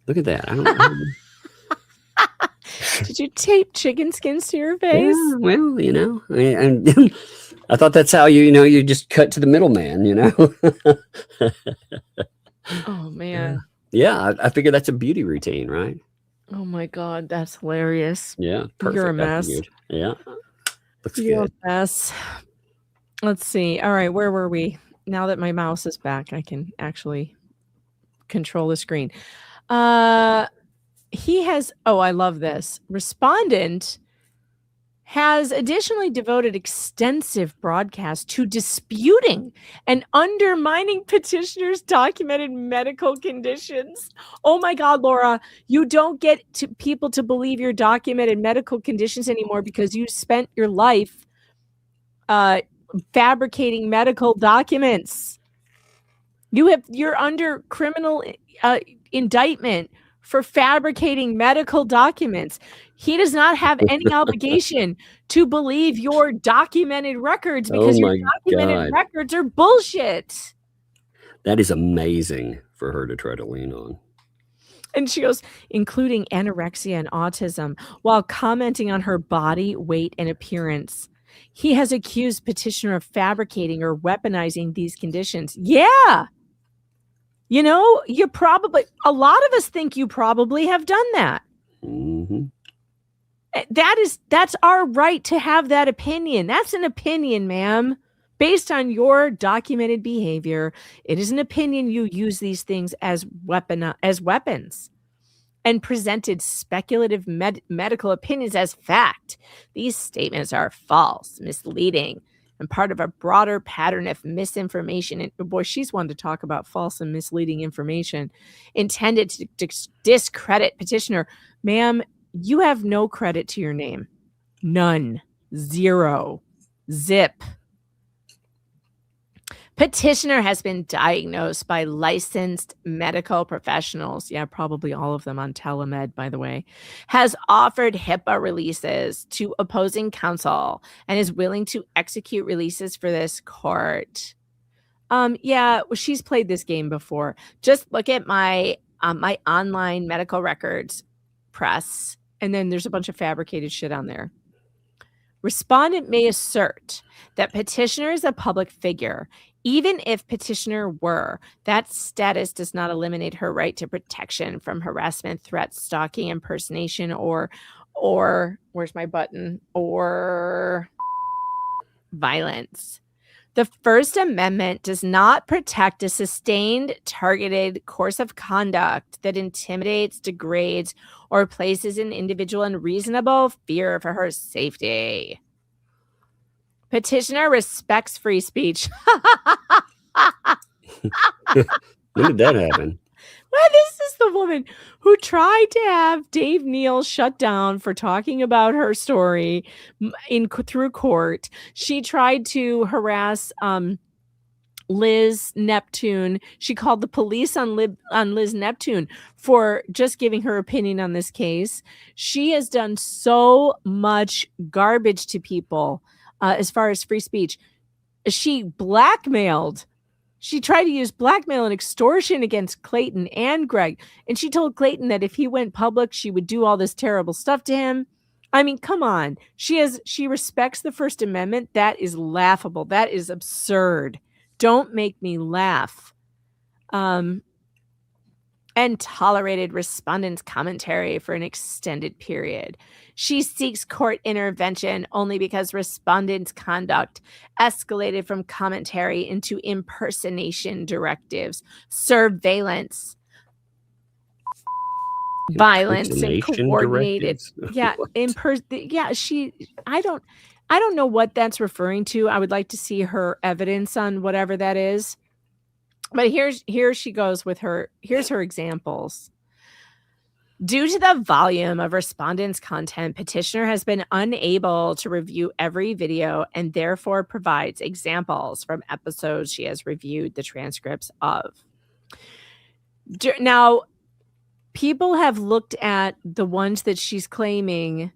Look at that. I don't know. Did you tape chicken skins to your face? Yeah, well, and I thought that's how you just cut to the middleman, Oh man. Yeah, I figure that's a beauty routine, right? Oh my God, that's hilarious. Yeah, perfect. You're a I mess. figured. Yeah, looks You're good. a mess. Let's see. All right, where were we? Now that my mouse is back, I can actually control the screen. He has. Oh, I love this. Respondent has additionally devoted extensive broadcasts to disputing and undermining petitioners' documented medical conditions. Oh my God, Laura, you don't get people to believe your documented medical conditions anymore because you spent your life fabricating medical documents. You're under criminal indictment for fabricating medical documents. He does not have any obligation to believe your documented records because your documented records are bullshit. That is amazing for her to try to lean on. And she goes, including anorexia and autism, while commenting on her body, weight, and appearance. He has accused petitioner of fabricating or weaponizing these conditions. Yeah. You know, a lot of us think you probably have done that. Mm-hmm. That's our right to have that opinion. That's an opinion, ma'am. Based on your documented behavior, it is an opinion. You use these things as weapons and presented speculative medical opinions as fact. These statements are false, misleading, and part of a broader pattern of misinformation. And boy, she's one to talk about false and misleading information intended to discredit petitioner. Ma'am, you have no credit to your name. None. Zero. Zip. Petitioner has been diagnosed by licensed medical professionals. Yeah, probably all of them on telemed, by the way. Has offered HIPAA releases to opposing counsel and is willing to execute releases for this court. Yeah, well, she's played this game before. Just look at my my online medical records press, and then there's a bunch of fabricated shit on there. Respondent may assert that petitioner is a public figure. Even if petitioner were, that status does not eliminate her right to protection from harassment, threats, stalking, impersonation, or where's my button? Or violence. The First Amendment does not protect a sustained, targeted course of conduct that intimidates, degrades, or places an individual in reasonable fear for her safety. Petitioner respects free speech. When did that happen? Well, this is the woman who tried to have Dave Neal shut down for talking about her story through court. She tried to harass Liz Neptune. She called the police on Liz Neptune for just giving her opinion on this case. She has done so much garbage to people as far as free speech. She blackmailed. She tried to use blackmail and extortion against Clayton and Greg. And she told Clayton that if he went public, she would do all this terrible stuff to him. I mean, come on. She respects the First Amendment. That is laughable. That is absurd. Don't make me laugh. And tolerated respondent's commentary for an extended period. She seeks court intervention only because respondent's conduct escalated from commentary into impersonation directives, surveillance, violence, and coordinated. Yeah, I don't know what that's referring to. I would like to see her evidence on whatever that is. But here she goes with her. Here's her examples. Due to the volume of respondents' content, petitioner has been unable to review every video and therefore provides examples from episodes she has reviewed the transcripts of. Now, people have looked at the ones that she's claiming,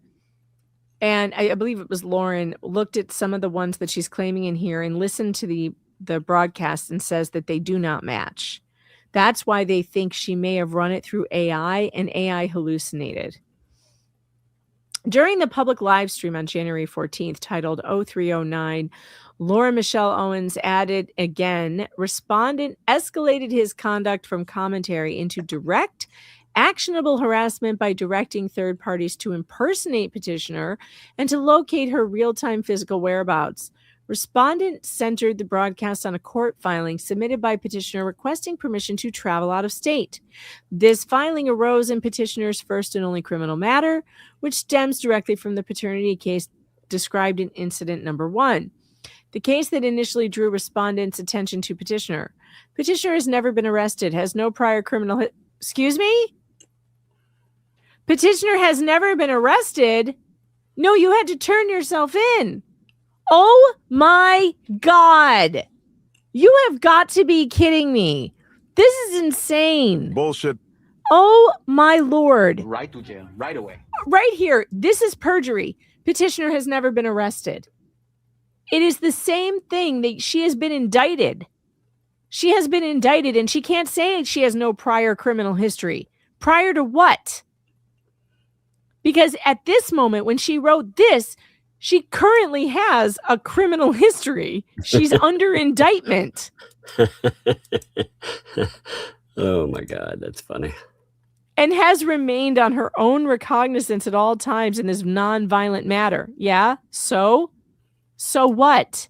and I believe it was Lauren, looked at some of the ones that she's claiming in here and listened to the broadcast and says that they do not match. That's why they think she may have run it through AI and AI hallucinated. During the public live stream on January 14th, titled 0309, Laura Michelle Owens added again, respondent escalated his conduct from commentary into direct, actionable harassment by directing third parties to impersonate petitioner and to locate her real-time physical whereabouts. Respondent centered the broadcast on a court filing submitted by petitioner requesting permission to travel out of state. This filing arose in petitioner's first and only criminal matter, which stems directly from the paternity case described in incident number 1. The case that initially drew respondents' attention to petitioner. Petitioner has never been arrested, has no prior criminal excuse me? Petitioner has never been arrested? No, you had to turn yourself in. Oh my God. You have got to be kidding me. This is insane. Bullshit. Oh my Lord. Right to jail, right away. Right here. This is perjury. Petitioner has never been arrested. It is the same thing that she has been indicted. She has been indicted and she can't say she has no prior criminal history. Prior to what? Because at this moment, when she wrote this, she currently has a criminal history. She's under indictment. Oh my God, that's funny. And has remained on her own recognizance at all times in this non-violent matter. Yeah, so what?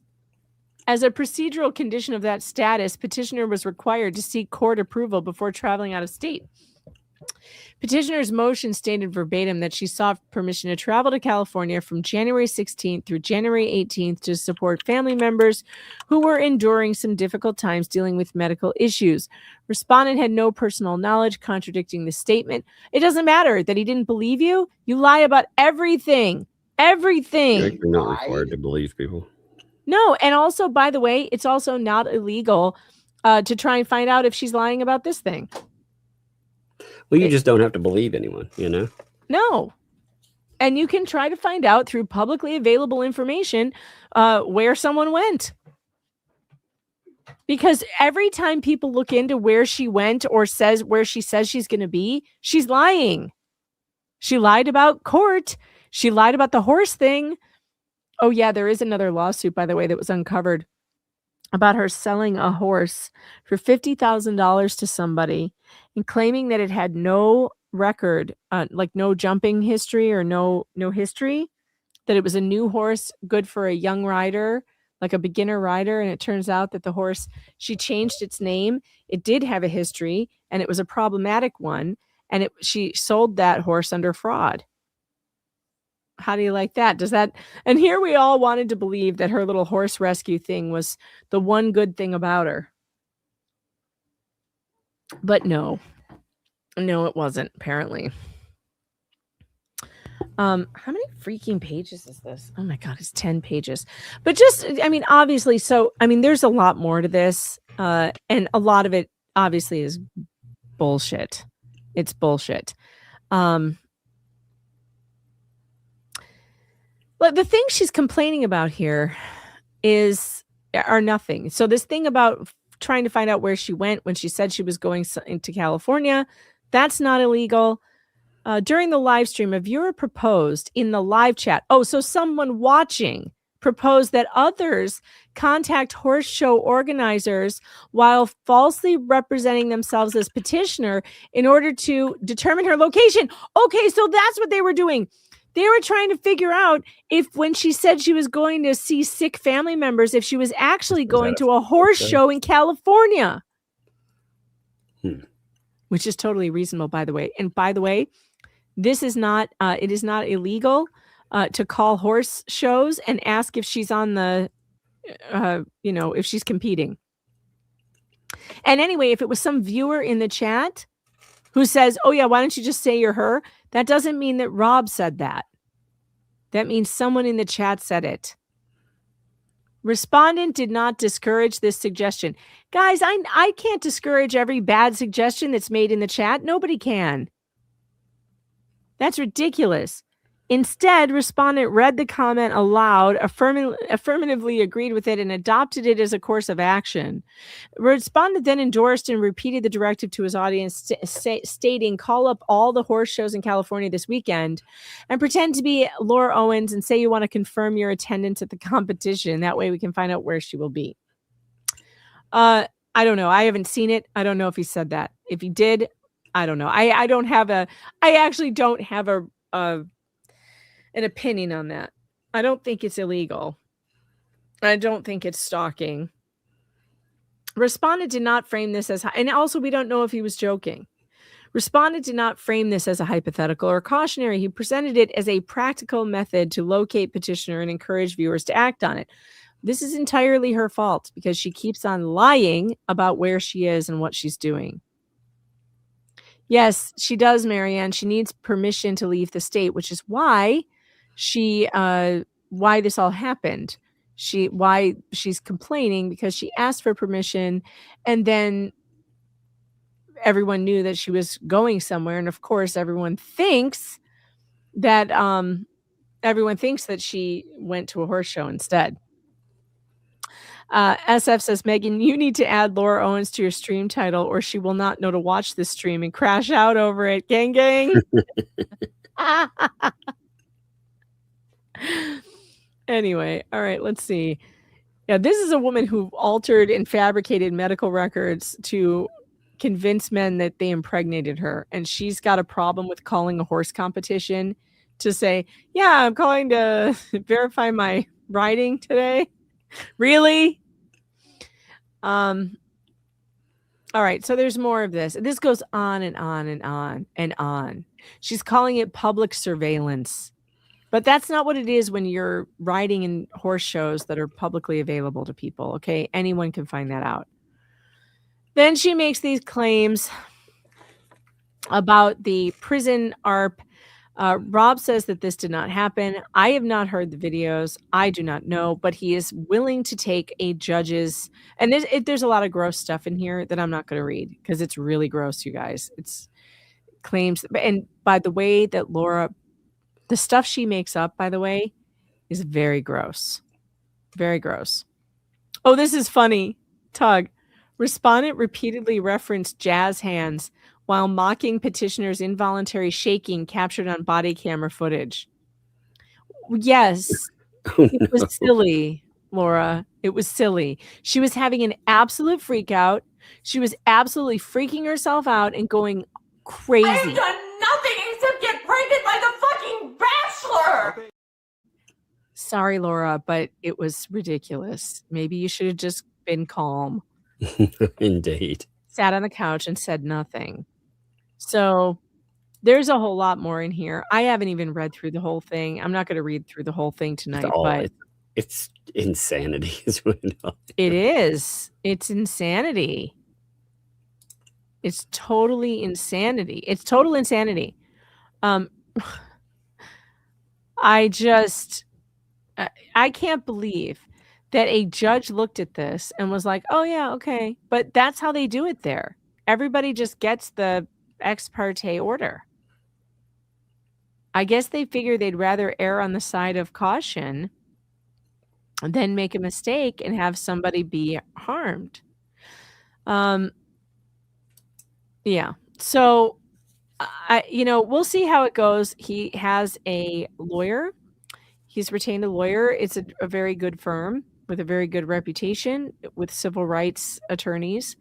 As a procedural condition of that status, petitioner was required to seek court approval before traveling out of state. Petitioner's motion stated verbatim that she sought permission to travel to California from January 16th through January 18th to support family members who were enduring some difficult times dealing with medical issues. Respondent had no personal knowledge, contradicting the statement. It doesn't matter that he didn't believe you. You lie about everything. Everything. You're not required to believe people. No, and also, by the way, it's also not illegal to try and find out if she's lying about this thing. Well, you just don't have to believe anyone, you know? No. And you can try to find out through publicly available information where someone went. Because every time people look into where she went or says where she says she's going to be, she's lying. She lied about court. She lied about the horse thing. Oh, yeah, there is another lawsuit, by the way, that was uncovered about her selling a horse for $50,000 to somebody and claiming that it had no record, like no jumping history or no history, that it was a new horse, good for a young rider, like a beginner rider. And it turns out that the horse, she changed its name. It did have a history and it was a problematic one. And she sold that horse under fraud. How do you like that? Does that? And here we all wanted to believe that her little horse rescue thing was the one good thing about her. But no, it wasn't, apparently. How many freaking pages is this? Oh my God, it's 10 pages. But just, I mean, obviously, so, I mean, there's a lot more to this. And a lot of it obviously is bullshit. It's bullshit. But the thing she's complaining about here are nothing. So this thing about trying to find out where she went when she said she was going into California, that's not illegal. During the live stream, a viewer proposed in the live chat. Oh, so someone watching proposed that others contact horse show organizers while falsely representing themselves as petitioner in order to determine her location. Okay, so that's what they were doing. They were trying to figure out if when she said she was going to see sick family members, if she was actually going to a horse show in California. Which is totally reasonable, by the way. And by the way, this is not, it is not illegal to call horse shows and ask if she's on the, if she's competing. And anyway, if it was some viewer in the chat who says, oh yeah, why don't you just say you're her? That doesn't mean that Rob said that. That means someone in the chat said it. Respondent did not discourage this suggestion. Guys, I can't discourage every bad suggestion that's made in the chat. Nobody can. That's ridiculous. Instead, respondent read the comment aloud, affirmatively agreed with it, and adopted it as a course of action. Respondent then endorsed and repeated the directive to his audience, stating, call up all the horse shows in California this weekend and pretend to be Laura Owens and say you want to confirm your attendance at the competition. That way we can find out where she will be. I don't know. I haven't seen it. I don't know if he said that. If he did, I don't know. I actually don't have an opinion on that. I don't think it's illegal. I don't think it's stalking. Respondent did not frame this as, and also we don't know if he was joking. Respondent did not frame this as a hypothetical or cautionary. He presented it as a practical method to locate petitioner and encourage viewers to act on it. This is entirely her fault because she keeps on lying about where she is and what she's doing. Yes, she does, Marianne. She needs permission to leave the state, which is why why this all happened. Why she's complaining, because she asked for permission and then everyone knew that she was going somewhere. And of course, everyone thinks that she went to a horse show instead. SF says, Megan, you need to add Laura Owens to your stream title or she will not know to watch this stream and crash out over it. Gang, gang. Anyway, all right, let's see. Yeah, this is a woman who altered and fabricated medical records to convince men that they impregnated her. And she's got a problem with calling a horse competition to say, yeah, I'm calling to verify my riding today. Really? All right, so there's more of this. This goes on and on and on and on. She's calling it public surveillance. But that's not what it is when you're riding in horse shows that are publicly available to people, okay? Anyone can find that out. Then she makes these claims about the prison ARP. Rob says that this did not happen. I have not heard the videos. I do not know, but he is willing to take a judge's, and there's a lot of gross stuff in here that I'm not going to read because it's really gross, you guys. It's claims, and by the way that Laura, the stuff she makes up, by the way, is very gross. Very gross. Oh, this is funny. Tug. Respondent repeatedly referenced jazz hands while mocking petitioner's involuntary shaking captured on body camera footage. Yes, it was silly, Laura. It was silly. She was having an absolute freak out. She was absolutely freaking herself out and going crazy. I have done nothing except get pregnant like a fucking bachelor. Sorry, Laura, but it was ridiculous. Maybe you should have just been calm. Indeed. Sat on the couch and said nothing. So there's a whole lot more in here. I haven't even read through the whole thing. I'm not going to read through the whole thing tonight, but it's insanity. It is. It's insanity. It's totally insanity. It's total insanity. I can't believe that a judge looked at this and was like, oh yeah, okay. But that's how they do it there. Everybody just gets the ex parte order. I guess they figure they'd rather err on the side of caution than make a mistake and have somebody be harmed. Yeah. So, we'll see how it goes. He has a lawyer. He's retained a lawyer. It's a very good firm with a very good reputation with civil rights attorneys.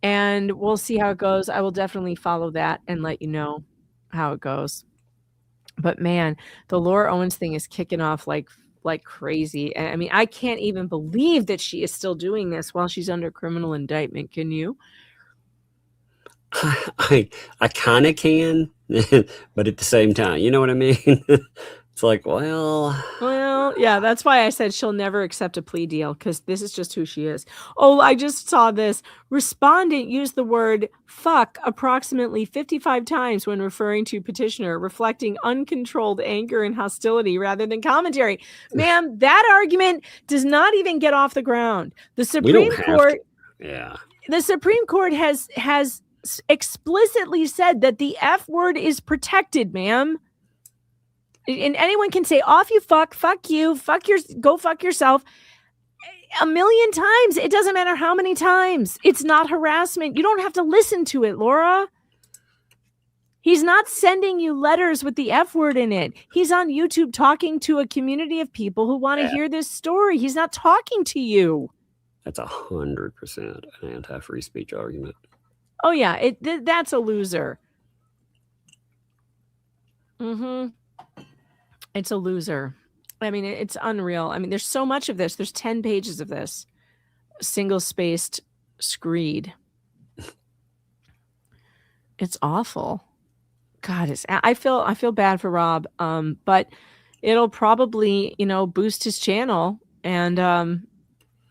And we'll see how it goes. I will definitely follow that and let you know how it goes. But man, the Laura Owens thing is kicking off like crazy. I mean, I can't even believe that she is still doing this while she's under criminal indictment. Can you? I kind of can, but at the same time, you know what I mean? It's like, well, yeah, that's why I said she'll never accept a plea deal because this is just who she is. Oh, I just saw this. Respondent used the word fuck approximately 55 times when referring to petitioner, reflecting uncontrolled anger and hostility rather than commentary. Ma'am, that argument does not even get off the ground. The Supreme Court, the Supreme Court has explicitly said that the F word is protected, ma'am. And anyone can say, off you fuck you, go fuck yourself a million times. It doesn't matter how many times. It's not harassment. You don't have to listen to it, Laura. He's not sending you letters with the F word in it. He's on YouTube talking to a community of people who want to hear this story. He's not talking to you. That's 100% an anti-free speech argument. Oh, yeah. That's a loser. Mm-hmm. It's a loser. I mean, it's unreal. I mean, there's so much of this. There's 10 pages of this. Single-spaced screed. It's awful. God, I feel bad for Rob. But it'll probably, boost his channel, and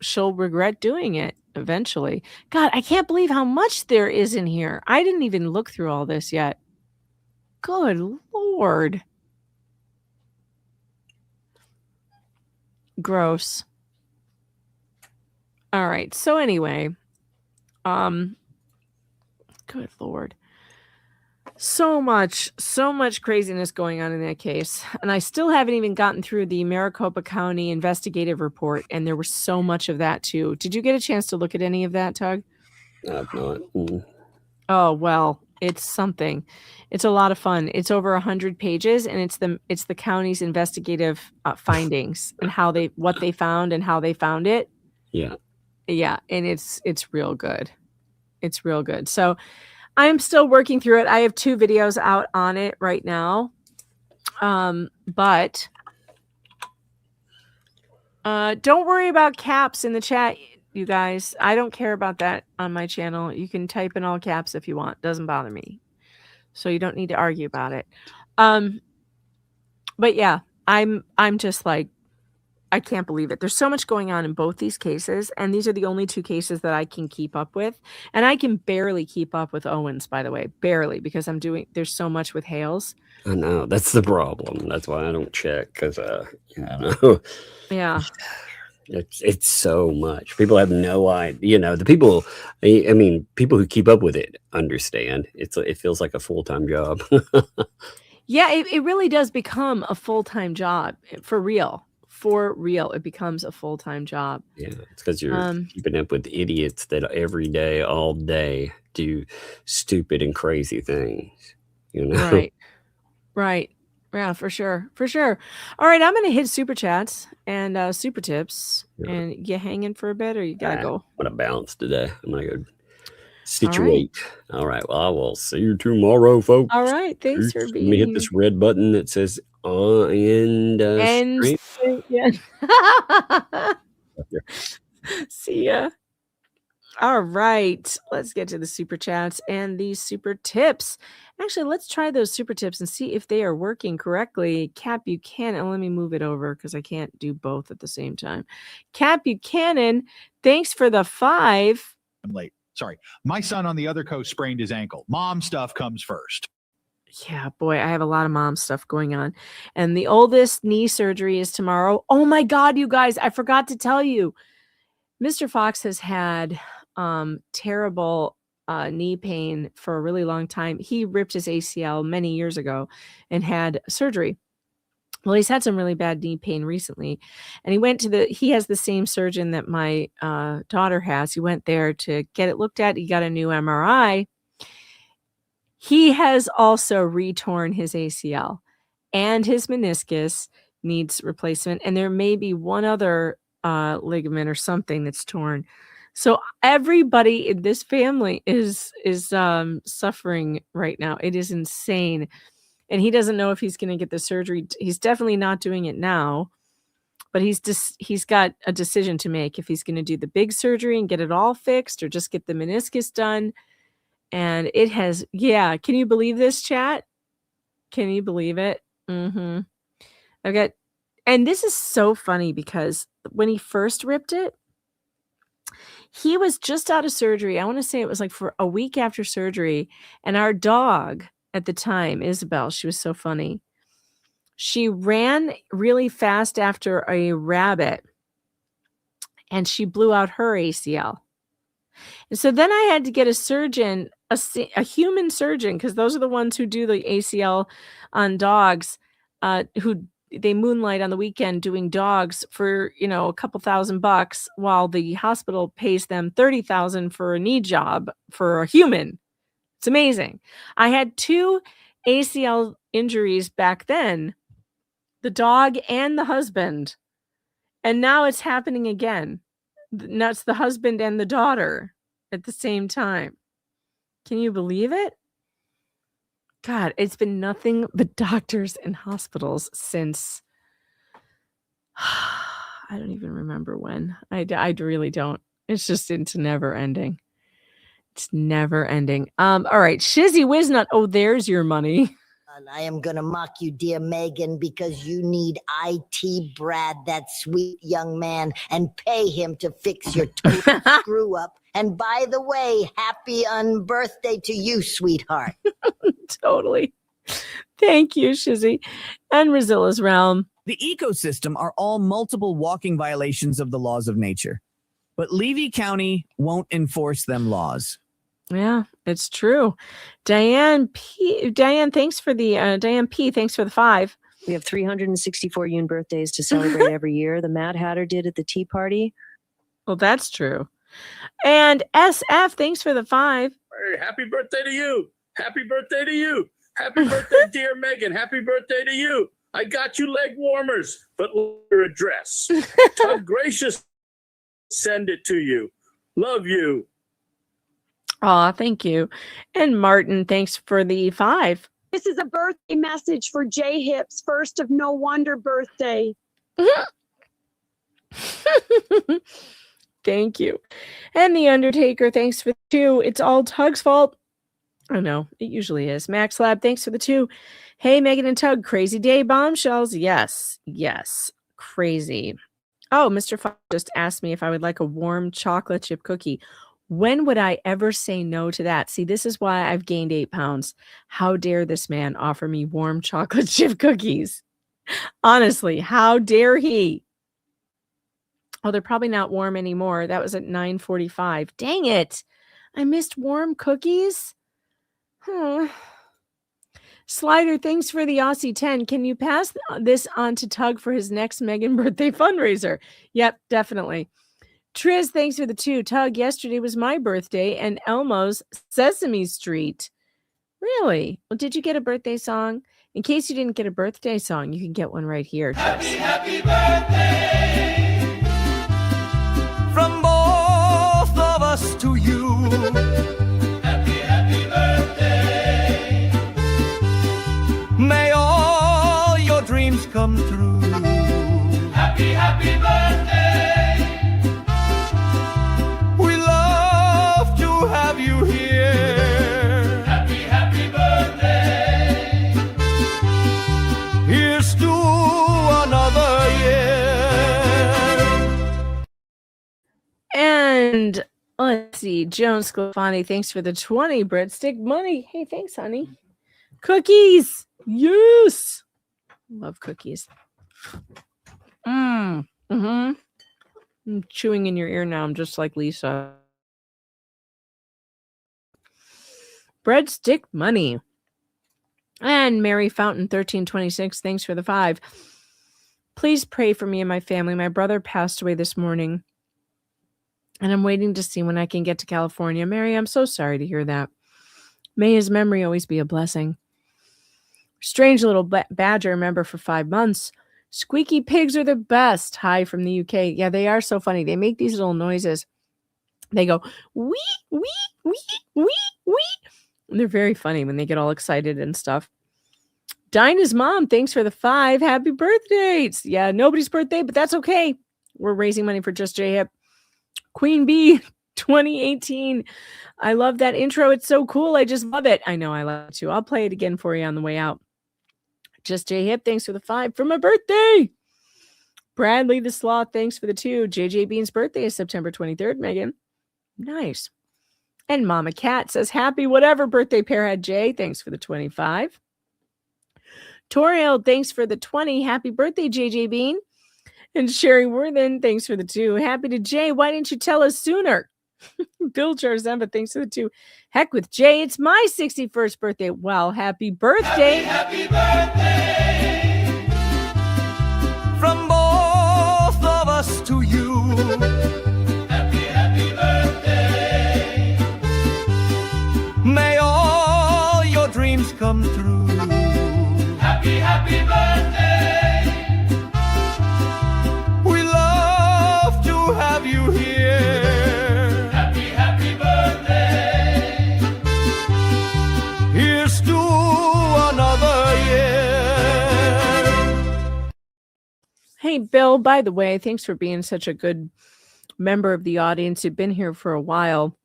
she'll regret doing it eventually. God, I can't believe how much there is in here. I didn't even look through all this yet. Good Lord. Gross. All right. So anyway, good Lord. So much craziness going on in that case. And I still haven't even gotten through the Maricopa County investigative report. And there was so much of that too. Did you get a chance to look at any of that, Tug? I've not. Oh, well, it's something. It's a lot of fun. It's over 100 pages, and it's the county's investigative findings and what they found and how they found it. Yeah. Yeah. And it's real good. It's real good. So I'm still working through it. I have 2 videos out on it right now. But don't worry about caps in the chat, you guys. I don't care about that on my channel. You can type in all caps if you want. Doesn't bother me. So you don't need to argue about it. But yeah, I'm just like, I can't believe it. There's so much going on in both these cases, and these are the only 2 cases that I can keep up with. And I can barely keep up with Owen's, by the way, barely, because there's so much with Hale's. I know, that's the problem. That's why I don't check, because I know. Yeah. It's so much. People have no idea. The people, I mean, people who keep up with it understand. It feels like a full-time job. Yeah, it really does become a full-time job for real. For real, it becomes a full-time job. Yeah, it's because you're keeping up with idiots that every day, all day, do stupid and crazy things. Right. Yeah, for sure. All right, I'm gonna hit super chats and super tips. Yeah. And you hanging for a bit, or you gotta go? I'm gonna bounce today. I'm gonna go situate. All right. Well, I will see you tomorrow, folks. All right, thanks for Let being me hit here. this red button that says end stream. Yeah. See ya. All right, let's get to the super chats and the super tips. Actually, let's try those super tips and see if they are working correctly. Cap Buchanan, let me move it over because I can't do both at the same time. Cap Buchanan, thanks for the 5. I'm late. Sorry. My son on the other coast sprained his ankle. Mom stuff comes first. Yeah, boy, I have a lot of mom stuff going on. And the oldest knee surgery is tomorrow. Oh my God, you guys, I forgot to tell you. Mr. Fox has had terrible knee pain for a really long time. He ripped his ACL many years ago and had surgery. Well, he's had some really bad knee pain recently. And he has the same surgeon that my daughter has. He went there to get it looked at. He got a new MRI. He has also retorn his ACL, and his meniscus needs replacement. And there may be one other ligament or something that's torn. So everybody in this family is suffering right now. It is insane. And he doesn't know if he's going to get the surgery. He's definitely not doing it now, but he's got a decision to make if he's going to do the big surgery and get it all fixed or just get the meniscus done. And it has, yeah. Can you believe this, chat? Can you believe it? And this is so funny because when he first ripped it, he was just out of surgery. I want to say it was like for a week after surgery. And our dog at the time, Isabel, she was so funny. She ran really fast after a rabbit and she blew out her ACL. And so then I had to get a surgeon, a human surgeon, because those are the ones who do the ACL on dogs, who they moonlight on the weekend doing dogs for, a couple $1,000 while the hospital pays them $30,000 for a knee job for a human. It's amazing. I had 2 ACL injuries back then, the dog and the husband. And now it's happening again. That's the husband and the daughter at the same time. Can you believe it? God, it's been nothing but doctors and hospitals since I don't even remember when. I really don't. It's never ending. It's never ending. All right, Shizzy Wiznut. Oh, there's your money. I am going to mock you, dear Megan, because you need IT Brad, that sweet young man, and pay him to fix your total screw up. And by the way, happy unbirthday to you, sweetheart. Totally. Thank you, Shizzy. And Razilla's Realm. The ecosystem are all multiple walking violations of the laws of nature, but Levy County won't enforce them laws. Yeah, it's true. Diane P. Thanks for the Diane P. Thanks for the 5. We have 364 Yoon birthdays to celebrate every year. The Mad Hatter did at the Tea Party. Well, that's true. And SF, thanks for the 5. Hey, happy birthday to you. Happy birthday to you. Happy birthday, dear Megan. Happy birthday to you. I got you leg warmers, but your address. Tug Gracious, send it to you. Love you. Aw, thank you. And Martin, thanks for the 5. This is a birthday message for J Hip's first of No Wonder birthday. Thank you. And The Undertaker, thanks for the 2. It's all Tug's fault. I know, it usually is. Max Lab, thanks for the 2. Hey, Megan and Tug, crazy day bombshells. Yes, crazy. Oh, Mr. Fox just asked me if I would like a warm chocolate chip cookie. When would I ever say no to that? See, this is why I've gained 8 pounds. How dare this man offer me warm chocolate chip cookies? Honestly, how dare he? Oh, they're probably not warm anymore. That was at 9:45. Dang it. I missed warm cookies. Slider, thanks for the Aussie 10. Can you pass this on to Tug for his next Megan birthday fundraiser? Yep, definitely. Triz, thanks for the 2. Tug, yesterday was my birthday and Elmo's Sesame Street. Really? Well, did you get a birthday song? In case you didn't get a birthday song, you can get one right here. Happy birthday from both of us to you. Happy birthday. May all your dreams come true. Happy birthday. We love to have you here. Happy birthday. Here's to another year. And let's see, Joan Sclafani, thanks for the 20 breadstick money. Hey, thanks, honey. Cookies. Yes. Love cookies. I'm chewing in your ear now. I'm just like Lisa. Breadstick money. And Mary Fountain 1326, thanks for the 5. Please pray for me and my family. My brother passed away this morning, and I'm waiting to see when I can get to California. Mary, I'm so sorry to hear that. May his memory always be a blessing. Strange little badger member for 5 months. Squeaky pigs are the best. Hi from the UK. Yeah, they are so funny. They make these little noises. They go, wee, wee, wee, wee, wee. And they're very funny when they get all excited and stuff. Dinah's mom, thanks for the 5. Happy birthdays. Yeah, nobody's birthday, but that's okay. We're raising money for Just J Hip. Queen Bee 2018. I love that intro. It's so cool. I just love it. I know I love it too. I'll play it again for you on the way out. Just J Hip, thanks for the 5 for my birthday. Bradley the Sloth, thanks for the 2. JJ Bean's birthday is September 23rd, Megan. Nice. And Mama Cat says, happy whatever birthday, Pearhead J. Thanks for the 25. Toriel, thanks for the 20. Happy birthday, JJ Bean. And Sherry Worthen, thanks for the 2. Happy to Jay. Why didn't you tell us sooner? Bill Charzemba, thanks for the 2. Heck with Jay. It's my 61st birthday. Well, happy birthday. Happy birthday from both of us to you. Happy birthday. May all your dreams come true. Happy birthday. We love to have you here. Happy birthday. Here's to another year. Hey, Bill, by the way, thanks for being such a good member of the audience. You've been here for a while.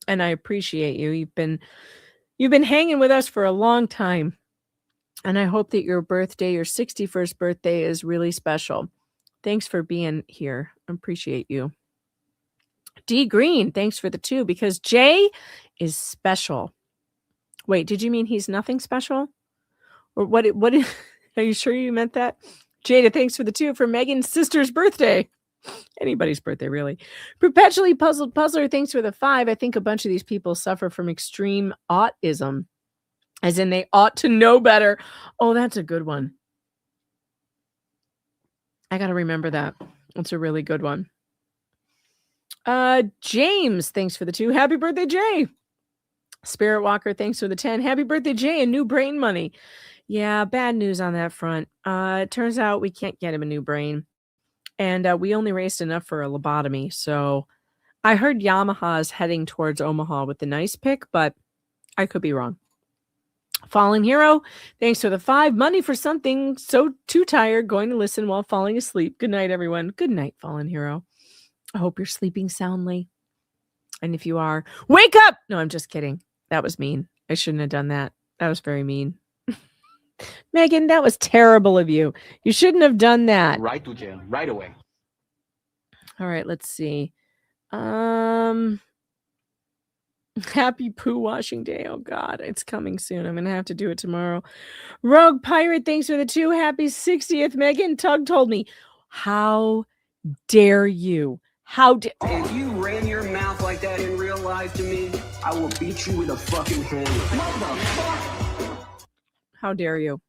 And I appreciate you. You've been hanging with us for a long time. And I hope that your birthday, your 61st birthday, is really special. Thanks for being here. I appreciate you. D Green, thanks for the 2, because Jay is special. Wait, did you mean he's nothing special? Or what are you sure you meant that? Jada, thanks for the 2 for Megan's sister's birthday. Anybody's birthday, really. Perpetually Puzzled Puzzler, thanks for the 5. I think a bunch of these people suffer from extreme autism, as in they ought to know better. Oh, that's a good one. I got to remember that. It's a really good one. James, thanks for the 2. Happy birthday, Jay. Spirit Walker, thanks for the 10. Happy birthday, Jay, and new brain money. Yeah, bad news on that front. It turns out we can't get him a new brain. And we only raised enough for a lobotomy. So I heard Yamaha is heading towards Omaha with the nice pick, but I could be wrong. Fallen Hero, thanks for the 5. Money for something so too tired, going to listen while falling asleep. Good night, everyone. Good night, Fallen Hero. I hope you're sleeping soundly. And if you are, wake up! No, I'm just kidding. That was mean. I shouldn't have done that. That was very mean. Megan, that was terrible of you. You shouldn't have done that. Right to jail, right away. All right, let's see. Happy poo washing day. Oh God, it's coming soon. I'm gonna have to do it tomorrow. Rogue Pirate, thanks for the 2. Happy 60th, Megan. Tug told me. How dare you? If you ran your mouth like that in real life to me, I will beat you with a fucking hammer. Motherfucker! How dare you?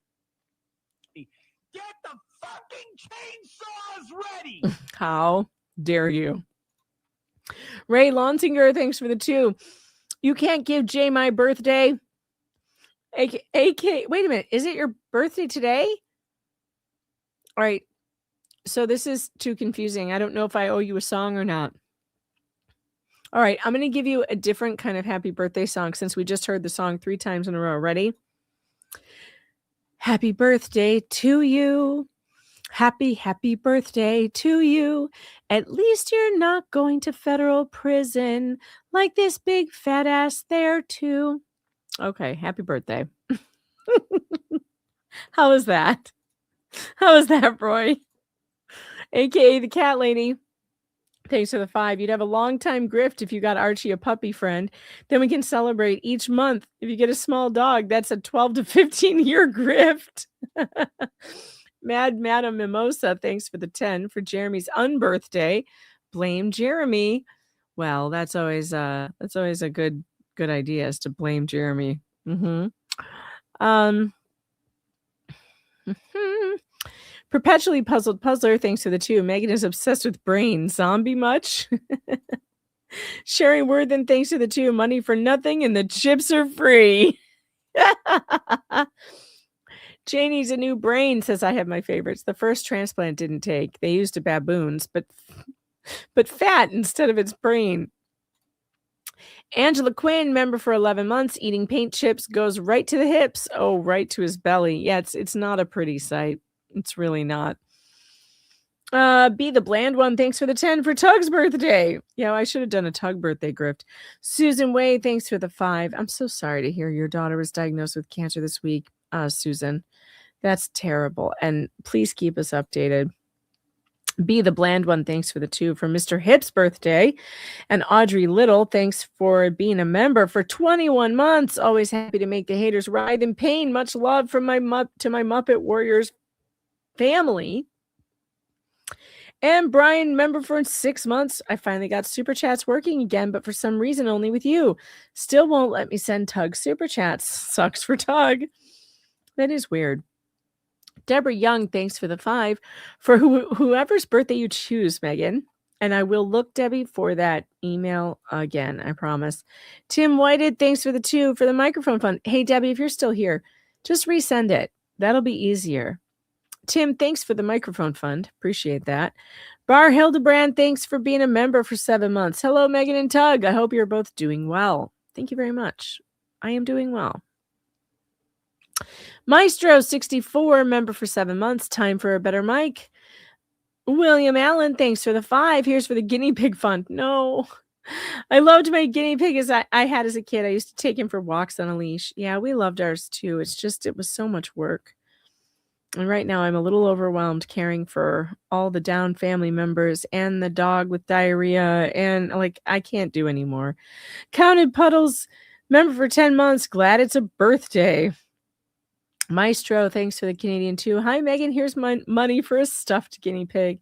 Get the fucking chainsaws ready. How dare you? Ray Lonsinger, thanks for the 2. You can't give Jay my birthday. AK, wait a minute. Is it your birthday today? All right. So this is too confusing. I don't know if I owe you a song or not. All right. I'm going to give you a different kind of happy birthday song since we just heard the song 3 times in a row. Ready? Happy birthday to you. Happy birthday to you. At least you're not going to federal prison like this big fat ass there too. Okay, happy birthday. How is that? How is that, Roy? AKA the cat lady. Thanks for the 5. You'd have a long time grift if you got Archie a puppy friend. Then we can celebrate each month. If you get a small dog, that's a 12 to 15 year grift. Madam Mimosa, thanks for the 10 for Jeremy's unbirthday. Blame Jeremy. Well, that's always a good idea, is to blame Jeremy. Perpetually Puzzled Puzzler, thanks for the 2. Megan is obsessed with brain. Zombie much? Sherry Worthen, thanks for the 2. Money for nothing and the chips are free. Janie's a new brain, says I have my favorites. The first transplant didn't take. They used a baboon's, but fat instead of its brain. Angela Quinn, member for 11 months, eating paint chips, goes right to the hips. Oh, right to his belly. Yeah, it's not a pretty sight. It's really not. Be the bland one, thanks for the 10 for Tug's birthday. Yeah, I should have done a Tug birthday grift. Susan Way, thanks for the 5. I'm so sorry to hear your daughter was diagnosed with cancer this week, Susan. That's terrible. And please keep us updated. Be the bland one, thanks for the 2 for Mr. Hip's birthday. And Audrey Little, thanks for being a member for 21 months. Always happy to make the haters writhe in pain. Much love from my Muppet Warriors family. And Brian, member for 6 months. I finally got super chats working again, but for some reason only with you. Still won't let me send Tug super chats. Sucks for Tug. That is weird. Deborah Young, thanks for the 5 for whoever's birthday you choose, Megan. And I will look, Debbie, for that email again, I promise. Tim Whited, thanks for the 2 for the microphone fund. Hey, Debbie, if you're still here, just resend it. That'll be easier. Tim, thanks for the microphone fund. Appreciate that. Bar Hildebrand, thanks for being a member for 7 months. Hello, Megan and Tug. I hope you're both doing well. Thank you very much. I am doing well. Maestro 64, member for 7 months. Time for a better mic. William Allen, thanks for the 5. Here's for the guinea pig fund. No, I loved my guinea pig as I had as a kid. I used to take him for walks on a leash. Yeah, we loved ours too. It's just, it was so much work. And right now I'm a little overwhelmed caring for all the down family members and the dog with diarrhea. And like, I can't do anymore. Counted Puddles, member for 10 months. Glad it's a birthday. Maestro, thanks for the Canadian too. Hi, Megan. Here's my money for a stuffed guinea pig.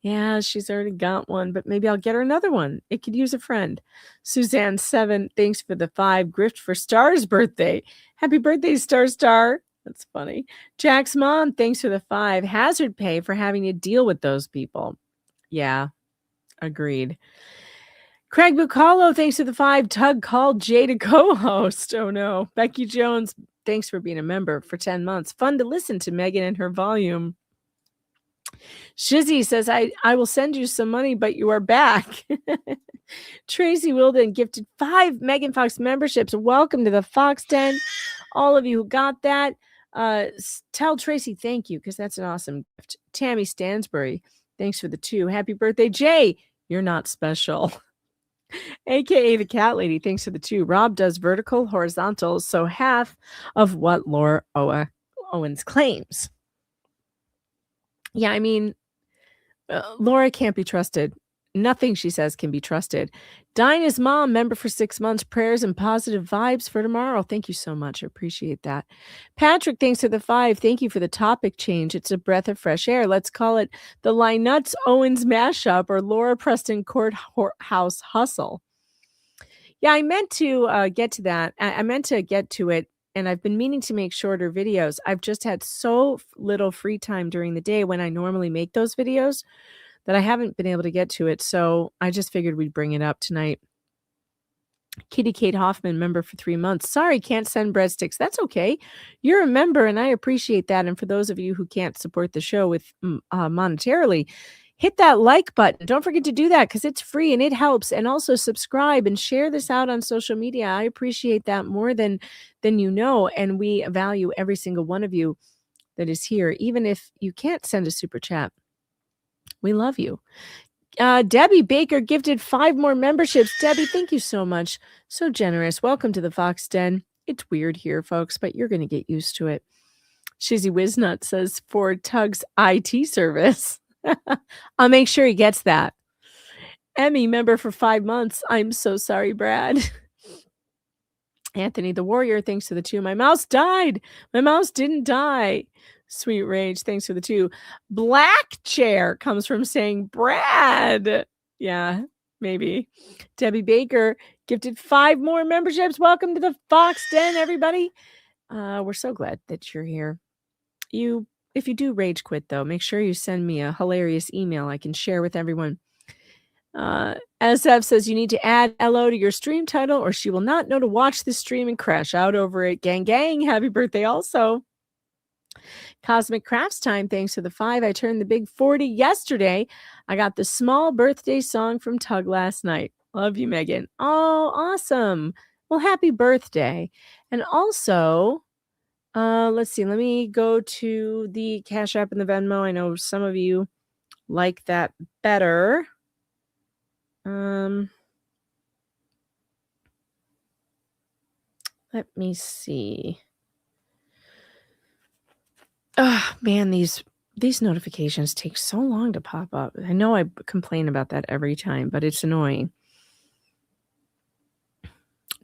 Yeah, she's already got one, but maybe I'll get her another one. It could use a friend. Suzanne 7, thanks for the 5. Grift for Star's birthday. Happy birthday, Star. That's funny. Jack's mom, thanks for the 5. Hazard pay for having to deal with those people. Yeah, agreed. Craig Bucalo, thanks for the 5. Tug called Jay to co-host. Oh no. Becky Jones, thanks for being a member for 10 months. Fun to listen to Megan and her volume. Shizzy says, I will send you some money, but you are back. Tracy Wilden gifted 5 Megan Fox memberships. Welcome to the Fox Den. All of you who got that, tell Tracy thank you, because that's an awesome gift. Tammy Stansbury, thanks for the 2. Happy birthday, Jay. You're not special. AKA the Cat Lady, thanks for the 2. Rob does vertical, horizontal, so half of what Laura Owens claims. Yeah, I mean, Laura can't be trusted. Nothing she says can be trusted. Dinah's mom, member for 6 months. Prayers and positive vibes for tomorrow. Thank you so much. I appreciate that. Patrick, thanks for the 5. Thank you for the topic change. It's a breath of fresh air. Let's call it the Lynuts Owens mashup or Laura Preston Courthouse hustle. Yeah, I meant to get to that. I meant to get to it. And I've been meaning to make shorter videos. I've just had so little free time during the day when I normally make those videos that I haven't been able to get to it. So I just figured we'd bring it up tonight. Kitty Kate Hoffman, member for 3 months. Sorry, can't send breadsticks. That's okay. You're a member and I appreciate that. And for those of you who can't support the show with monetarily, hit that like button. Don't forget to do that because it's free and it helps. And also subscribe and share this out on social media. I appreciate that more than you know. And we value every single one of you that is here, even if you can't send a super chat. We love you. Debbie Baker gifted 5 more memberships. Debbie, thank you so much. So generous. Welcome to the Fox Den. It's weird here, folks, but you're going to get used to it. Shizzy Wiznut says for Tug's IT service. I'll make sure he gets that. Emmy, member for 5 months. I'm so sorry, Brad. Anthony the Warrior, thanks for the 2. My mouse died. My mouse didn't die. Sweet Rage, thanks for the 2. Black Chair comes from saying Brad. Yeah, maybe. Debbie Baker gifted 5 more memberships. Welcome to the Fox Den, everybody. We're so glad that you're here. If you do rage quit, though, make sure you send me a hilarious email I can share with everyone. SF says you need to add LO to your stream title or she will not know to watch the stream and crash out over it. Gang, gang. Happy birthday also. Cosmic Crafts Time, thanks for the 5. I turned the big 40 yesterday. I got the small birthday song from Tug last night. Love you, Megan. Oh, awesome. Well, happy birthday. And also... let's see. Let me go to the Cash App and the Venmo. I know some of you like that better. Let me see. Oh man, these notifications take so long to pop up. I know I complain about that every time, but it's annoying.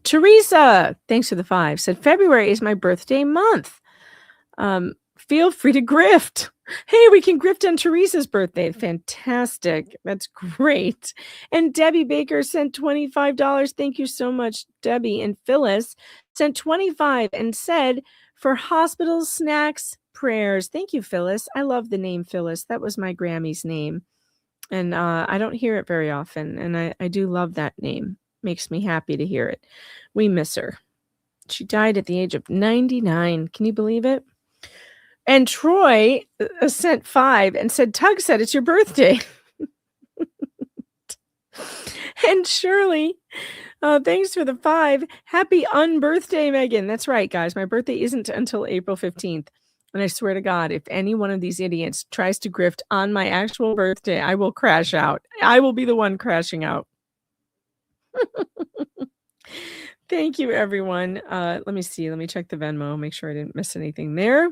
Teresa, thanks for the 5, said February is my birthday month. Feel free to grift. Hey, we can grift on Teresa's birthday. Fantastic. That's great. And Debbie Baker sent $25. Thank you so much, Debbie. And Phyllis sent $25 and said for hospital snacks, prayers. Thank you, Phyllis. I love the name Phyllis. That was my Grammy's name. And I don't hear it very often. And I do love that name. Makes me happy to hear it. We miss her. She died at the age of 99. Can you believe it? And Troy sent 5 and said, Tug said it's your birthday. And Shirley, thanks for the 5. Happy unbirthday, Megan. That's right, guys. My birthday isn't until April 15th. And I swear to God, if any one of these idiots tries to grift on my actual birthday, I will crash out. I will be the one crashing out. Thank you, everyone. Let me see. Let me check the Venmo. Make sure I didn't miss anything there.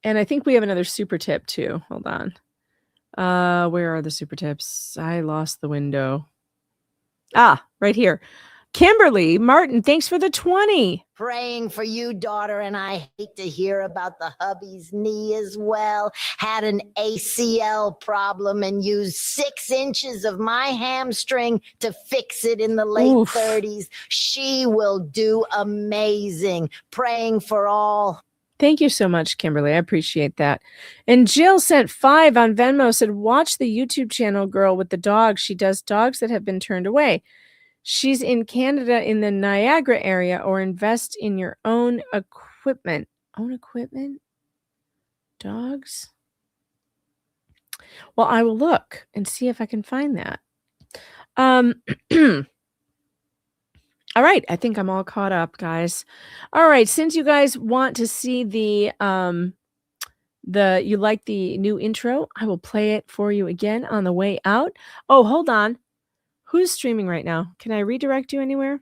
And I think we have another super tip too. Hold on. Where are the super tips? I lost the window. Ah, right here. Kimberly Martin, thanks for the 20. Praying for you, daughter, and I hate to hear about the hubby's knee as well. Had an ACL problem and used 6 inches of my hamstring to fix it in the late 30s. She will do amazing. Praying for all. Thank you so much, Kimberly. I appreciate that. And Jill sent 5 on Venmo, said, watch the YouTube channel Girl with the Dog. She does dogs that have been turned away. She's in Canada in the Niagara area, or invest in your own equipment. Own equipment? Dogs? Well, I will look and see if I can find that. All right, I think I'm all caught up, guys. All right, since you guys want to see you like the new intro, I will play it for you again on the way out. Oh, hold on. Who's streaming right now? Can I redirect you anywhere?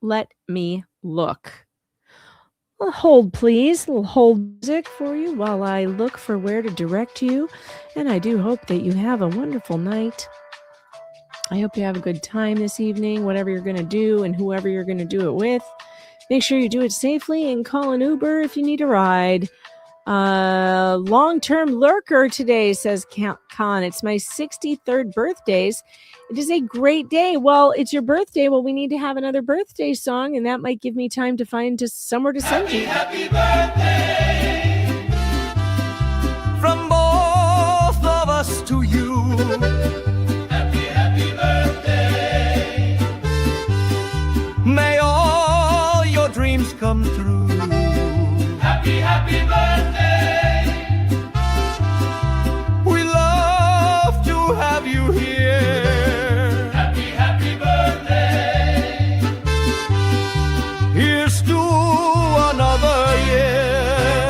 Let me look. Hold, please. A little hold music for you while I look for where to direct you. And I do hope that you have a wonderful night. I hope you have a good time this evening, whatever you're going to do and whoever you're going to do it with. Make sure you do it safely and call an Uber if you need a ride. Long-term lurker today, says Khan. It's my 63rd birthdays. It is a great day. Well, it's your birthday. Well, we need to have another birthday song, and that might give me time to find somewhere to send you. Happy birthday from both of us to you. Happy birthday. May all your dreams come true. Happy birthday. We love to have you here. Happy birthday. Here's to another year.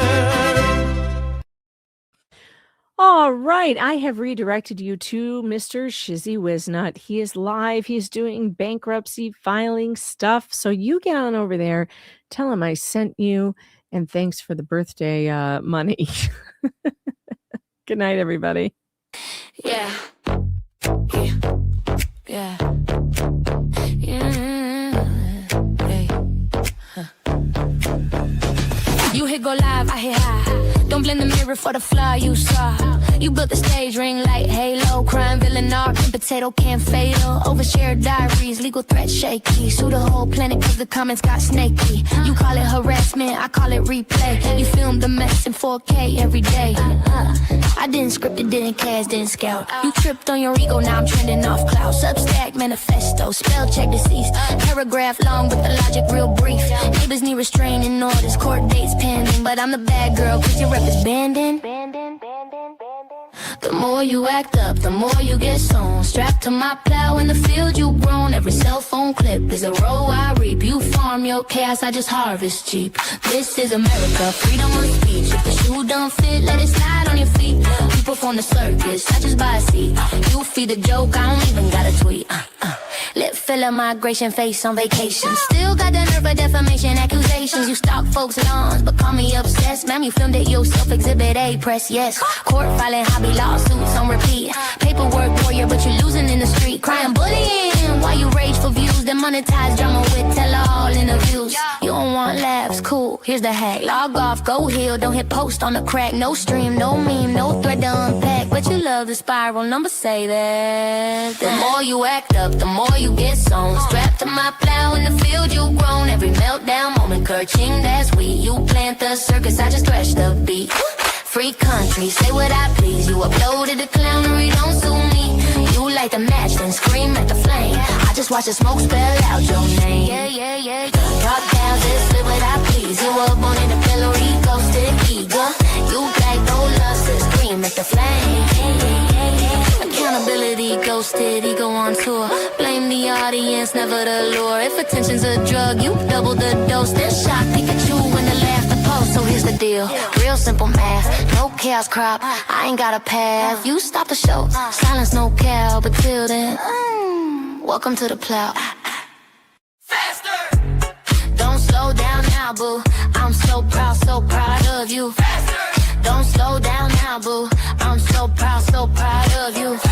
All right, I have redirected you to Mr. Shizzy Wiznut. He is live. He's doing bankruptcy filing stuff. So you get on over there, tell him I sent you, and thanks for the birthday money. Good night, everybody. Yeah. Yeah. Hey. You hit go live, I hit high. Don't blend the mirror for the fly you saw. You built the stage, ring light, halo. Crime, villain, art, potato, can fatal. Overshared diaries, legal threats shaky. Sue the whole planet cause the comments got snaky. You call it harassment, I call it replay. You filmed the mess in 4K every day. I didn't script it, didn't cast, didn't scout. You tripped on your ego, now I'm trending off cloud. Substack, manifesto, spell check deceased. Paragraph long, but the logic real brief. Neighbors need restraining orders, court dates pending. But I'm the bad girl cause your rep is banding. The more you act up, the more you get sown. Strapped to my plow in the field you've grown. Every cell phone clip is a row I reap. You farm your chaos, I just harvest cheap. This is America, freedom of speech. If the shoe don't fit, let it slide on your feet. You perform the circus, I just buy a seat. You feed the joke, I don't even gotta tweet. Lip filler, migration, face on vacation. Still got the nerve of defamation accusations. You stalk folks' lawns, but call me obsessed. Ma'am, you filmed it yourself, exhibit A, press yes. Court filing, hobby lawsuits on repeat. Paperwork warrior, but you losing in the street. Crying bullying while you rage for views. Then monetize drama with tell-all interviews. You don't want laughs, cool, here's the hack. Log off, go heal, don't hit post on the crack. No stream, no meme, no thread to unpack. But you love the spiral, numbers say that. The more you act up, the more you get sown. Strapped to my plow in the field you've grown. Every meltdown moment, Kerching, that's we. You plant the circus, I just thresh the beat. Free country, say what I please. You uploaded the clownery, don't sue me. You light the match, then scream at the flame. I just watch the smoke spell out your name. Yeah. Talk down, just live what I please. You up on in the pillory, ghosted eager. You like those lusters, scream at the flame. Accountability, ghosted, ego on tour. Blame the audience, never the lure. If attention's a drug, you double the dose. Then shock Pikachu when the laughter post. So here's the deal, real simple math. No chaos crop, I ain't got a path. You stop the show, silence no cow, but till then Welcome to the plow. Faster! Don't slow down now, boo. I'm so proud of you. Faster! Don't slow down now, boo. I'm so proud of you.